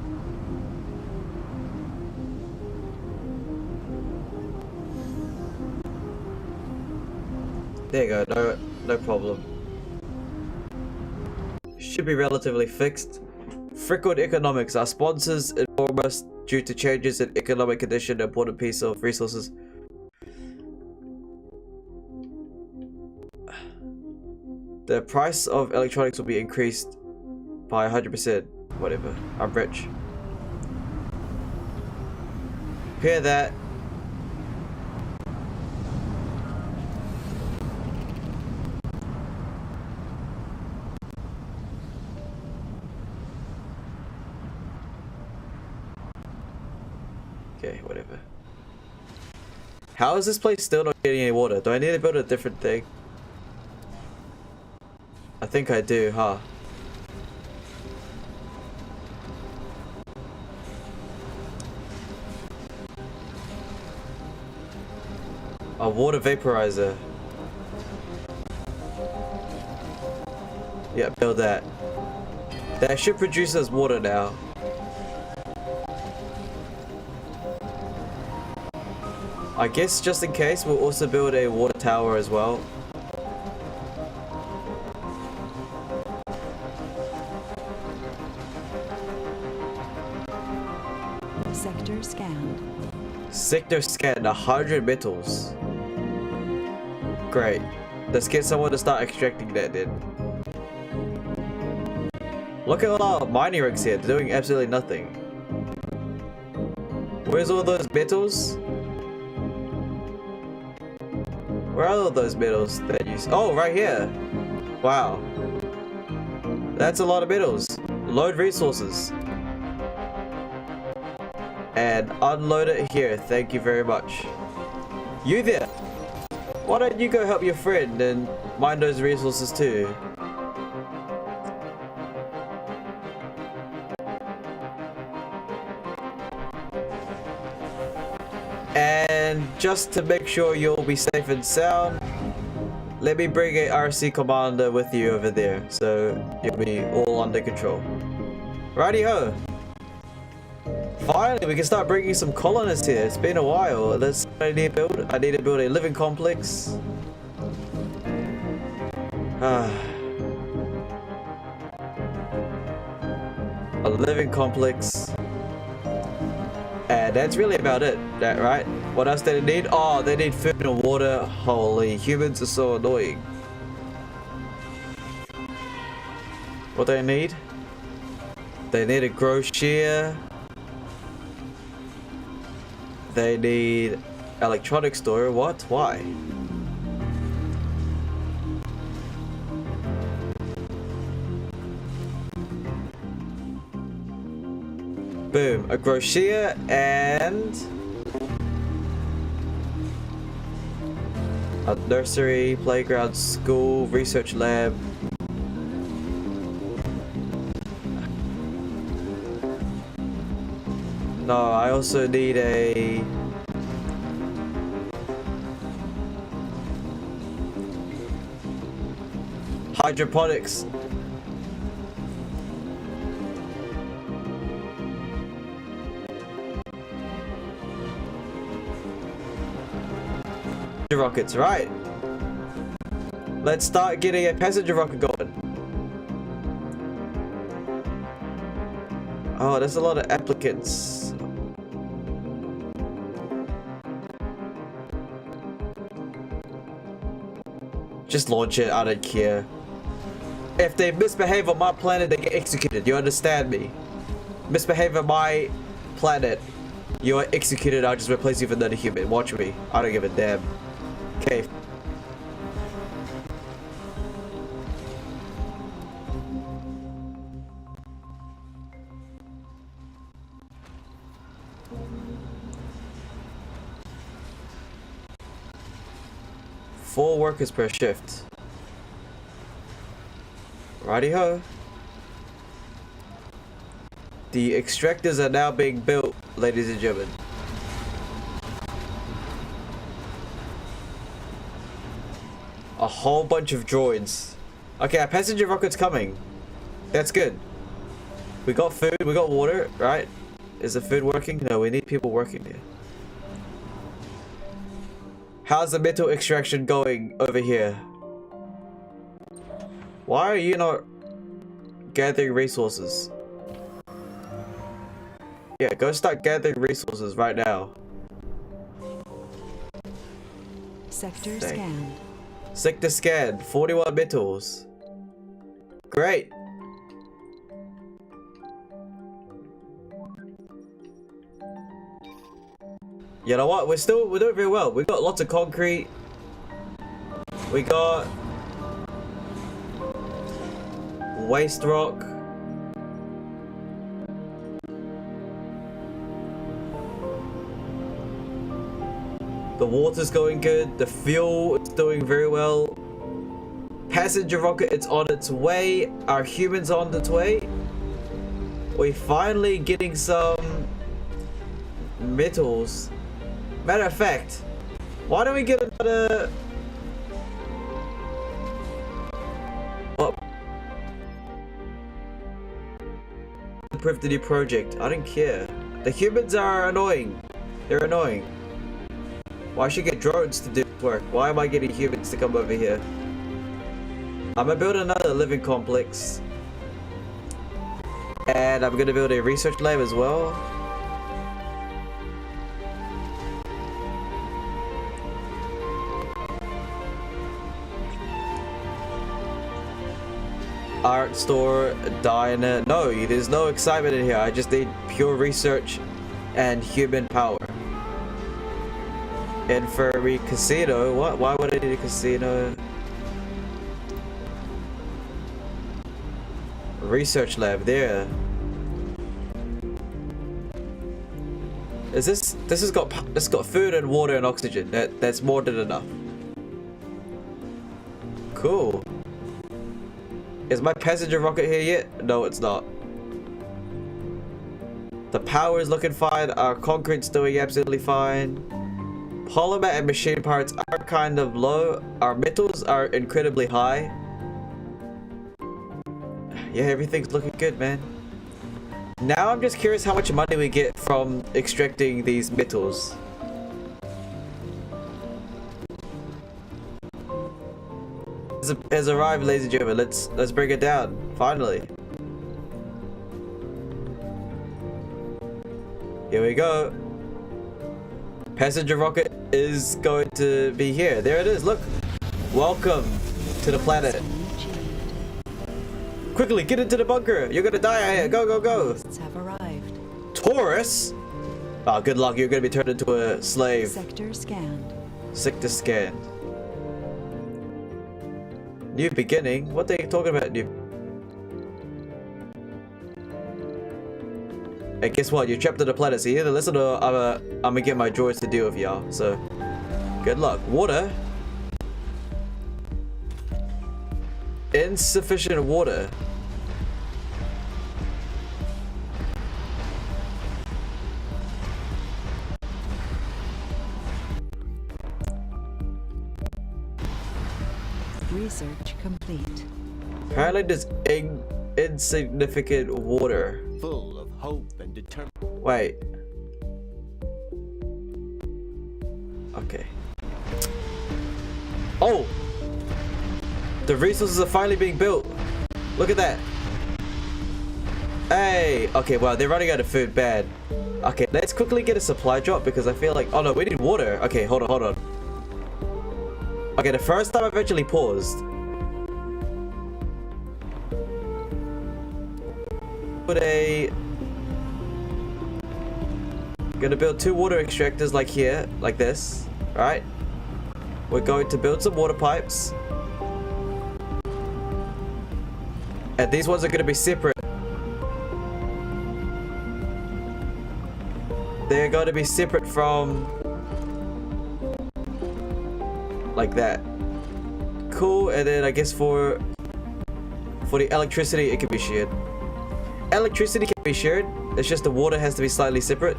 There you go. No problem. Should be relatively fixed. Freckled economics. Our sponsors inform us due to changes in economic condition, an important piece of resources. The price of electronics will be increased by 100%. Whatever. I'm rich. Repair that. Okay, whatever. How is this place still not getting any water? Do I need to build a different thing? I think I do, huh? A water vaporizer. Yeah, build that. That should produce us water now. I guess just in case, we'll also build a water tower as well. Sector scanned. Sector scan 100 metals. Great. Let's get someone to start extracting that then. Look at all our mining rigs here, they're doing absolutely nothing. Where's all those metals? Where are all those metals that you... Oh, right here. Wow. That's a lot of metals. Load resources. And unload it here. Thank you very much. You there. Why don't you go help your friend and mine those resources too? And just to make sure you'll be safe and sound, let me bring a RC commander with you over there, so you'll be all under control. Righty-ho! Finally, we can start bringing some colonists here. It's been a while. That's what I need to build. I need to build a living complex. A living complex. And that's really about it, right? What else do they need? Oh, they need food and water. Holy, humans are so annoying. What do they need? They need a grow shear. They need electronic store. What? Why? Boom. A Groshia and a nursery, playground, school, research lab. No, I also need a hydroponics. Rockets, right? Let's start getting a passenger rocket going. Oh, there's a lot of applicants. Just launch it, I don't care. If they misbehave on my planet, they get executed. You understand me? Misbehave on my planet, you are executed. I'll just replace you with another human. Watch me. I don't give a damn. Okay. Four workers per shift. Righty ho. The extractors are now being built, ladies and gentlemen. A whole bunch of droids. Okay, our passenger rocket's coming. That's good. We got food, we got water, right? Is the food working? No, we need people working here. How's the metal extraction going over here? Why are you not gathering resources? Yeah, go start gathering resources right now. Sector Dang. scanned. Sector scan, 41 metals. Great. You know what? We're doing very well. We got lots of concrete. We got waste rock. The water's going good. The fuel is doing very well. Passenger rocket, it's on its way. Our humans on its way. We're finally getting some metals. Matter of fact, why don't we get another... Oh. Improve the new project. I don't care. The humans are annoying. They're annoying. Why should I get drones to do work? Why am I getting humans to come over here? I'm gonna build another living complex. And I'm gonna build a research lab as well. Art store, diner. No, there's no excitement in here. I just need pure research and human power. Infirmary, casino. What? Why would I need a casino? Research lab there. Is this? This has got food and water and oxygen. That's more than enough. Cool. Is my passenger rocket here yet? No, it's not. The power is looking fine. Our concrete's doing absolutely fine. Polymer and machine parts are kind of low. Our metals are incredibly high. Yeah, everything's looking good, man. Now I'm just curious how much money we get from extracting these metals. Has arrived, ladies and gentlemen. Let's bring it down. Finally. Here we go. Passenger rocket is going to be here. There it is. Look. Welcome to the planet. Quickly, get into the bunker. You're gonna die out here. Go, go, go. Tourists have arrived. Taurus? Oh, good luck. You're gonna be turned into a slave. Sector scanned. Sector scanned. New beginning? What are you talking about? New. Hey, guess what? You're trapped on the planet, so you either listen or I'm gonna get my droids to deal with y'all. So, good luck. Water. Insufficient water. Research complete. Apparently there's insignificant water. Full of hope and determination. Wait. Okay. Oh! The resources are finally being built. Look at that. Hey! Okay, wow, they're running out of food bad. Okay, let's quickly get a supply drop because I feel like... Oh no, we need water. Okay, hold on. Okay, the first time I've actually paused. Gonna build 2 water extractors like here, like this, right? We're going to build some water pipes. And these ones are gonna be separate. They're going to be separate from... like that. Cool, and then I guess for the electricity, it can be shared. Electricity can be shared, it's just the water has to be slightly separate.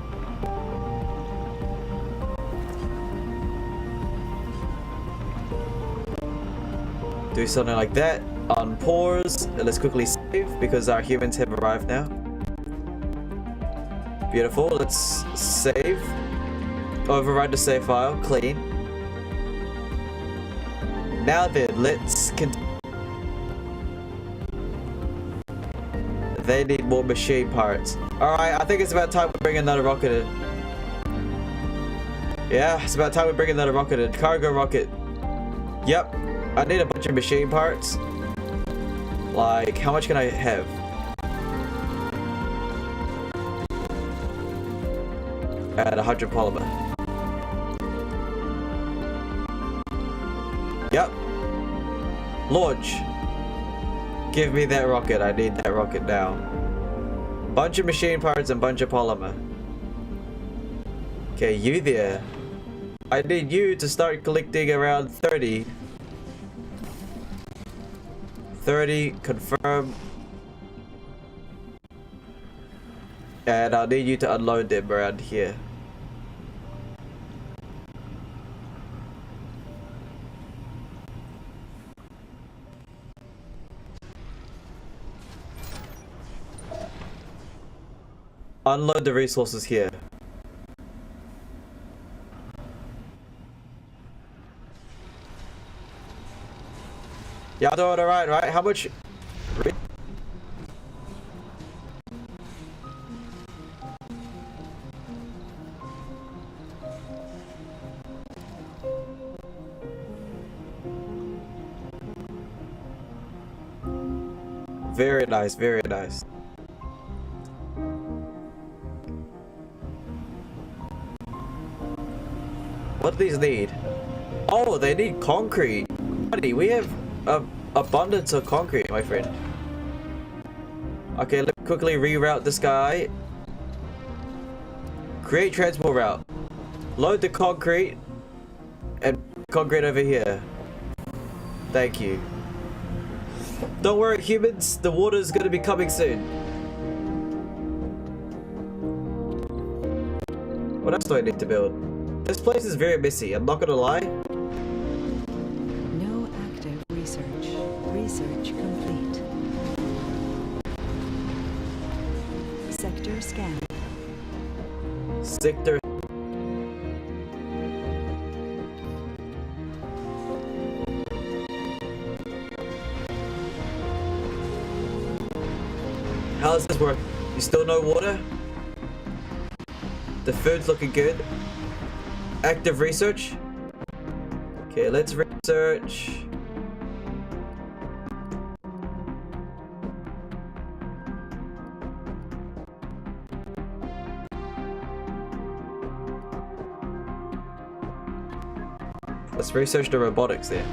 Do something like that. On pause, let's quickly save because our humans have arrived now. Beautiful, let's save. Override the save file, clean. Now then, let's continue. They need more machine parts. Alright, I think it's about time we bring another rocket in. Yeah, it's about time we bring another rocket in. Cargo rocket. Yep, I need a bunch of machine parts. Like, how much can I have? And 100 polymer. Yep. Launch. Give me that rocket. I need that rocket now. Bunch of machine parts and bunch of polymer. Okay, you there. I need you to start collecting around 30. 30, confirm. And I'll need you to unload them around here. Unload the resources here. Y'all doing alright, right? How much? Very nice, very nice. What do these need? Oh, they need concrete. Buddy, we have abundance of concrete, my friend. Okay, let's quickly reroute this guy. Create transport route. Load the concrete. And concrete over here. Thank you. Don't worry, humans. The water is going to be coming soon. What else do I need to build? This place is very messy, I'm not gonna lie. No active research. Research complete. Sector scan. Sector. How does this work? You still no water? The food's looking good. Active research. Okay, let's research. Let's research the robotics there.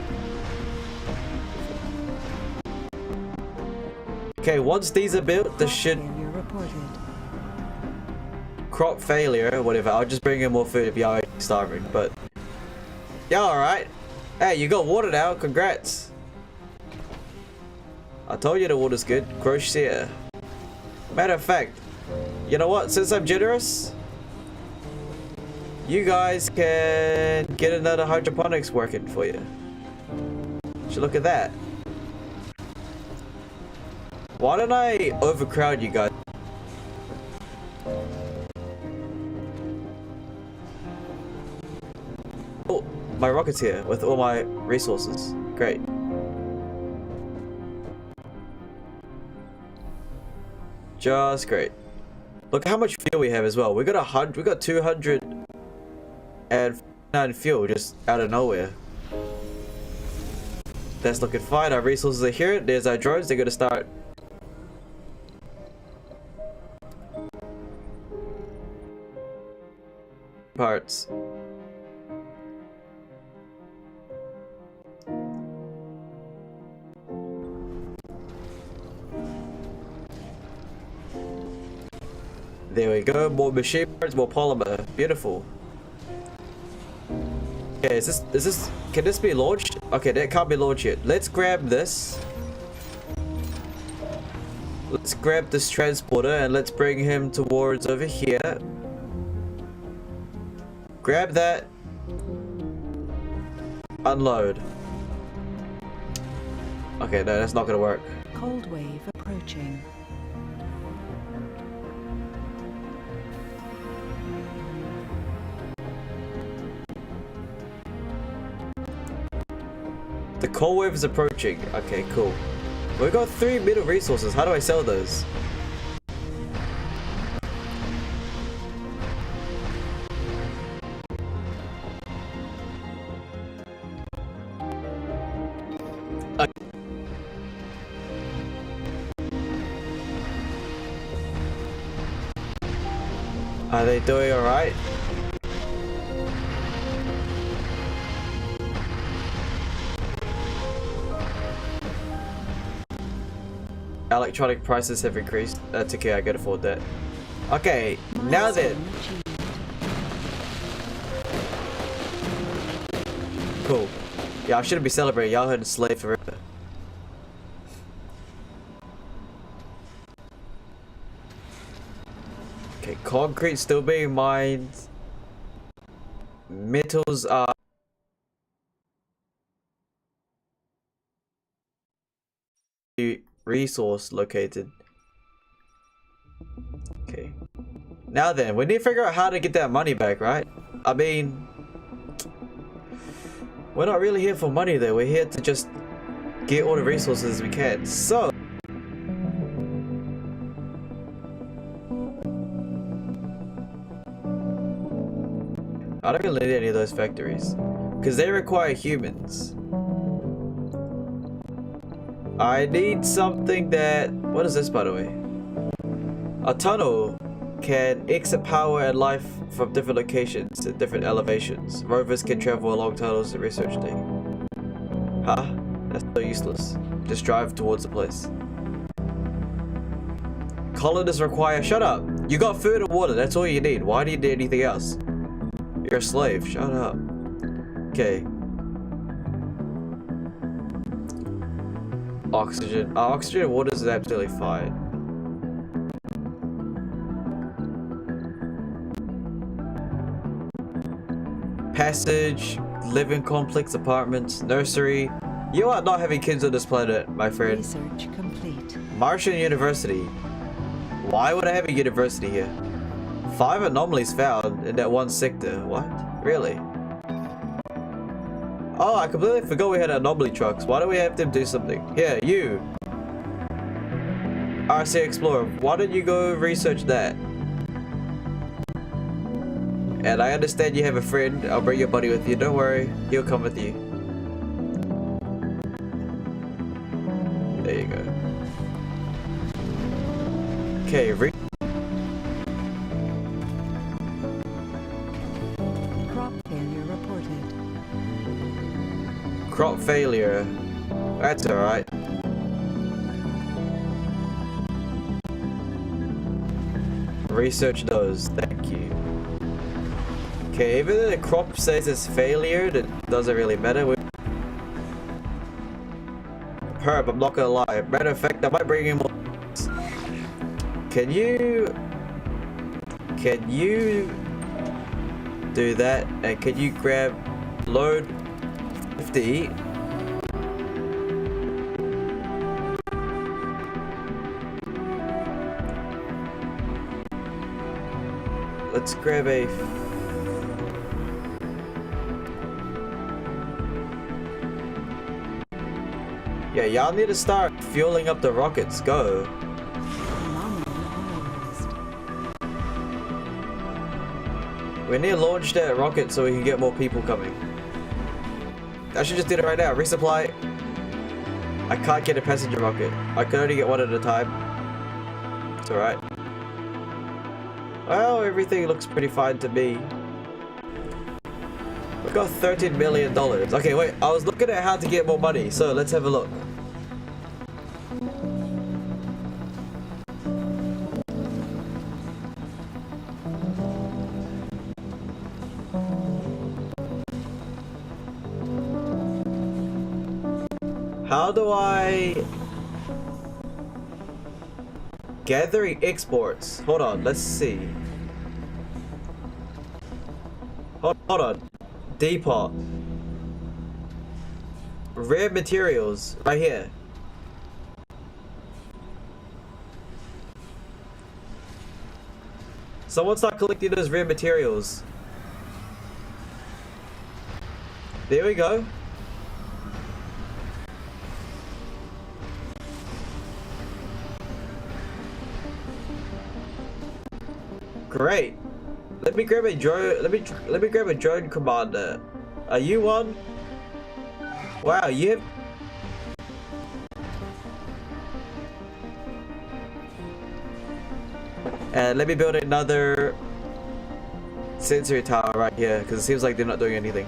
Okay, once these are built, this should... Failure reported. crop failure, whatever. I'll just bring in more food if y'all are starving, but y'all alright? Hey, you got water now, congrats. I told you the water's good. Crochet. Matter of fact, you know what? Since I'm generous, you guys can get another hydroponics working for you. So look at that. Why don't I overcrowd you guys? Oh, my rocket's here with all my resources. Great. Just great. Look how much fuel we have as well. We got 209 fuel just out of nowhere. That's looking fine. Our resources are here. There's our drones. They're gonna start. Parts. There we go. More machine parts, more polymer. Beautiful. Okay, is this can this be launched? Okay, that can't be launched yet. Let's grab this. Let's grab this transporter and let's bring him towards over here. Grab that. Unload. Okay, no, that's not gonna work. Cold wave approaching. The cold wave is approaching. Okay, cool. We got 3 middle resources. How do I sell those? Are they doing alright? Electronic prices have increased. That's okay, I can afford that. Okay, now then. Cool. Yeah, I shouldn't be celebrating. Y'all heard slave forever. Okay, concrete still being mined. Metals are resource located. Okay. Now then, we need to figure out how to get that money back, right? I mean, we're not really here for money though. We're here to just get all the resources we can. So I don't really need any of those factories because they require humans. I need something that... What is this, by the way? A tunnel can exit power and life from different locations at different elevations. Rovers can travel along tunnels to research data. Huh? That's so useless. Just drive towards the place. Colonists require... Shut up! You got food and water, that's all you need. Why do you need anything else? You're a slave, shut up. Okay. Oxygen. Oxygen and water is absolutely fine. Passage, living complex, apartments, nursery. You are not having kids on this planet, my friend. Research complete. Martian University. Why would I have a university here? 5 anomalies found in that one sector. What? Really? Oh, I completely forgot we had anomaly trucks. Why do we have them do something? Here, you. RC Explorer, why don't you go research that? And I understand you have a friend. I'll bring your buddy with you. Don't worry. He'll come with you. There you go. Okay, Crop failure reported. crop failure. That's alright. research those. Thank you. Okay, even though the crop says it's failure, that doesn't really matter. Herb, I'm not gonna lie. Matter of fact, I might bring in more. Can you do that? And can you grab load 50? Let's grab a. Yeah, y'all need to start fueling up the rockets. Go. Anomaly analyzed. We need to launch that rocket so we can get more people coming. I should just do it right now. Resupply. I can't get a passenger rocket. I can only get one at a time. It's alright. Well, everything looks pretty fine to me. We got $13 million. Okay, wait. I was looking at how to get more money, so let's have a look. How do I... Gathering exports. Hold on, let's see. Hold on. Depot. Rare materials. Right here. Someone start collecting those rare materials. There we go. Great. Let me grab a drone. Let me grab a drone commander. Are you one? Wow, you have. And let me build another sensory tower right here because it seems like they're not doing anything.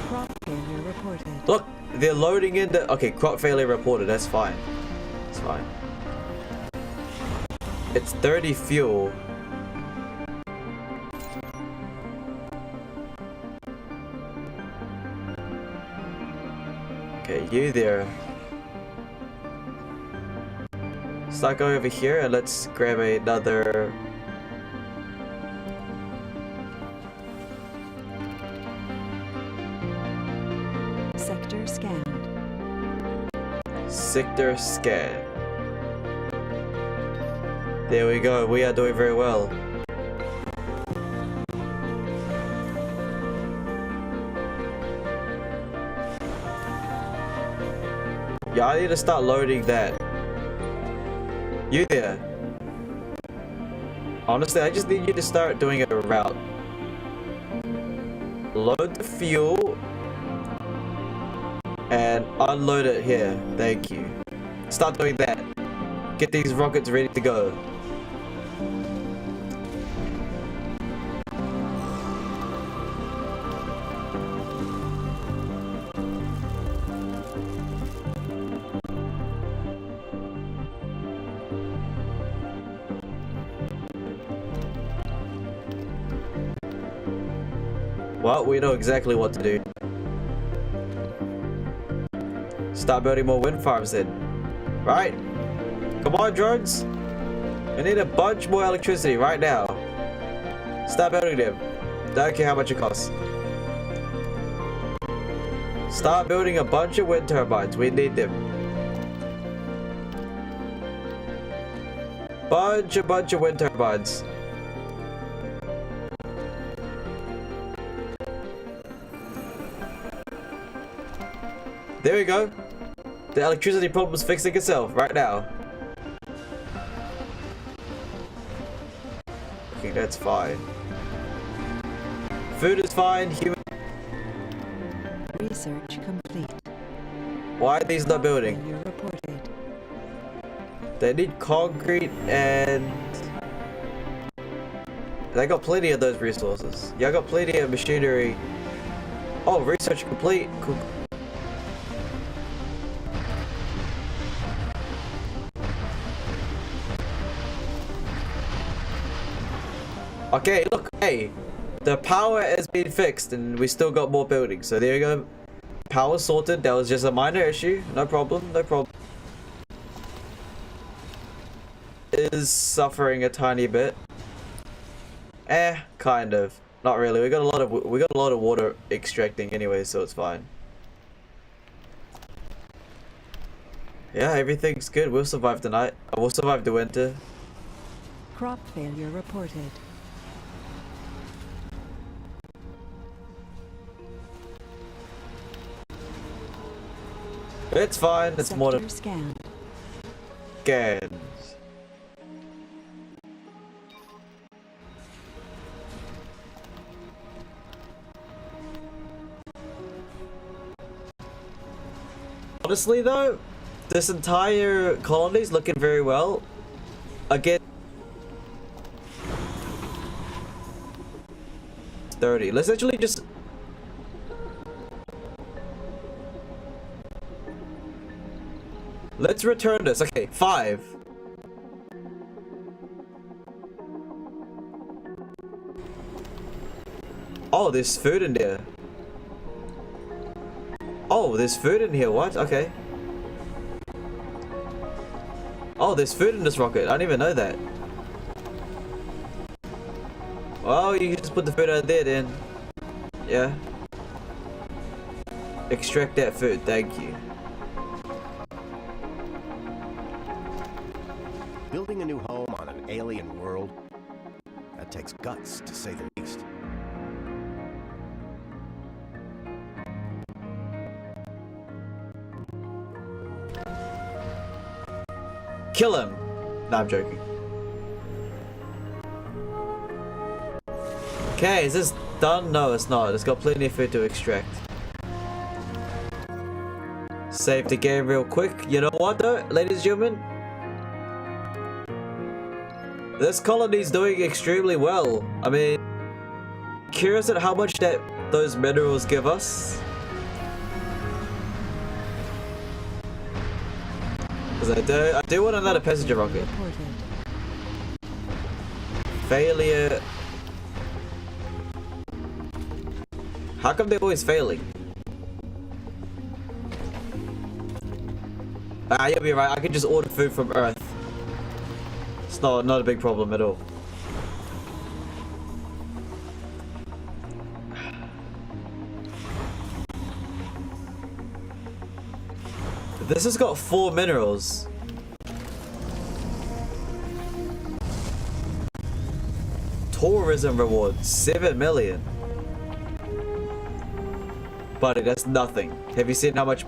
Crop failure reported. Look, they're loading in the. Okay, crop failure reported. That's fine. It's fine. It's 30 fuel. Okay, you there. Start going over here and let's grab another. Sector scanned. Sector scan. There we go. We are doing very well. Yeah, I need to start loading that. You there. Honestly, I just need you to start doing a route. Load the fuel and unload it here. Thank you. Start doing that. Get these rockets ready to go. Well, we know exactly what to do. Start building more wind farms then. Right? Come on, drones. We need a bunch more electricity right now. Start building them. Don't care how much it costs. Start building a bunch of wind turbines. We need them. Bunch of wind turbines. There we go. The electricity problem's fixing itself right now. Okay, that's fine. Food is fine. Human. Research complete. Why are these not building? Failure reported. They need concrete and... They got plenty of those resources. Yeah, I got plenty of machinery. Oh, research complete. Cool. Okay, look, hey, the power has been fixed and we still got more buildings. So there you go. Power sorted. That was just a minor issue. No problem. No problem. Is suffering a tiny bit. Kind of. Not really. We got a lot of water extracting anyway, so it's fine. Yeah, everything's good. We'll survive the night. We'll survive the winter. Crop failure reported. It's fine. It's more than Sector scanned. scans. Honestly though, this entire colony's looking very well. Again, 30. Let's actually just let's return this. Okay, 5. Oh, there's food in there. Oh, there's food in here. What? Okay. Oh, there's food in this rocket. I didn't even know that. Well, you can just put the food out there then. Yeah. Extract that food. Thank you. Building a new home on an alien world? That takes guts, to say the least. Kill him. No, I'm joking. Okay, is this done? No, it's not. It's got plenty of food to extract. Save the game real quick. You know what though, ladies and gentlemen? This colony's doing extremely well. I mean, curious at how much that those minerals give us. Because I do want another passenger rocket. Reported. Failure. How come they're always failing? Ah, you'll be right. I can just order food from Earth. It's not a big problem at all. This has got 4 minerals. Tourism reward, 7 million. Buddy, that's nothing. Have you seen how much?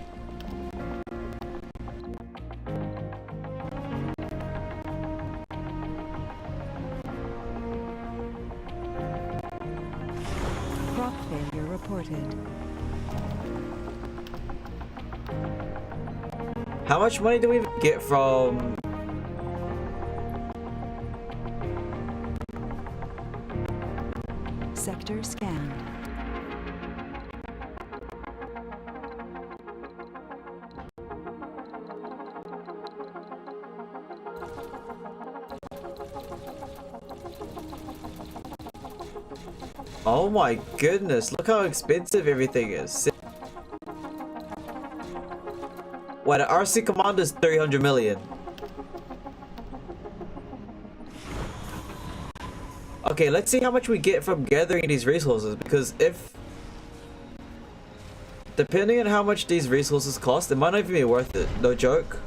Crop failure reported. How much money do we get from? Sector scanned. Oh my goodness, look how expensive everything is. What, an RC Commander's 300 million. Okay, let's see how much we get from gathering these resources, because if... depending on how much these resources cost, it might not even be worth it, no joke.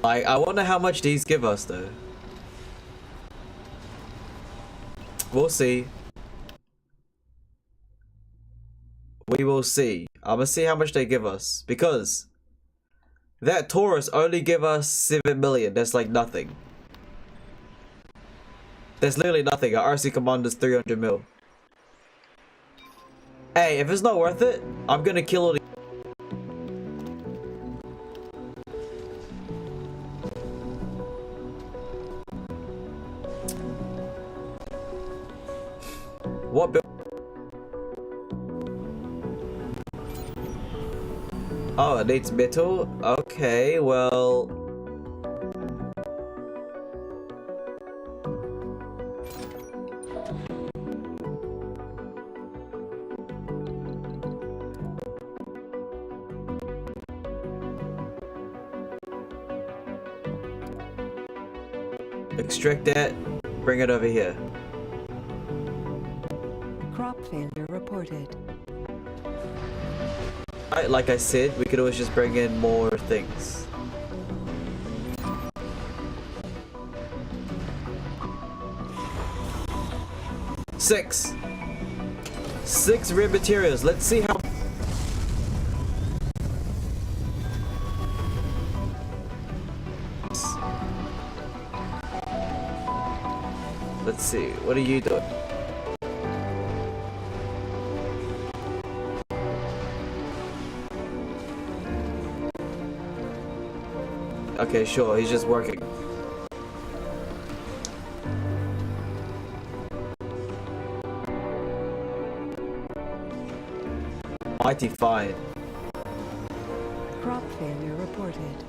Like, I wonder how much these give us though. We'll see. We will see. I'm gonna see how much they give us, because that Taurus only give us 7 million. That's like nothing. That's literally nothing. Our RC Commander's 300 mil. Hey, if it's not worth it, I'm gonna kill all the... What build? Oh, it needs metal? Okay, well... Extract that. Bring it over here. Crop failure reported. Alright, like I said, we could always just bring in more things. Six rare materials. Let's see how. Let's see. What are you doing? Okay, sure. He's just working. Mighty fine. Crop failure reported.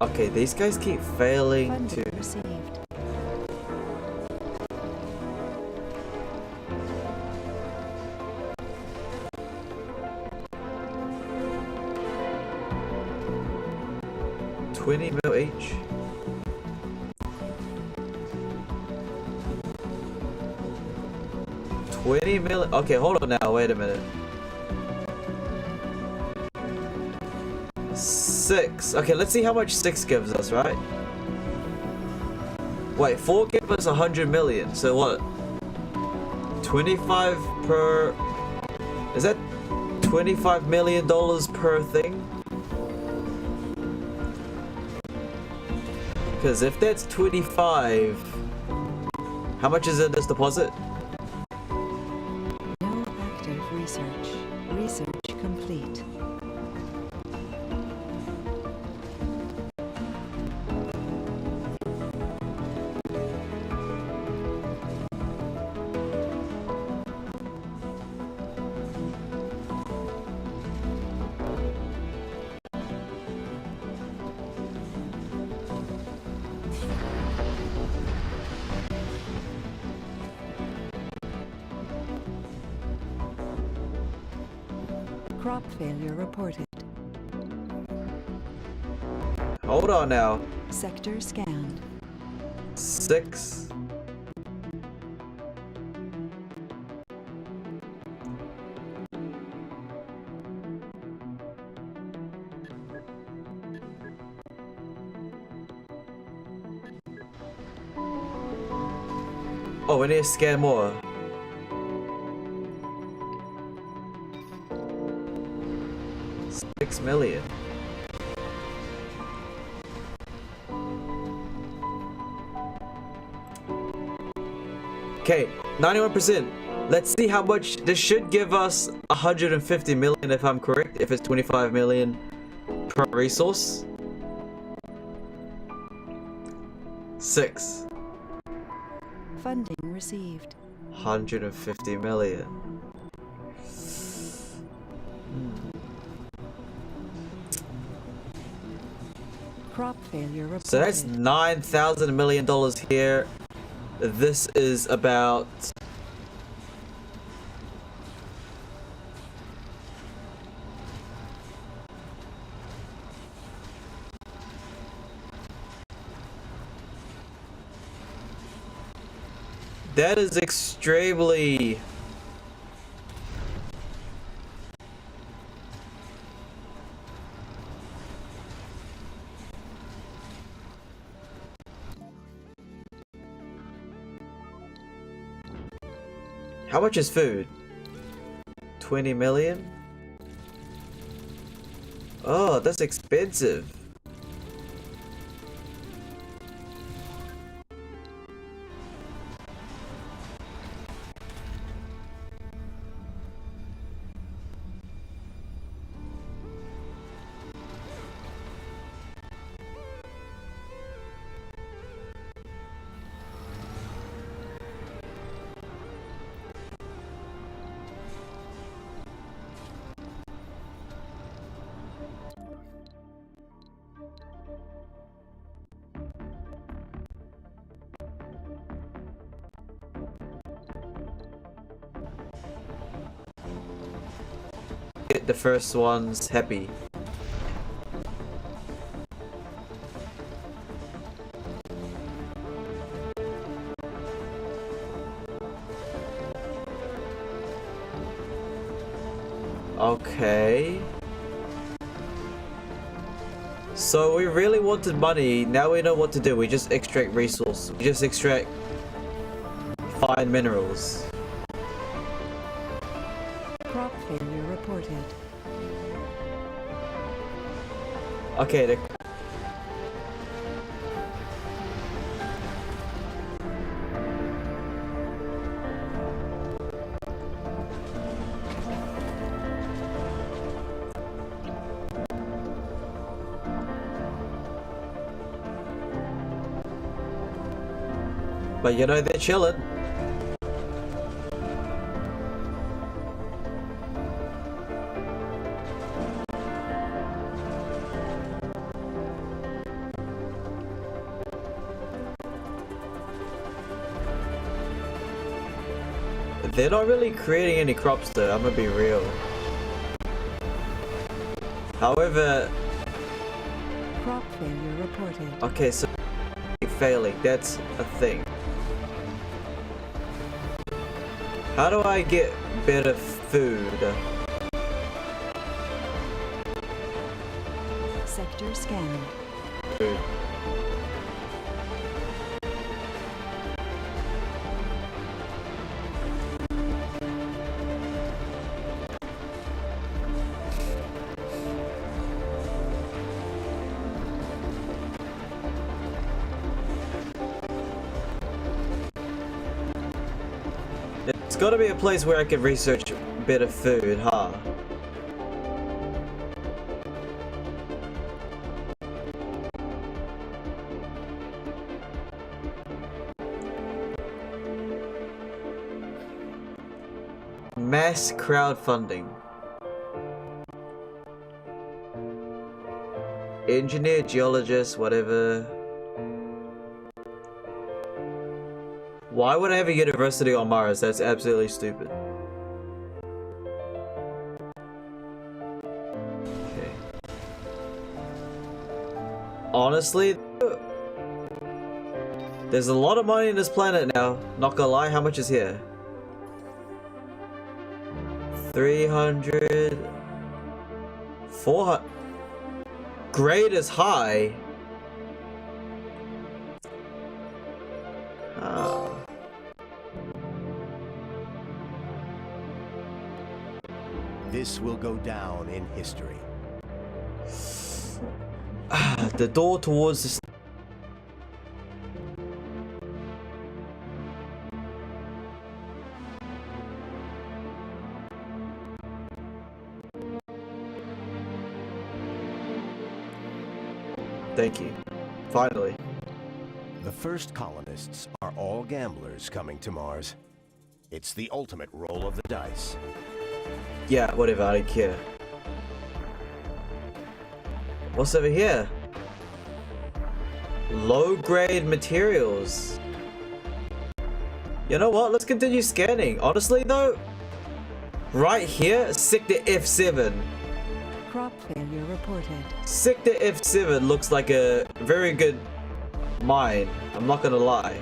Okay, these guys keep failing Funding to. received. $20 mil each. $20 million. Okay, hold on now. Wait a minute. 6. Okay, let's see how much 6 gives us, right? Wait, 4 gave us 100 million. So what? 25 per. Is that $25 million per thing? Because if that's 25, how much is in this deposit? No active research. Research complete. Crop failure reported. Hold on now. Sector scanned. 6. Oh, we need to scan more. $6 million. Okay, 91%. Let's see how much this should give us. 150 million if I'm correct. If it's 25 million per resource. 6. Funding received. 150 million. Crop failure reported. So that's $9,000 million here. This is about. That is extremely. How much is food? 20 million? Oh, that's expensive. Get the first ones happy. Okay. So we really wanted money. Now we know what to do. We just extract resources. We just extract fine minerals. Crop failure reported. Okay, but you know, they're chilling. They're not really creating any crops though, I'm gonna be real. However, Crop failure reported. okay, so failing, that's a thing. How do I get better food? Sector scanned. Food. It's gotta be a place where I can research better food, huh? Mass crowdfunding. Engineer, geologist, whatever. Why would I have a university on Mars? That's absolutely stupid. Okay. Honestly, there's a lot of money in this planet now. Not gonna lie, how much is here? 300... 400... Grade is high. This will go down in history. The door towards the... Thank you. Finally. The first colonists are all gamblers coming to Mars. It's the ultimate roll of the dice. Yeah, whatever, I don't care. What's over here? Low-grade materials. You know what? Let's continue scanning. Honestly, though, right here, Sector F7. Crop failure reported. Sector F7 looks like a very good mine. I'm not gonna lie.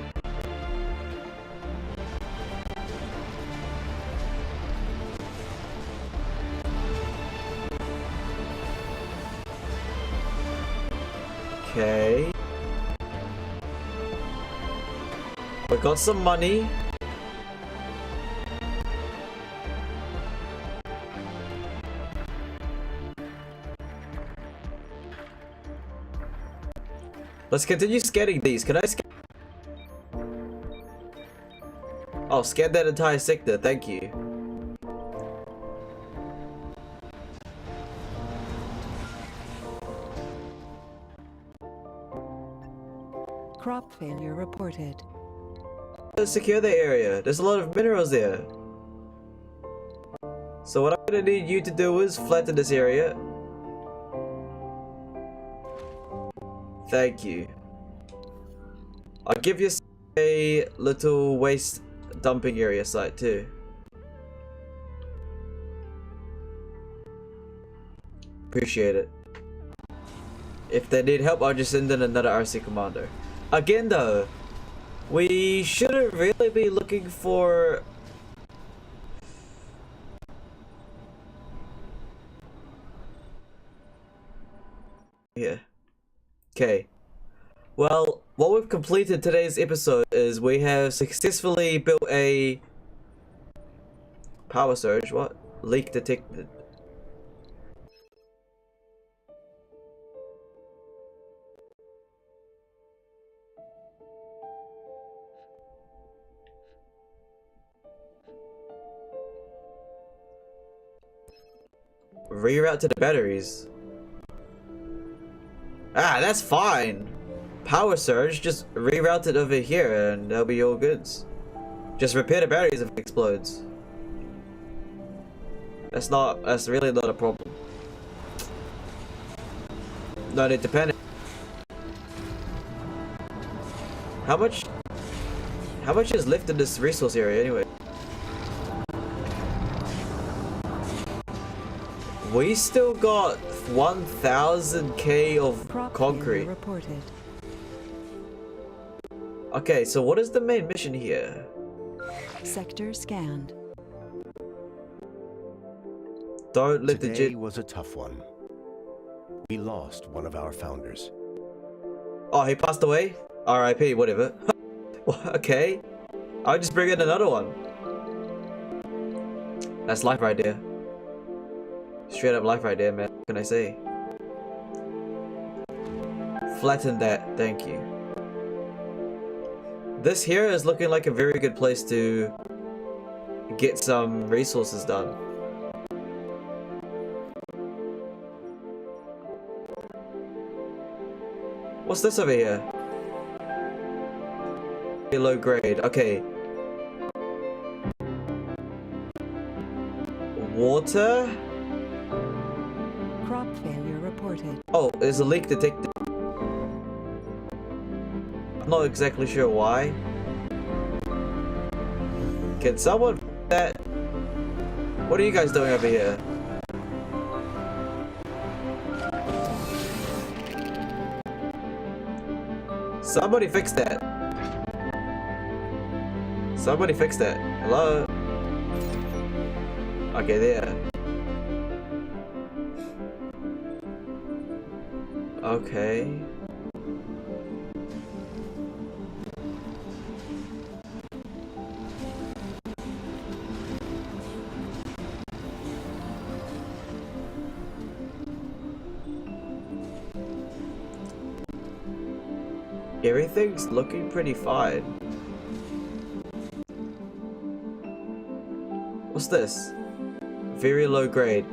Okay. We got some money. Let's continue scanning these. Can I scan? Oh, scan that entire sector. Thank you. Crop failure reported. Let's secure the area. There's a lot of minerals there. So what I'm gonna need you to do is flatten this area. Thank you. I'll give you a little waste dumping area site too. Appreciate it. If they need help, I'll just send in another RC commander. Again though, we shouldn't really be looking for... Yeah. Okay. Well, what we've completed today's episode is we have successfully built a power surge. What? Leak detected. Reroute to the batteries. Ah, that's fine. Power surge, just reroute it over here and that'll be all goods. Just repair the batteries if it explodes. That's really not a problem. No need to panic. How much is left in this resource area anyway? We still got 1000k of Crop concrete. failure reported. Okay, so what is the main mission here? Sector scanned. Don't let the Today jet. was a tough one. We lost one of our founders. Oh, he passed away? RIP, whatever. Okay. I'll just bring in another one. That's life right there. Straight up life right there, man. What can I say? Flatten that, thank you. This here is looking like a very good place to get some resources done. What's this over here? Low grade, okay. Water? Crop failure reported. Oh, there's a leak detected. I'm not exactly sure why. Can someone that? What are you guys doing over here? Somebody fix that. Somebody fix that. Hello? Okay, there. Okay. Everything's looking pretty fine. What's this? Very low grade.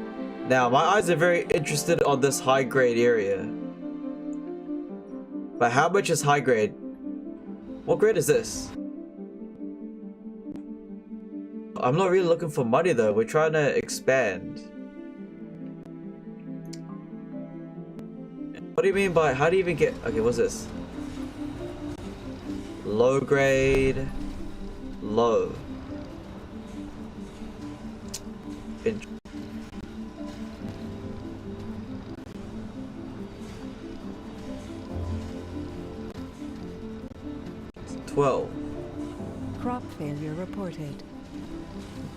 Now, my eyes are very interested on this high grade area. But how much is high grade? What grade is this? I'm not really looking for money though. We're trying to expand. What do you mean by, how do you even get, okay, what's this? Low grade, low. In 12. Crop failure reported.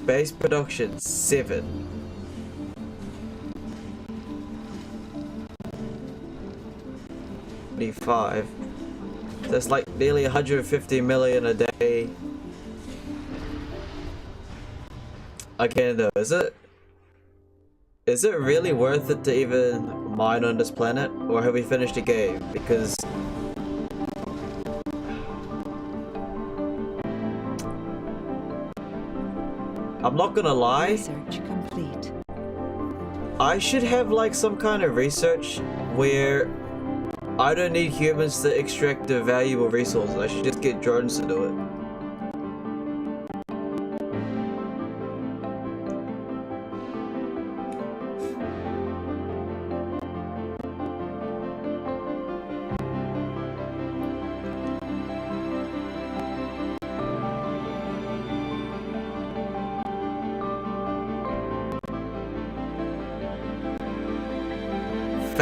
Base production 7. $25. That's like nearly 150 million a day. Again though, is it really worth it to even mine on this planet? Or have we finished the game? Because I'm not gonna lie, Research complete. I should have like some kind of research where I don't need humans to extract the valuable resources. I should just get drones to do it.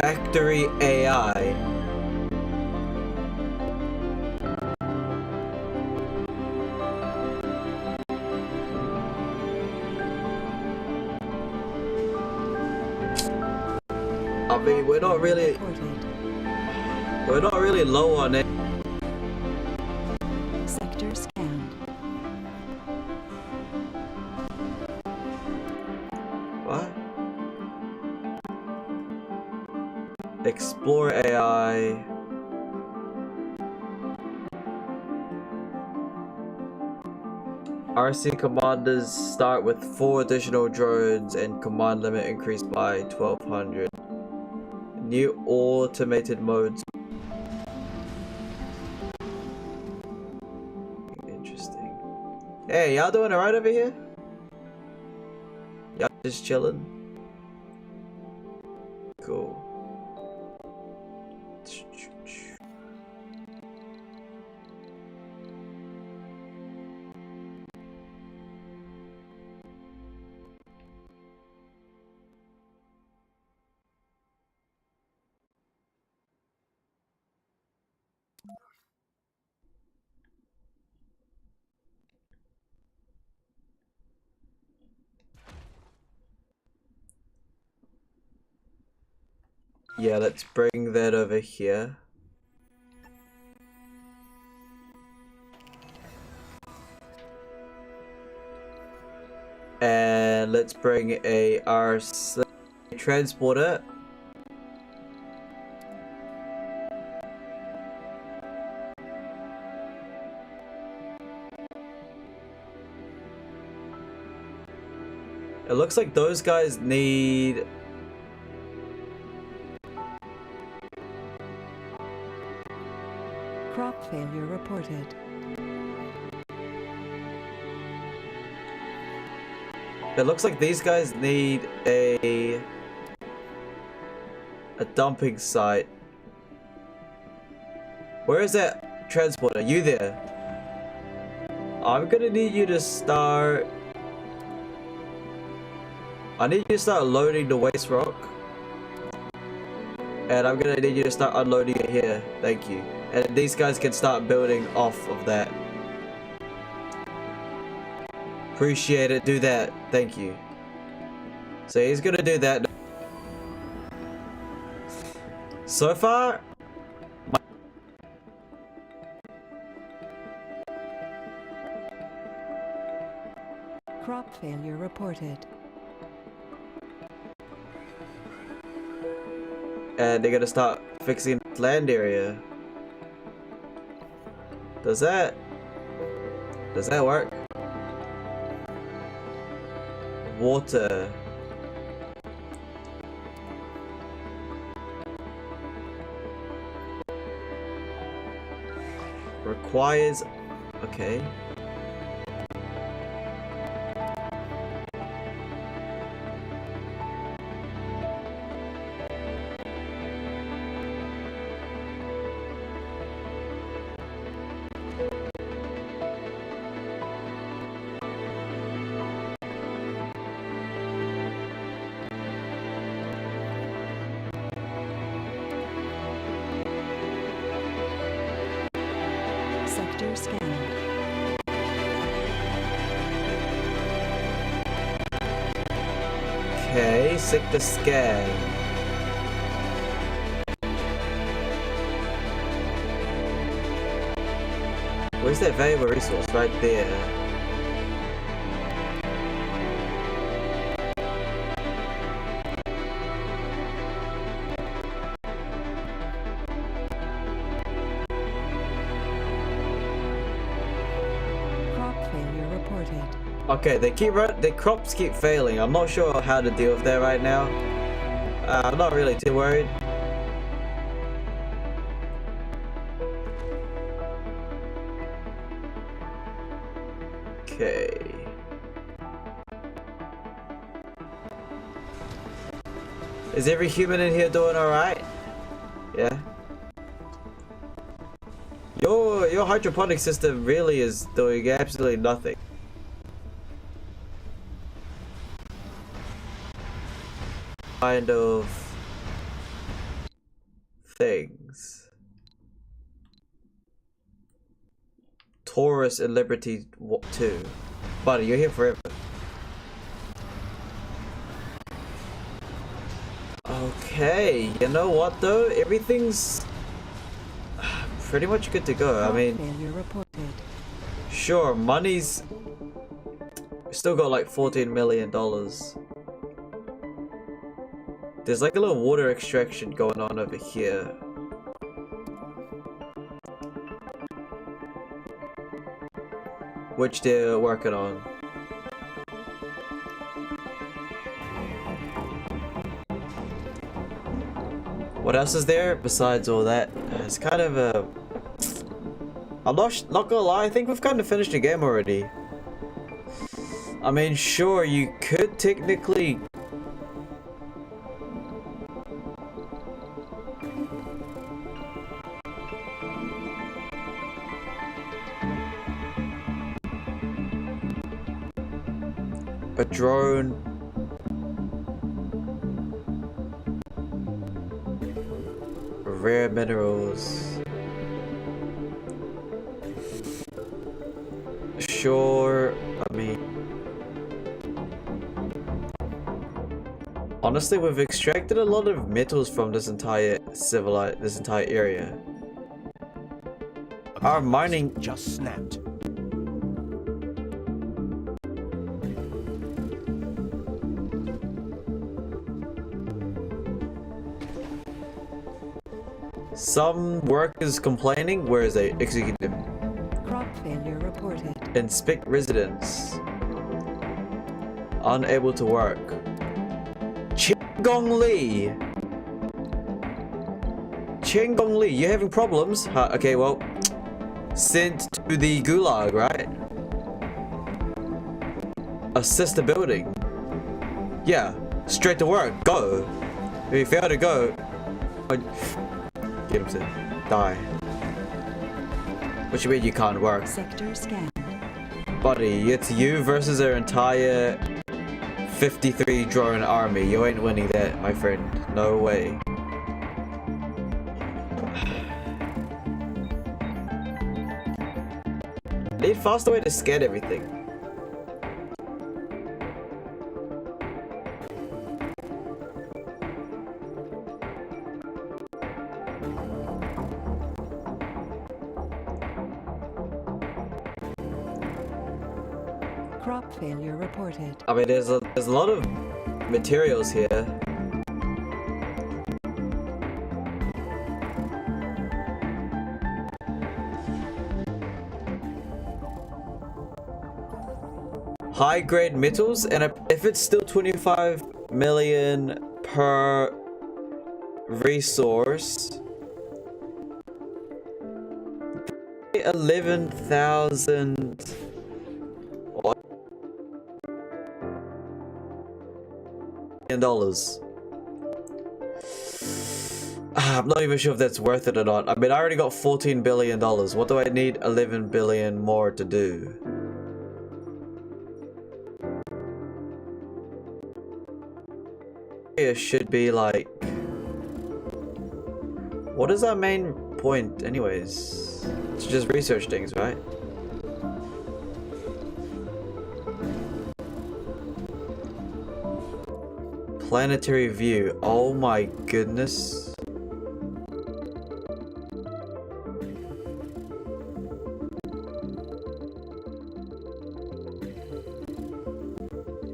Factory AI. I mean, we're not really... Reported. We're not really low on it. Sector scanned. What? Explore AI. RC commanders start with 4 additional drones and command limit increased by 1200. New automated modes. Interesting. Hey, y'all doing alright over here? Y'all just chilling? Cool. Yeah, let's bring that over here. And let's bring our transporter. It looks like those guys need... Crop failure reported. It looks like these guys need a dumping site. Where is that transporter? You there? I'm gonna need you to start... I need you to start loading the waste rock. And I'm gonna need you to start unloading it here. Thank you. And these guys can start building off of that. Appreciate it. Do that. Thank you. So he's gonna do that. So far, Crop failure reported. and they're gonna start fixing the land area. Does that work? Water. Requires... okay. Sector scanned. Okay, sector scan. Where's that valuable resource? Right there. Crop failure reported. Okay, their crops keep failing. I'm not sure how to deal with that right now. I'm not really too worried. Okay. Is every human in here doing alright? Yeah. Your hydroponic system really is doing absolutely nothing. Kind of things. Taurus and Liberty 2. Buddy, you're here forever. Okay, you know what though? Everything's pretty much good to go. I mean, Failure reported. sure, money's still got like $14 million. There's like a little water extraction going on over here. Which they're working on. What else is there besides all that? It's kind of a... I'm not gonna lie, I think we've kind of finished the game already. I mean, sure, you could technically... a drone. Rare minerals. Sure, I mean... honestly, we've extracted a lot of metals from this entire area. A Our mining... just snapped. Some workers complaining. Where is they? Execute them. Crop failure reported. Inspect residence. Unable to work. Gong Li. Gong Li, you having problems? Huh, okay, well, sent to the gulag, right? Assist the building. Yeah, straight to work. Go. If you fail to go, get him to die. What you mean you can't work? Sector scanned. Buddy, it's you versus our entire 53 drone army. You ain't winning that, my friend. No way. Need faster way to scan everything. Crop failure reported. I mean, there's a lot of materials here. High grade metals, and if it's still 25 million per resource, 11,000. $1,000,000. I'm not even sure if that's worth it or not. I mean, I already got $14 billion. What do I need 11 billion more to do? It should be like... what is our main point anyways? It's just research things, right? Planetary view. Oh my goodness.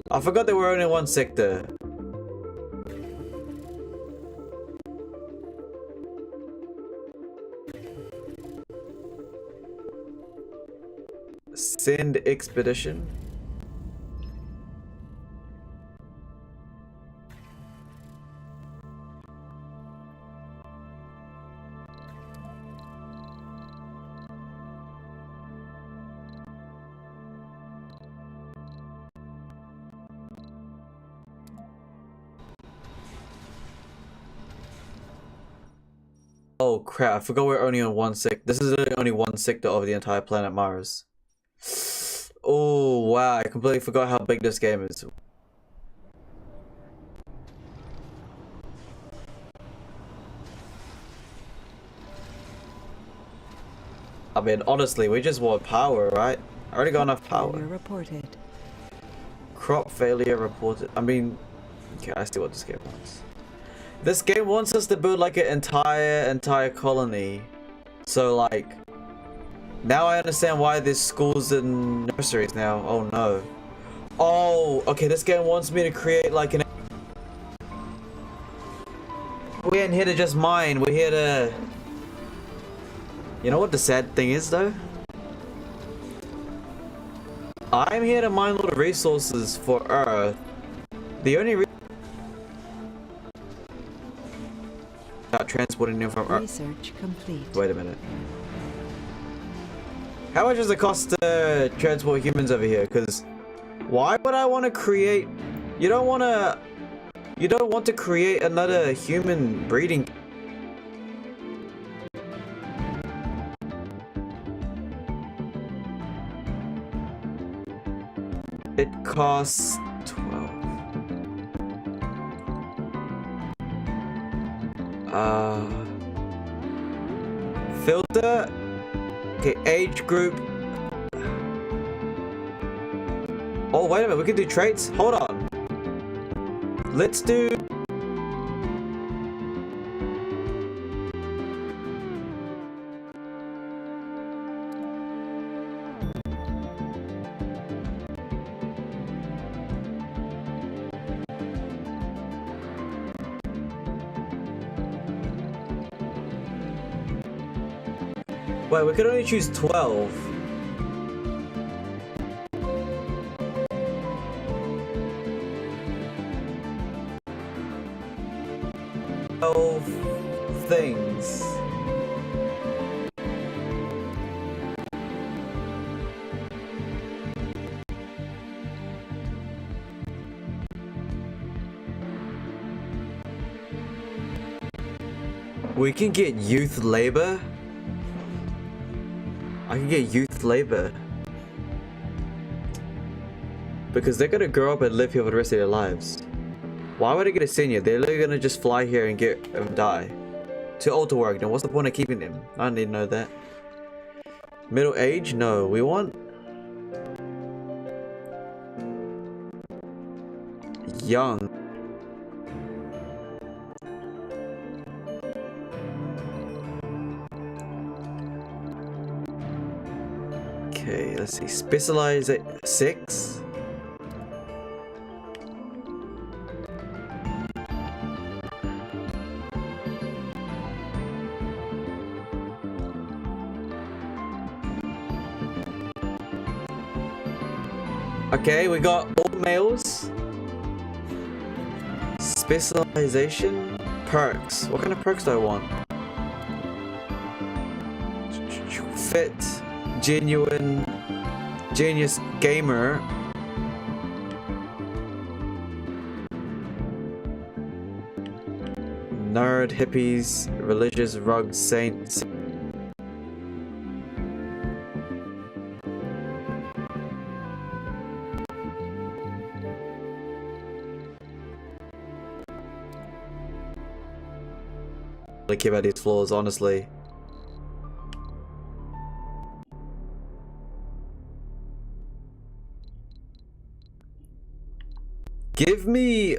I forgot there were only one sector. Send expedition. Oh crap, I forgot we're only on one sector. This is only one sector of the entire planet Mars. Oh wow, I completely forgot how big this game is. I mean, honestly, we just want power, right? I already got enough power. Failure reported. Crop failure reported. I mean, okay, I see what this game wants. This game wants us to build like an entire colony. So like, now I understand why there's schools and nurseries now. Oh no. Oh, okay, this game wants me to create like an... We ain't here to just mine, we're here to... You know what the sad thing is though? I'm here to mine all the resources for Earth. The only reason... About transporting them from Earth. Research complete. Wait a minute. How much does it cost to transport humans over here? Because why would I want to create... You don't want to create another human breeding... It costs 12. Filter. Okay, age group. Oh, wait a minute. We can do traits. Hold on. Let's do... Wait, we could only choose 12. Things. We can get youth labor. I can get youth labor. Because they're gonna grow up and live here for the rest of their lives. Why would I get a senior? They're literally gonna just fly here and get die. Too old to work. Then what's the point of keeping them? I don't need to know that. Middle age? No. We want young. Okay, let's see. Specialize at 6. Okay, we got all males. Specialization. Perks. What kind of perks do I want? Fit. Genuine. Genius gamer. Nerd, hippies, religious, rugged, saints. I care about these floors, honestly. Give me...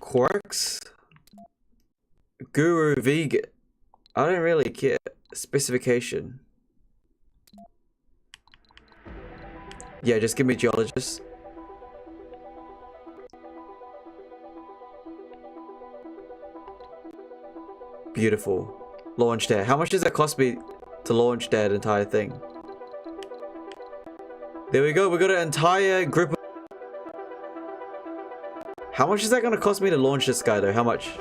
Quirks? Guru vegan. I don't really care. Specification. Yeah, just give me geologist. Beautiful. Launch that. How much does that cost me to launch that entire thing? There we go. We got an entire group of... How much is that going to cost me to launch this guy though? How much?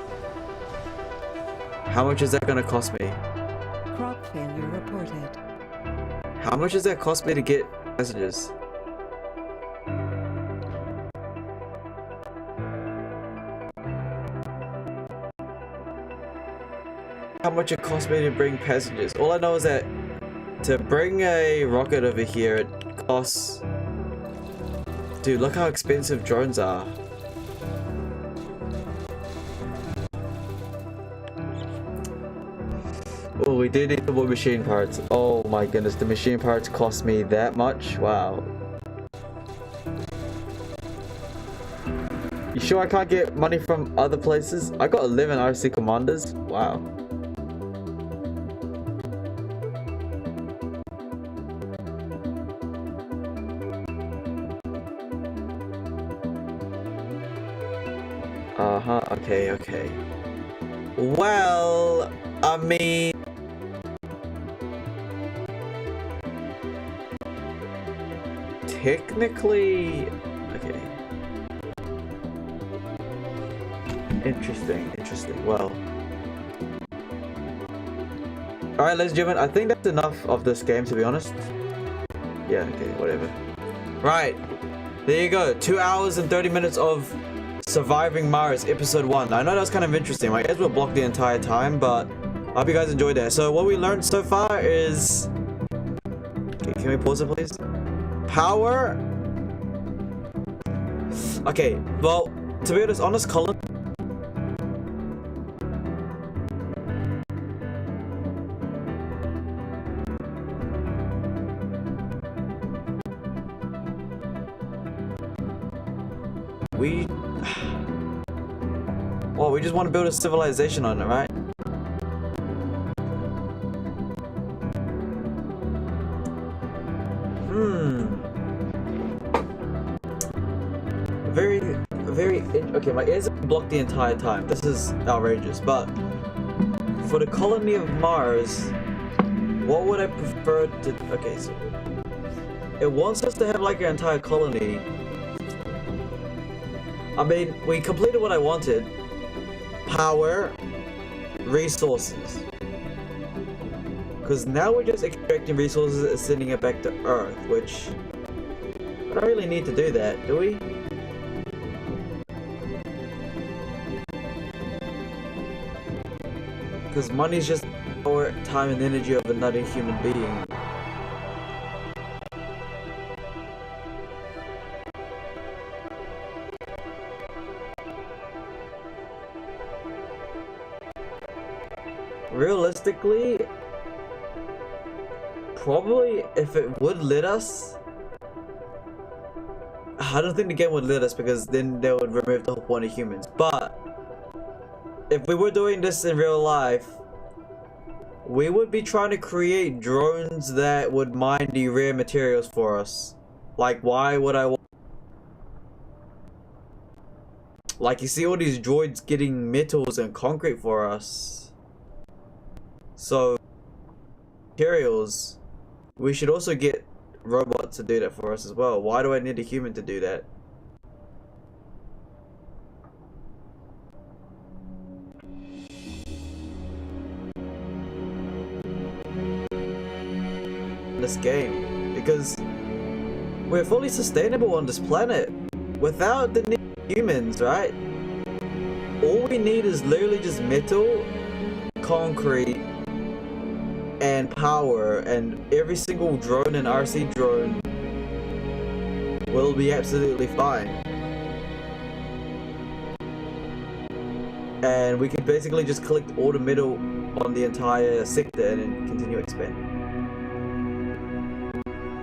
How much is that going to cost me? Crop failure reported. How much does that cost me to get messages? How much it costs me to bring passengers. All I know is that to bring a rocket over here, it costs... Dude, look how expensive drones are. Oh, we did need more machine parts. Oh my goodness, the machine parts cost me that much? Wow. sure I can't get money from other places? I got 11 RC commanders. Wow. Uh-huh, okay, okay. Well, I mean... Technically... Okay. Interesting, interesting. Well... Alright, ladies and gentlemen, I think that's enough of this game, to be honest. Yeah, okay, whatever. Right. There you go. 2 hours and 30 minutes of Surviving Mars episode 1. I know that was kind of interesting. My ears were blocked the entire time, but I hope you guys enjoyed that. So what we learned so far is... Okay, can we pause it, please? Power... Okay, well, to be honest, honest Colin... We... Well, we just want to build a civilization on it, right? Okay, my ears have been blocked the entire time. This is outrageous, but... For the colony of Mars, what would I prefer to... Okay, so... It wants us to have like an entire colony. I mean, we completed what I wanted. Power, resources. Because now we're just extracting resources and sending it back to Earth, which... We don't really need to do that, do we? Because money's just power, time, and energy of another human being. Realistically, probably if it would let us, I don't think the game would let us because then they would remove the whole point of humans. But if we were doing this in real life, we would be trying to create drones that would mine the rare materials for us. Like, why would I want... Like, you see all these droids getting metals and concrete for us. So, materials, we should also get robots to do that for us as well. Why do I need a human to do that? This game, because we're fully sustainable on this planet without the need of humans, right? All we need is literally just metal, concrete, and power, and every single drone and RC drone will be absolutely fine. And we can basically just collect all the metal on the entire sector and then continue expanding.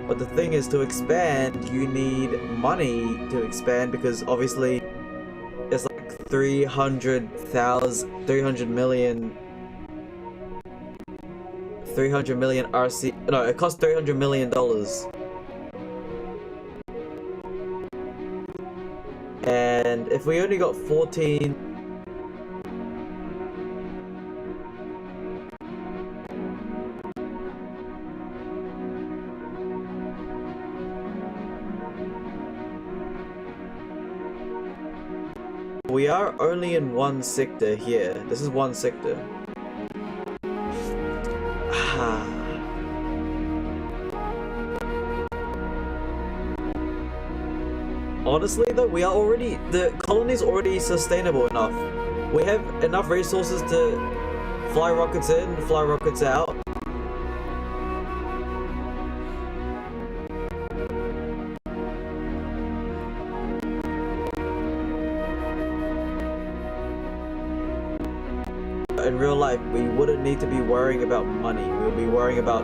But the thing is, to expand, you need money to expand, because obviously it's like 300 million RC. No, it costs $300 million. And if we only got 14. We are only in one sector here. This is one sector. Honestly though, we are already... The colony is already sustainable enough. We have enough resources to fly rockets in, fly rockets out. In real life, we wouldn't need to be worrying about money. We would be worrying about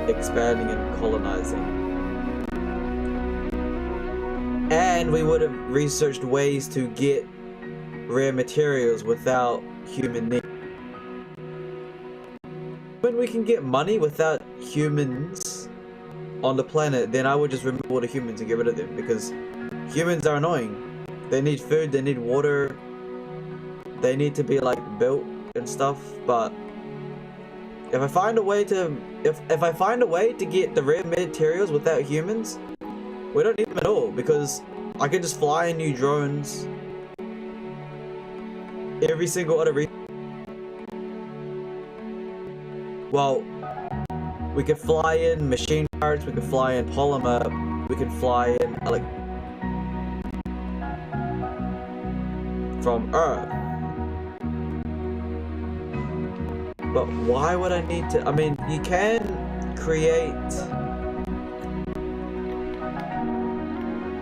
expanding and colonizing. And we would have researched ways to get rare materials without human need. When we can get money without humans on the planet, then I would just remove all the humans and get rid of them, because humans are annoying. They need food, they need water, they need to be like built and stuff. But if I find a way to if I find a way to get the rare materials without humans, we don't need them at all, because I can just fly in new drones every single other well, we could fly in machine parts, we could fly in polymer, we could fly in like from Earth. But why would I need to? I mean, you can create.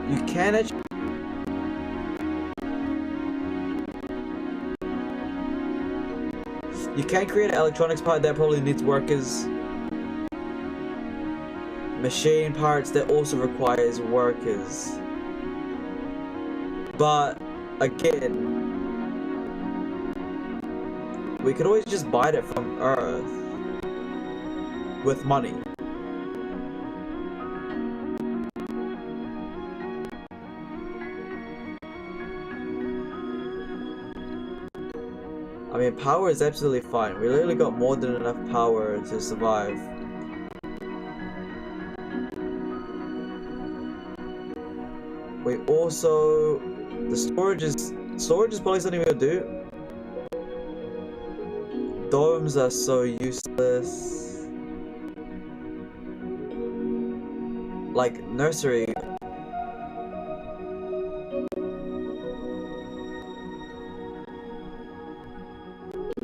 You can actually. You can create an electronics part that probably needs workers. Machine parts that also requires workers. But again, we could always just buy it from Earth with money. I mean, power is absolutely fine. We literally got more than enough power to survive. We also... the storage is probably something we'll do. Domes are so useless. Like, nursery.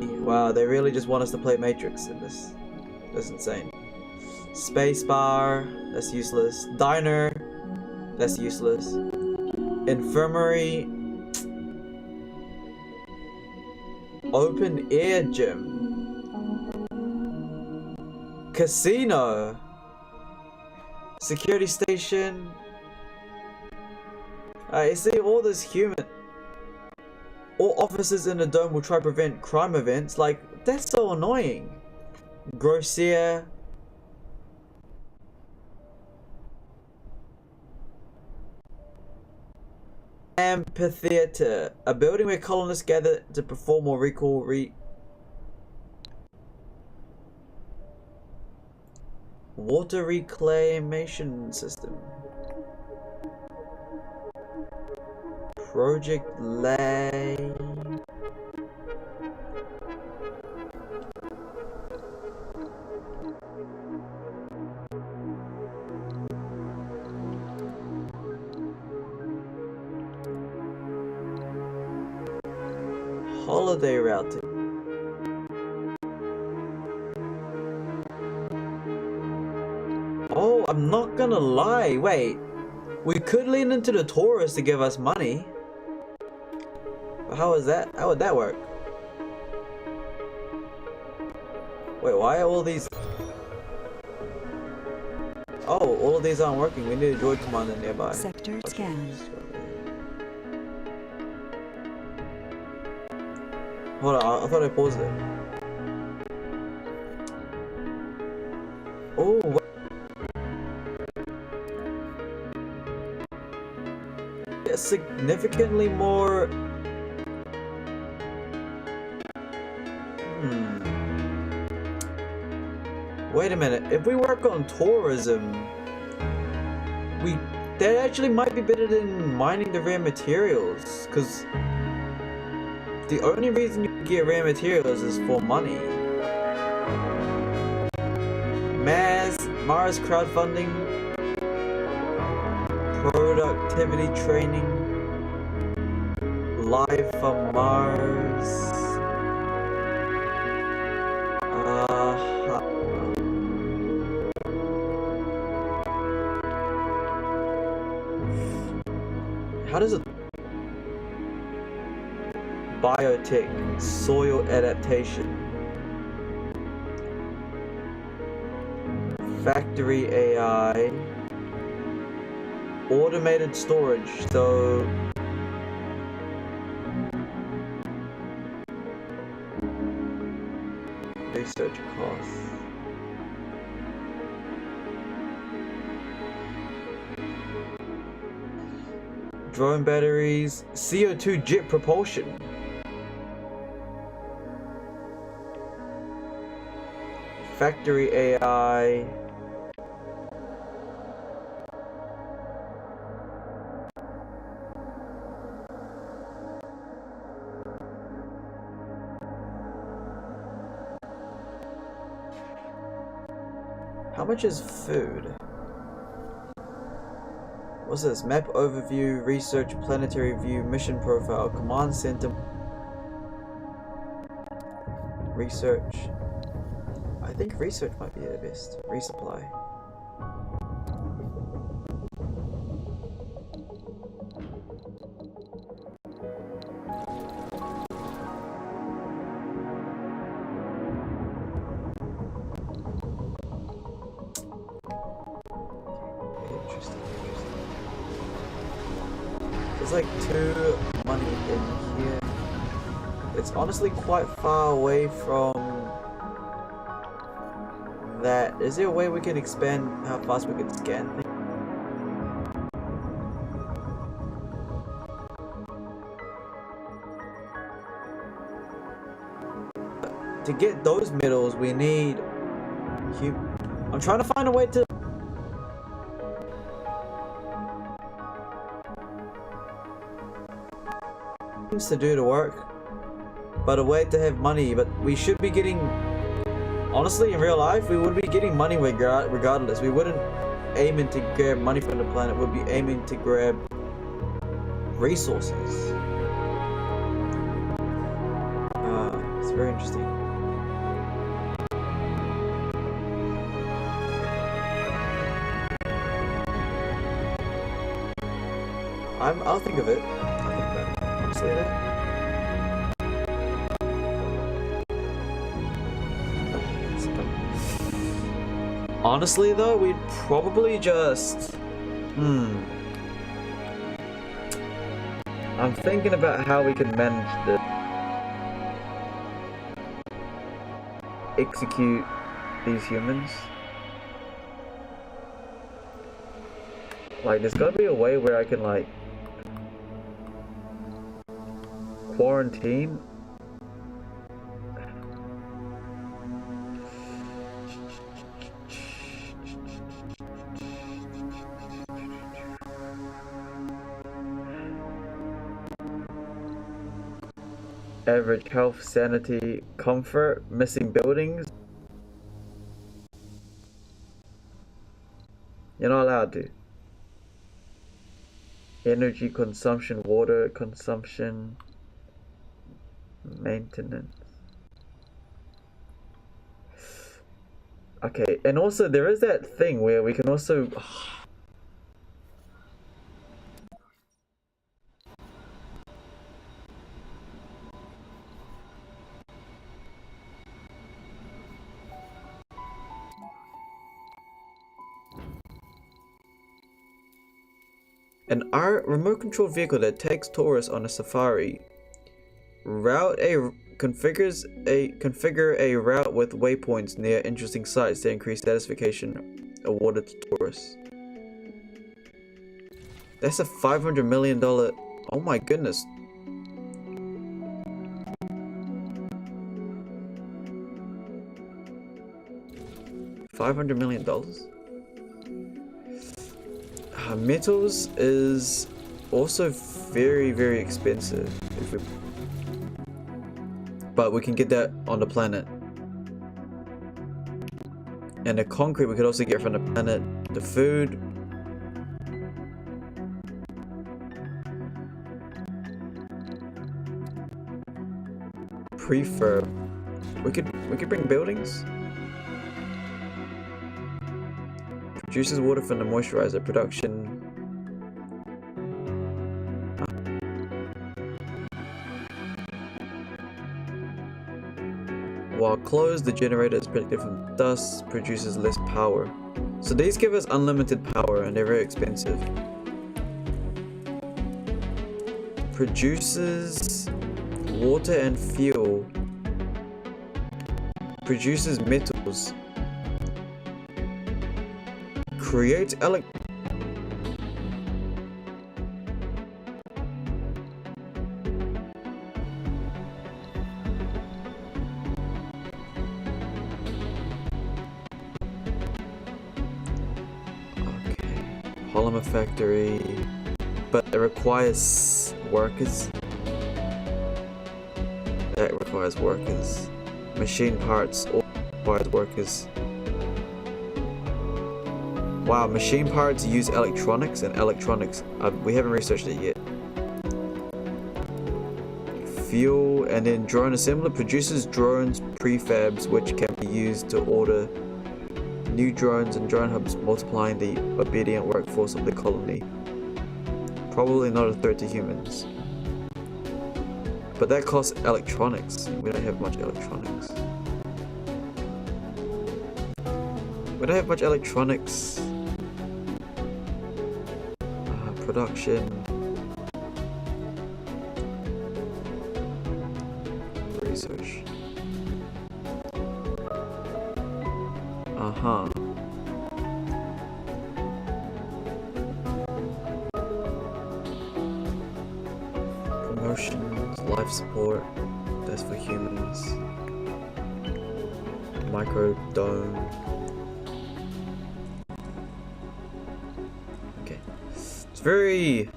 Wow, they really just want us to play Matrix in this. That's insane. Spacebar, that's useless. Diner, that's useless. Infirmary. Open air gym. Casino. Security station. I see all this human. All officers in the dome will try to prevent crime events. Like, that's so annoying. Grossier. Amphitheater. A building where colonists gather to perform or recall water reclamation system. Project Lay. Holiday routing. Oh, I'm not gonna lie. Wait. We could lean into the tourists to give us money. How is that? How would that work? Wait, why are all these... Oh, all of these aren't working. We need a droid commander nearby. Sector scan. Hold on, I thought I paused it. Oh, significantly more... Wait a minute, if we work on tourism, that actually might be better than mining the rare materials, because the only reason you get rare materials is for money. Mars crowdfunding, productivity training, live from Mars. How does it? Biotech, soil adaptation, factory AI, automated storage, so research costs. Drone batteries, CO2 jet propulsion. Factory AI. How much is food? What's this? Map overview, research, planetary view, mission profile, command center, research. I think research might be the best. Resupply. Interesting. There's like 2 money in here. It's honestly quite far away from that. Is there a way we can expand how fast we can scan things? To get those metals, we need. I'm trying to find a way to. Things to do to work, but a way to have money. But we should be getting. Honestly, in real life, we would be getting money regardless. We wouldn't aiming to grab money from the planet. We'd be aiming to grab resources. It's very interesting. I'll think of it. I'll think about it. Honestly, honestly though, we'd probably just... I'm thinking about how we can manage this. Execute these humans. Like, there's gotta be a way where I can, like, quarantine. Average health, sanity, comfort, missing buildings. You're not allowed to. Energy consumption, water consumption, maintenance. Okay, and also there is that thing where we can also... An remote control vehicle that takes tourists on a safari. Configure a route with waypoints near interesting sites to increase satisfaction awarded to tourists. That's a $500 million. Oh my goodness. $500 million. Metals is also very, very expensive. But we can get that on the planet. And the concrete we could also get from the planet. The food. Prefab. We could bring buildings. Produces water from the moisturizer production. While closed, the generator is protected from dust, produces less power. So these give us unlimited power and they're very expensive. Produces water and fuel. Produces metals. Creates polymer factory, but it requires workers. That requires workers. Machine parts all requires workers. Wow, machine parts use electronics, and electronics, we haven't researched it yet. Fuel, and then drone assembler produces drones prefabs which can be used to order new drones and drone hubs, multiplying the obedient workforce of the colony. Probably not a threat to humans. But that costs electronics. We don't have much electronics. We don't have much electronics. Production. Research. Uh-huh. Promotions, life support, that's for humans. Microdome. Okay. It's very...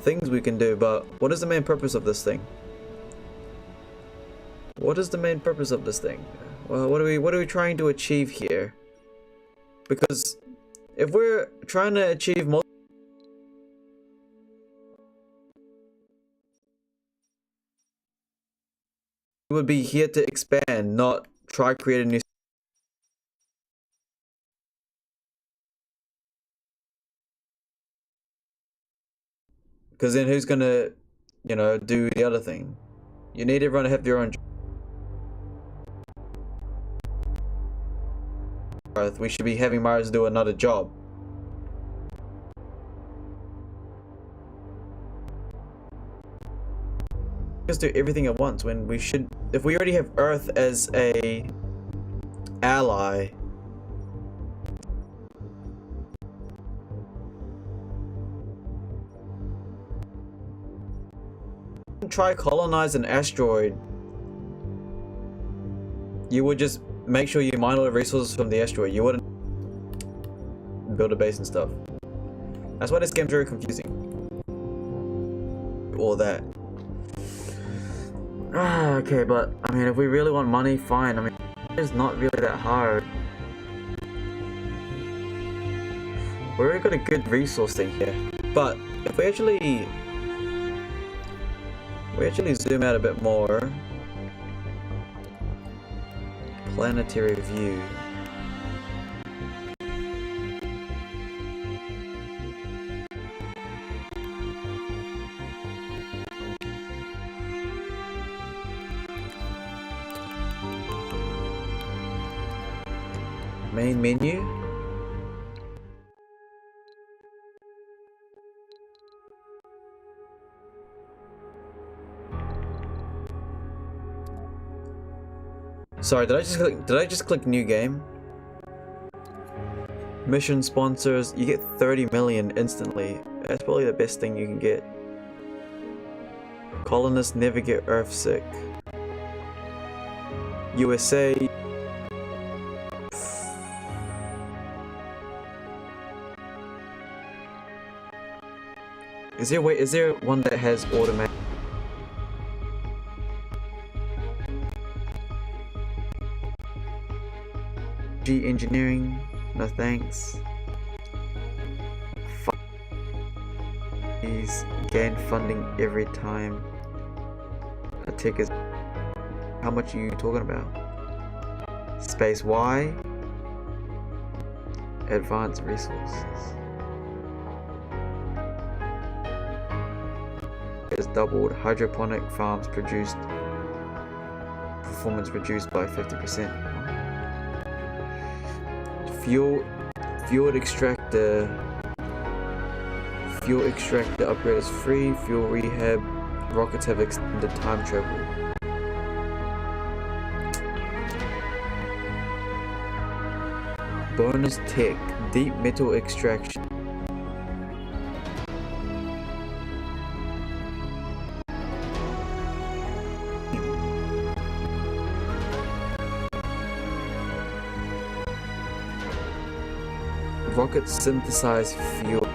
things we can do, but what is the main purpose of this thing? What is the main purpose of this thing? Well, what are we trying to achieve here? Because if we're trying to achieve most, we would be here to expand, not try create a new. Because then who's gonna, you know, do the other thing? You need everyone to have their own. Earth, we should be having Mars do another job. Just do everything at once when we should. If we already have Earth as a ally. Try colonize an asteroid. You would just make sure you mine all the resources from the asteroid. You wouldn't build a base and stuff. That's why this game's very confusing. All that. Okay, but I mean, if we really want money, fine. I mean, it's not really that hard. We already got a good resource thing here. But if we actually zoom out a bit more. Planetary view. Main menu. Sorry, did I just click new game? Mission sponsors, you get 30 million instantly. That's probably the best thing you can get. Colonists never get Earth sick. USA. Is there one that has automatic? G engineering, no thanks. Please gain funding every time a ticket. How much are you talking about? Space Y. Advanced resources. It's doubled. Hydroponic farms produced. Performance reduced by 50%. Fuel extractor upgrade is free. Fuel rehab. Rockets have extended time travel. Bonus tech. Deep metal extraction. Rockets synthesize fuel.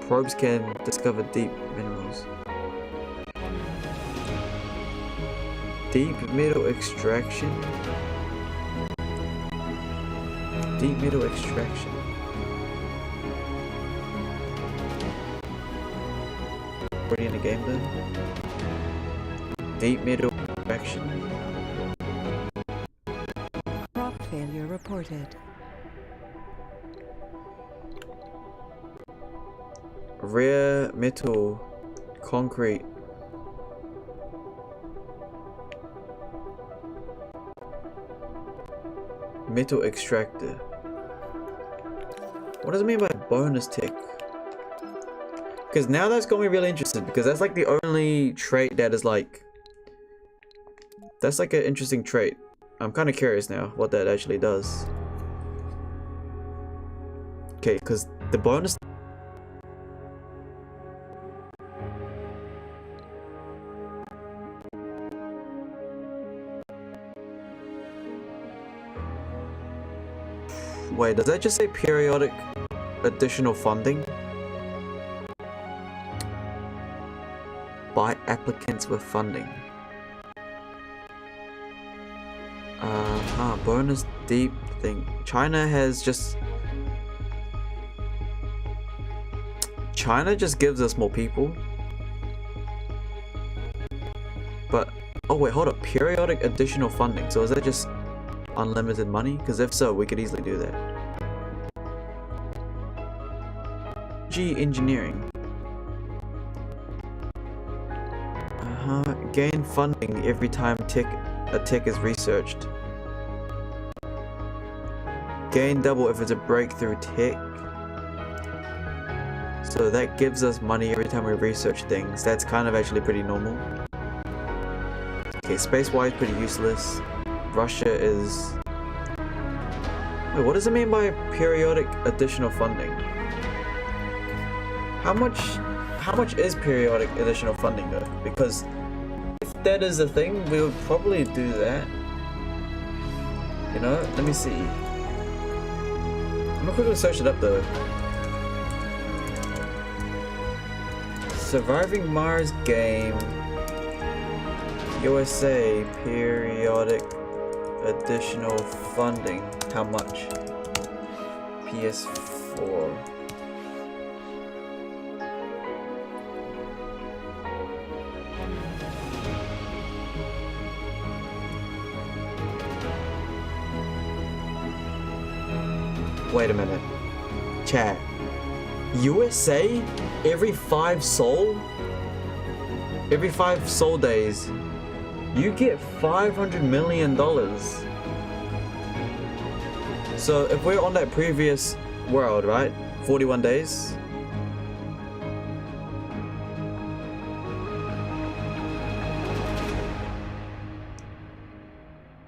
Probes can discover deep minerals. Deep metal extraction. Deep metal extraction. Already in the game then? Deep metal extraction. Crop failure reported. Rare metal, concrete. Metal extractor. What does it mean by bonus tech? Because now that's got me really interested, because that's like the only trait that is like... That's like an interesting trait. I'm kind of curious now what that actually does. Okay, because the bonus... Wait, does that just say periodic additional funding? By applicants with funding. Bonus deep thing. China just gives us more people. But, oh wait, hold up. Periodic additional funding. So is that just unlimited money? Because if so, we could easily do that. Engineering. Gain funding every time a tech is researched. Gain double if it's a breakthrough tech. So that gives us money every time we research things. That's kind of actually pretty normal. Okay, space-wise pretty useless. Russia is... Wait, what does it mean by periodic additional funding? How much is periodic additional funding though? Because if that is a thing, we would probably do that. You know, let me see. I'm gonna quickly search it up though. Surviving Mars game. USA periodic additional funding. How much? PS4. Wait a minute. Chat. USA? Every 5 soul days, you get $500 million. So if we're on that previous world, right? 41 days.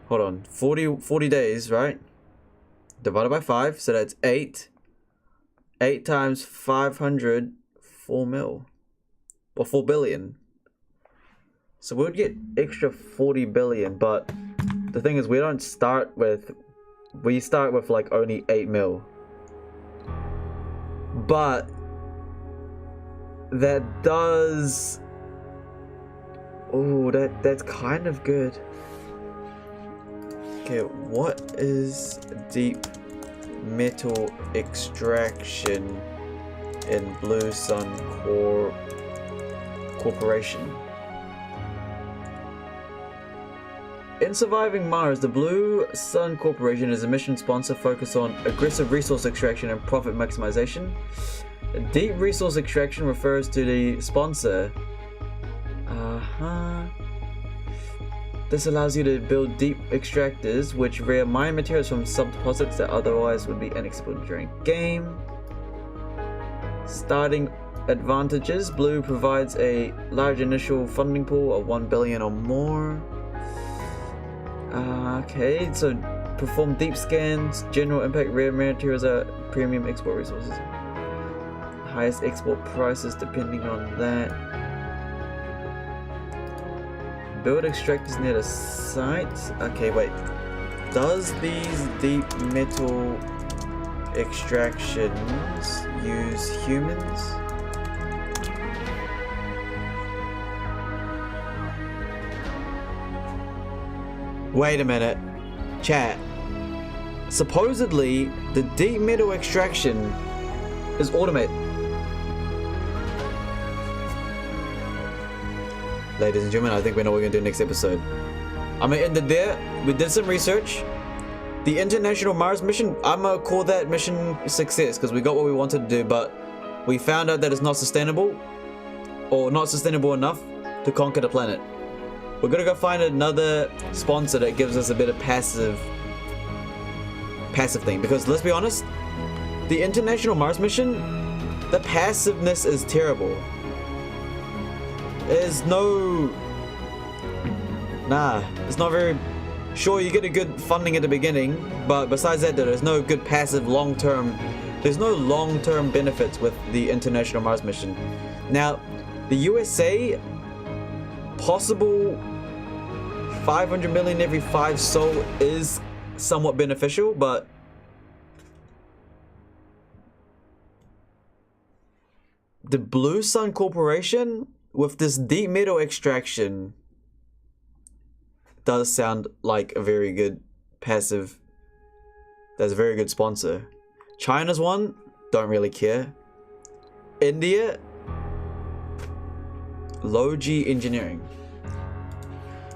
Hold on. 40 days, right? Divided by 5, so that's 8. 8 times 500, 4 mil. Or 4 billion. So we would get extra 40 billion, but the thing is we start with like only 8 mil. But that does... Oh, that's kind of good. Okay, what is deep metal extraction in Blue Sun Corporation? In Surviving Mars, the Blue Sun Corporation is a mission sponsor focused on aggressive resource extraction and profit maximization. Deep resource extraction refers to the sponsor. This allows you to build deep extractors, which rare mine materials from sub-deposits that otherwise would be inaccessible during game. Starting advantages. Blue provides a large initial funding pool of 1 billion or more. Okay, so perform deep scans. General impact. Rare materials are premium export resources. Highest export prices depending on that. Build extractors near the site. Okay, wait. Does these deep metal extractions use humans? Wait a minute. Chat. Supposedly, the deep metal extraction is automated. Ladies and gentlemen, I think we know what we're gonna do next episode. I'm gonna end it there. We did some research. The International Mars mission, I'm gonna call that mission success because we got what we wanted to do, but we found out that it's not sustainable or not sustainable enough to conquer the planet. We're gonna go find another sponsor that gives us a bit of passive thing, because let's be honest, the International Mars mission, the passiveness is terrible. There's no... it's not very... Sure, you get a good funding at the beginning, but besides that, there's no good passive long-term... There's no long-term benefits with the International Mars mission. Now, the USA, possible 500 million every 5 sol is somewhat beneficial, but... The Blue Sun Corporation... with this deep metal extraction does sound like a very good passive. That's a very good sponsor. China's one, don't really care. India, Logi Engineering.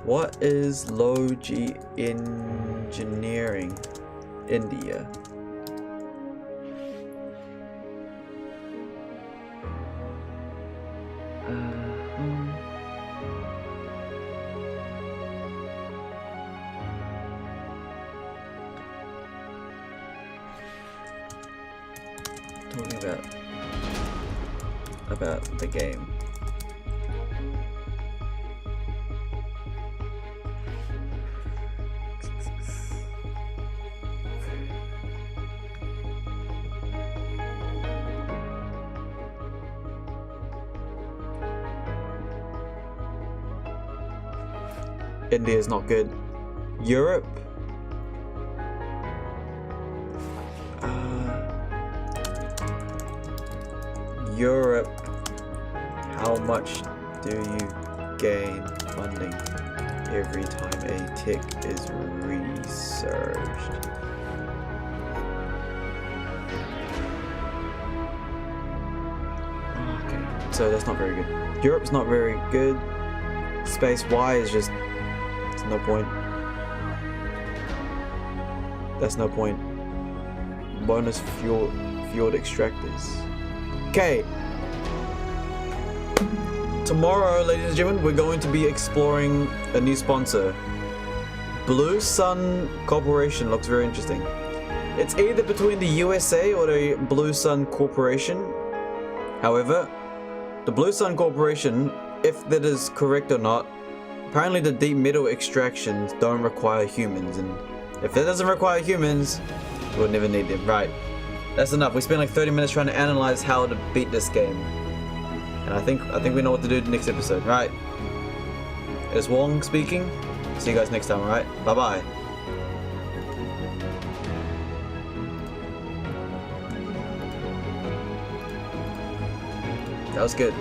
What is Logi Engineering? India. Talking about the game. India is not good. Europe. Europe, how much do you gain funding every time a tick is researched? Okay, so that's not very good. Europe's not very good. Space Y is just, it's no point. That's no point. Bonus fueled extractors. Okay. Tomorrow, ladies and gentlemen, we're going to be exploring a new sponsor. Blue Sun Corporation looks very interesting. It's either between the USA or the Blue Sun Corporation. However, the Blue Sun Corporation, if that is correct or not, apparently the deep metal extractions don't require humans, and if that doesn't require humans, we'll never need them. Right. That's enough. We spent like 30 minutes trying to analyze how to beat this game. And I think we know what to do next episode. Right. It's Wong speaking. See you guys next time, alright? Bye-bye. That was good.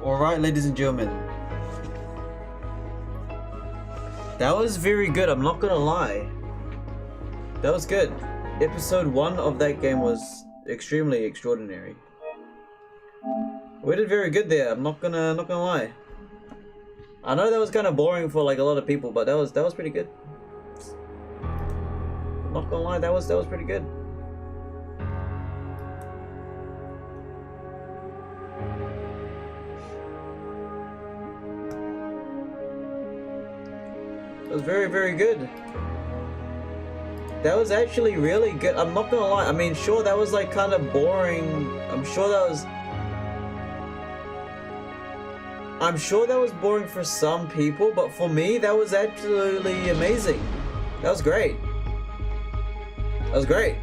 Alright, ladies and gentlemen. That was very good, I'm not gonna lie. That was good. Episode 1 of that game was extremely extraordinary. We did very good there, I'm not gonna lie. I know that was kind of boring for like a lot of people, but that was pretty good. I'm not gonna lie, that was pretty good. It was very, very good. That was actually really good. I'm not gonna lie. I mean, sure, that was like kind of boring. I'm sure that was boring for some people, but for me, that was absolutely amazing. That was great. That was great.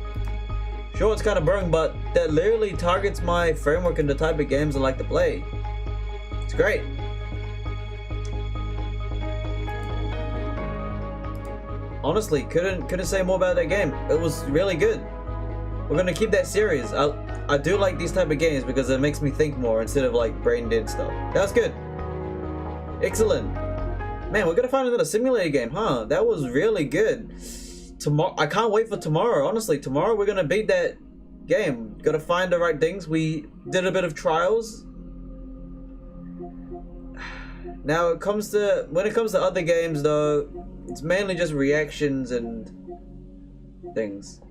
Sure, it's kind of boring, but that literally targets my framework and the type of games I like to play. It's great. Honestly, couldn't say more about that game. It was really good. We're gonna keep that series. I do like these type of games because it makes me think more instead of like brain dead stuff. That's good. Excellent. Man, we're gonna find another simulator game, huh? That was really good. Tomorrow, I can't wait for tomorrow. Honestly, tomorrow we're gonna beat that game. Gotta find the right things. We did a bit of trials. Now when it comes to other games though, it's mainly just reactions and things.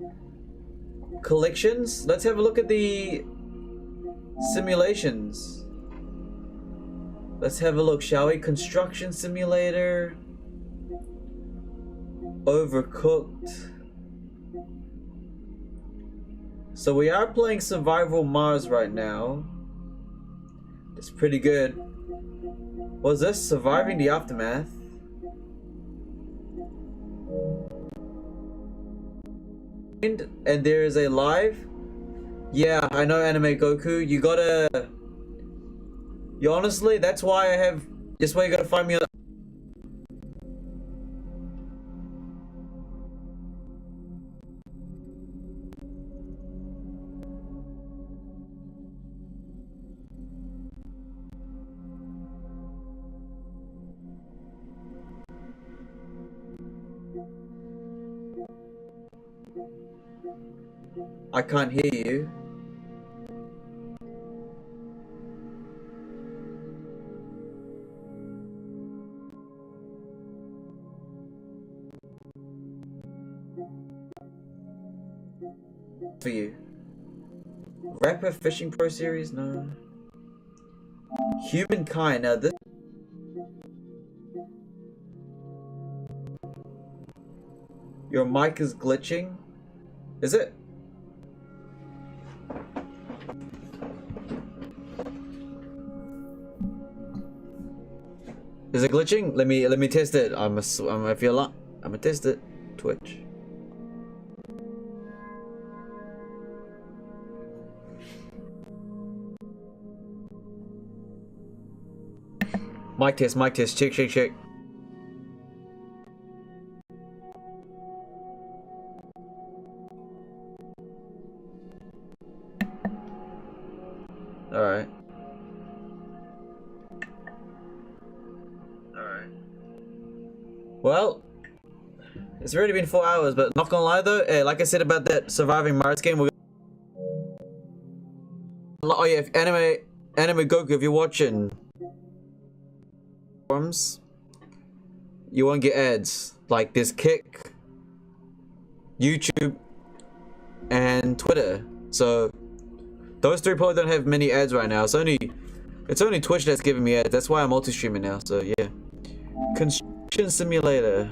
Collections? Let's have a look at the simulations. Let's have a look, shall we? Construction simulator. Overcooked. So we are playing Survival Mars right now. It's pretty good. Was this Surviving the Aftermath? And there is a live. Yeah, I know Anime Goku. You honestly, that's why you gotta find me on. I can't hear you. For you. Rapper Fishing Pro Series? No. Humankind. Now this. Your mic is glitching? Is it? Is it glitching? Let me test it. I'm gonna test it. Twitch. Mic test, check. Alright. Well, it's already been 4 hours, but not gonna lie though, like I said about that Surviving Mars game, oh yeah, if Anime Goku, if you're watching, you won't get ads. Like there's Kick, YouTube, and Twitter. So those three probably don't have many ads right now. It's only Twitch that's giving me ads. That's why I'm multi-streaming now. So yeah. Construction simulator.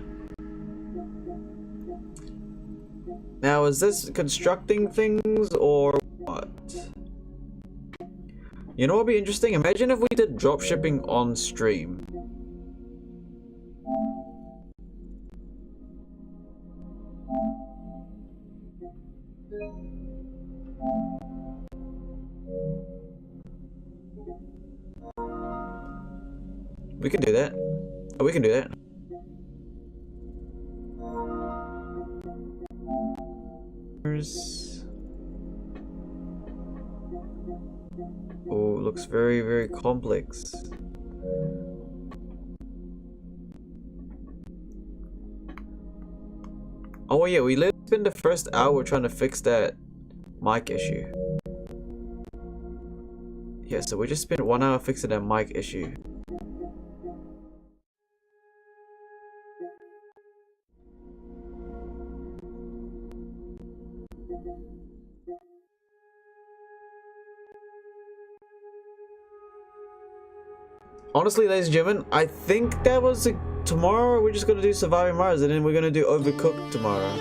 Now is this constructing things or what? You know what would be interesting? Imagine if we did dropshipping on stream. We can do that. Oh, we can do that. Oh, looks very, very complex. Oh yeah, we literally spent the first hour trying to fix that mic issue. Yeah, so we just spent 1 hour fixing that mic issue. Honestly, ladies and gentlemen, I think that was tomorrow. We're just gonna do Surviving Mars, and then we're gonna do Overcooked tomorrow.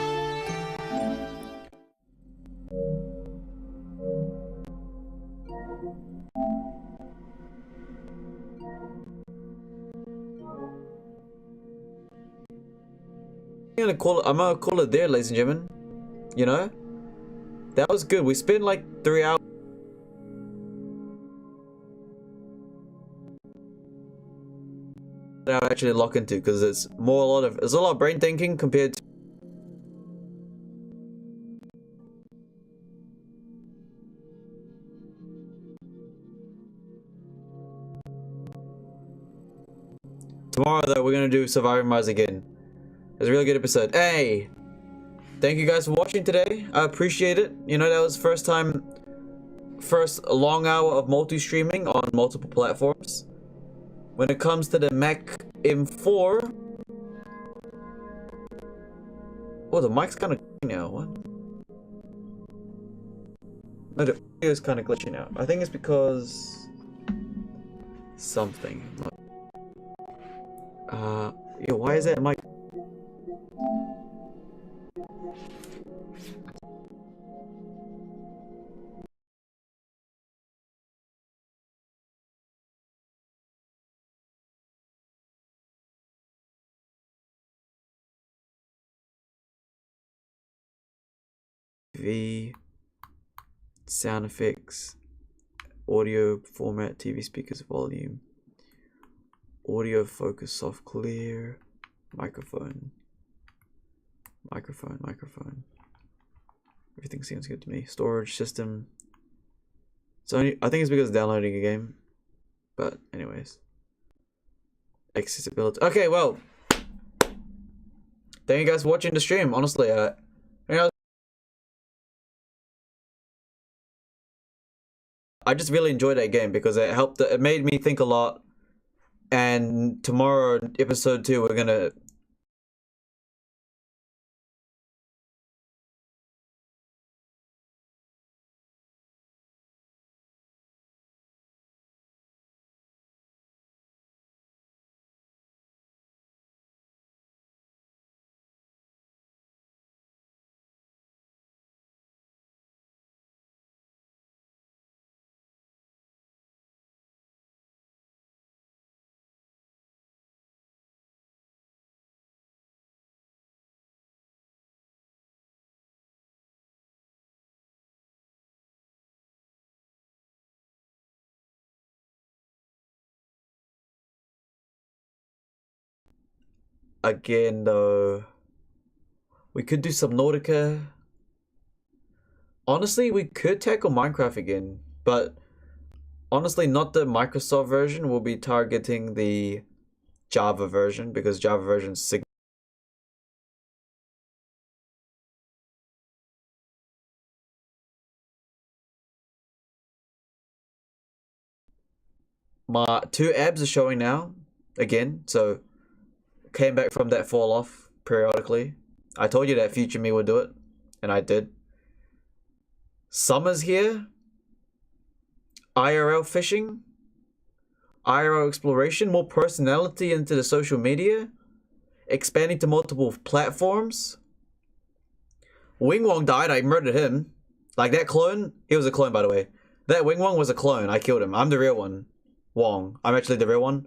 I'm gonna call it there, ladies and gentlemen. You know, that was good. We spent like 3 hours. I actually lock into because it's more there's a lot of brain thinking compared to tomorrow. Though we're gonna do Surviving Mars again. It's a really good episode. Hey, thank you guys for watching today. I appreciate it. You know, that was first long hour of multi-streaming on multiple platforms. When it comes to the Mac M4, oh, the mic's kind of glitchy now. What? No, the audio is kind of glitchy now. I think it's because something. Yeah, why is that mic? Sound effects, audio format, TV speakers volume, audio focus, soft clear, microphone. Everything seems good to me. Storage system. So I think it's because of downloading a game. But anyways. Accessibility. Okay, well. Thank you guys for watching the stream. Honestly, you know, I just really enjoyed that game because it made me think a lot. And tomorrow, episode 2, we're gonna again though, we could do Subnautica. Honestly, we could tackle Minecraft again, but honestly, not the Microsoft version. We'll be targeting the Java version because Java version is my 2 abs are showing now again, so came back from that fall off periodically. I told you that future me would do it, and I did. Summer's here. IRL fishing, IRL exploration, more personality into the social media, expanding to multiple platforms. Wing Wong died. I murdered him. Like that clone, he was a clone, by the way. That Wing Wong was a clone. I killed him. I'm the real one. Wong. I'm actually the real one.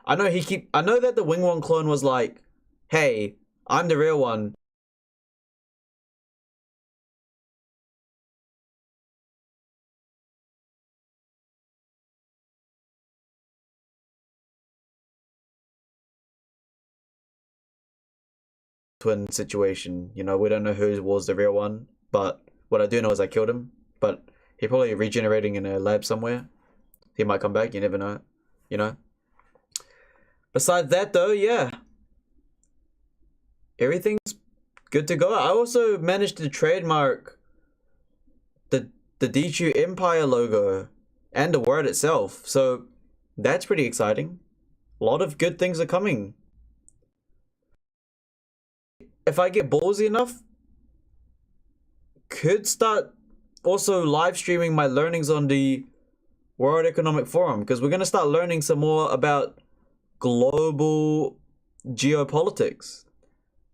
I know that the Wing Wong clone was like, hey, I'm the real one. Twin situation, you know, we don't know who was the real one, but what I do know is I killed him. But He probably regenerating in a lab somewhere. He might come back. You never know. You know. Besides that, though, yeah, everything's good to go. I also managed to trademark the D2 Empire logo and the word itself, so that's pretty exciting. A lot of good things are coming. If I get ballsy enough, could start also live streaming my learnings on the World Economic Forum, because we're going to start learning some more about global geopolitics,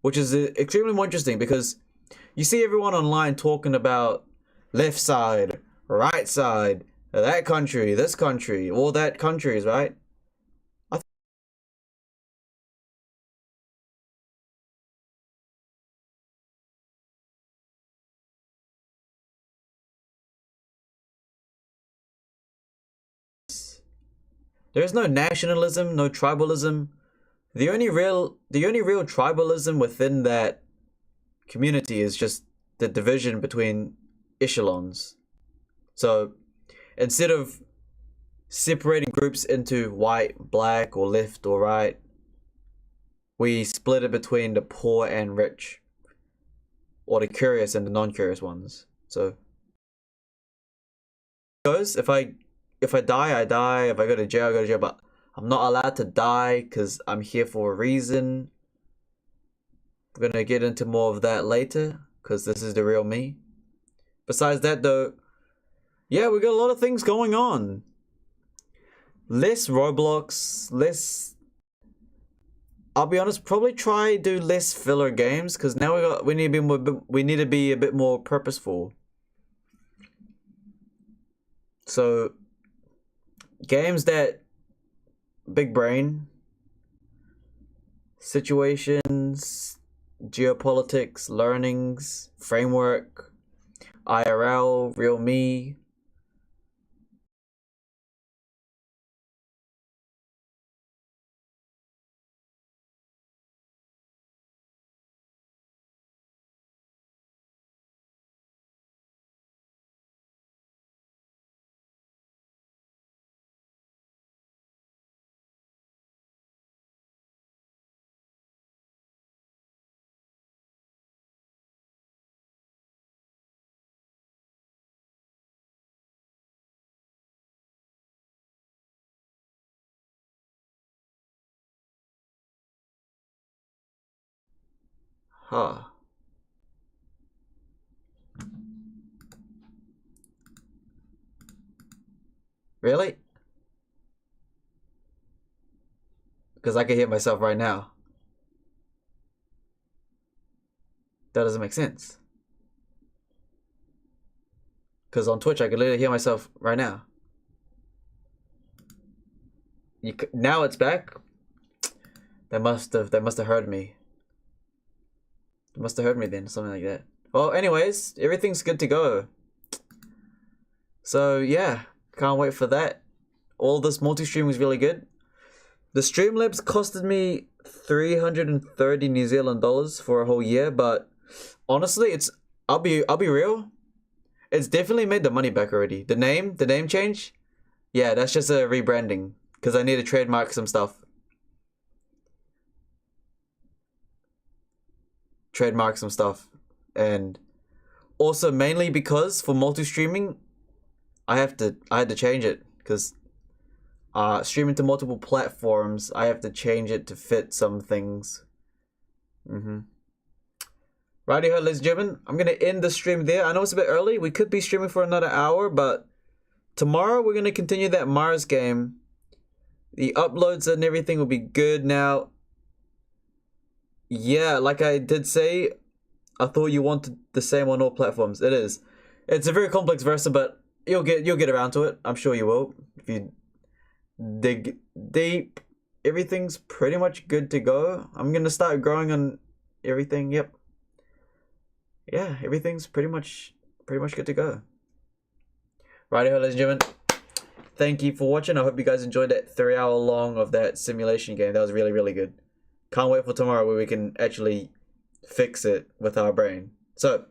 which is extremely more interesting, because you see everyone online talking about left side, right side, that country, this country, all that countries, right? There's no nationalism, no tribalism. The only real tribalism within that community is just the division between echelons. So instead of separating groups into white, black, or left or right, we split it between the poor and rich, or the curious and the non-curious ones. So if I die, I die. If I go to jail, I go to jail. But I'm not allowed to die because I'm here for a reason. We're gonna get into more of that later because this is the real me. Besides that, though, yeah, we got a lot of things going on. Less Roblox, less. I'll be honest, probably try do less filler games because now we need to be a bit more purposeful. So games that big brain, situations, geopolitics, learnings, framework, IRL, real me. Huh. Really? Because I can hear myself right now. That doesn't make sense. Because on Twitch, I can literally hear myself right now. Now it's back. They must have heard me. They must have heard me then, something like that. Well, anyways, everything's good to go. So yeah, can't wait for that. All this multi-stream was really good. The Streamlabs costed me 330 New Zealand dollars for a whole year, but honestly, I'll be real. It's definitely made the money back already. The name change, yeah, that's just a rebranding because I need to trademark some stuff. And also mainly because for multi-streaming, I had to change it because streaming to multiple platforms, I have to change it to fit some things. Righty-ho, ladies and gentlemen, I'm gonna end the stream there. I know it's a bit early. We could be streaming for another hour, but tomorrow we're gonna continue that Mars game. The uploads and everything will be good now. Yeah, like I did say, I thought you wanted the same on all platforms. It is. It's a very complex version, but you'll get around to it. I'm sure you will. If you dig deep, everything's pretty much good to go. I'm gonna start growing on everything. Yep. Yeah, everything's pretty much good to go. Righty-ho, ladies and gentlemen. Thank you for watching. I hope you guys enjoyed that 3-hour long of that simulation game. That was really, really good. Can't wait for tomorrow where we can actually fix it with our brain. So,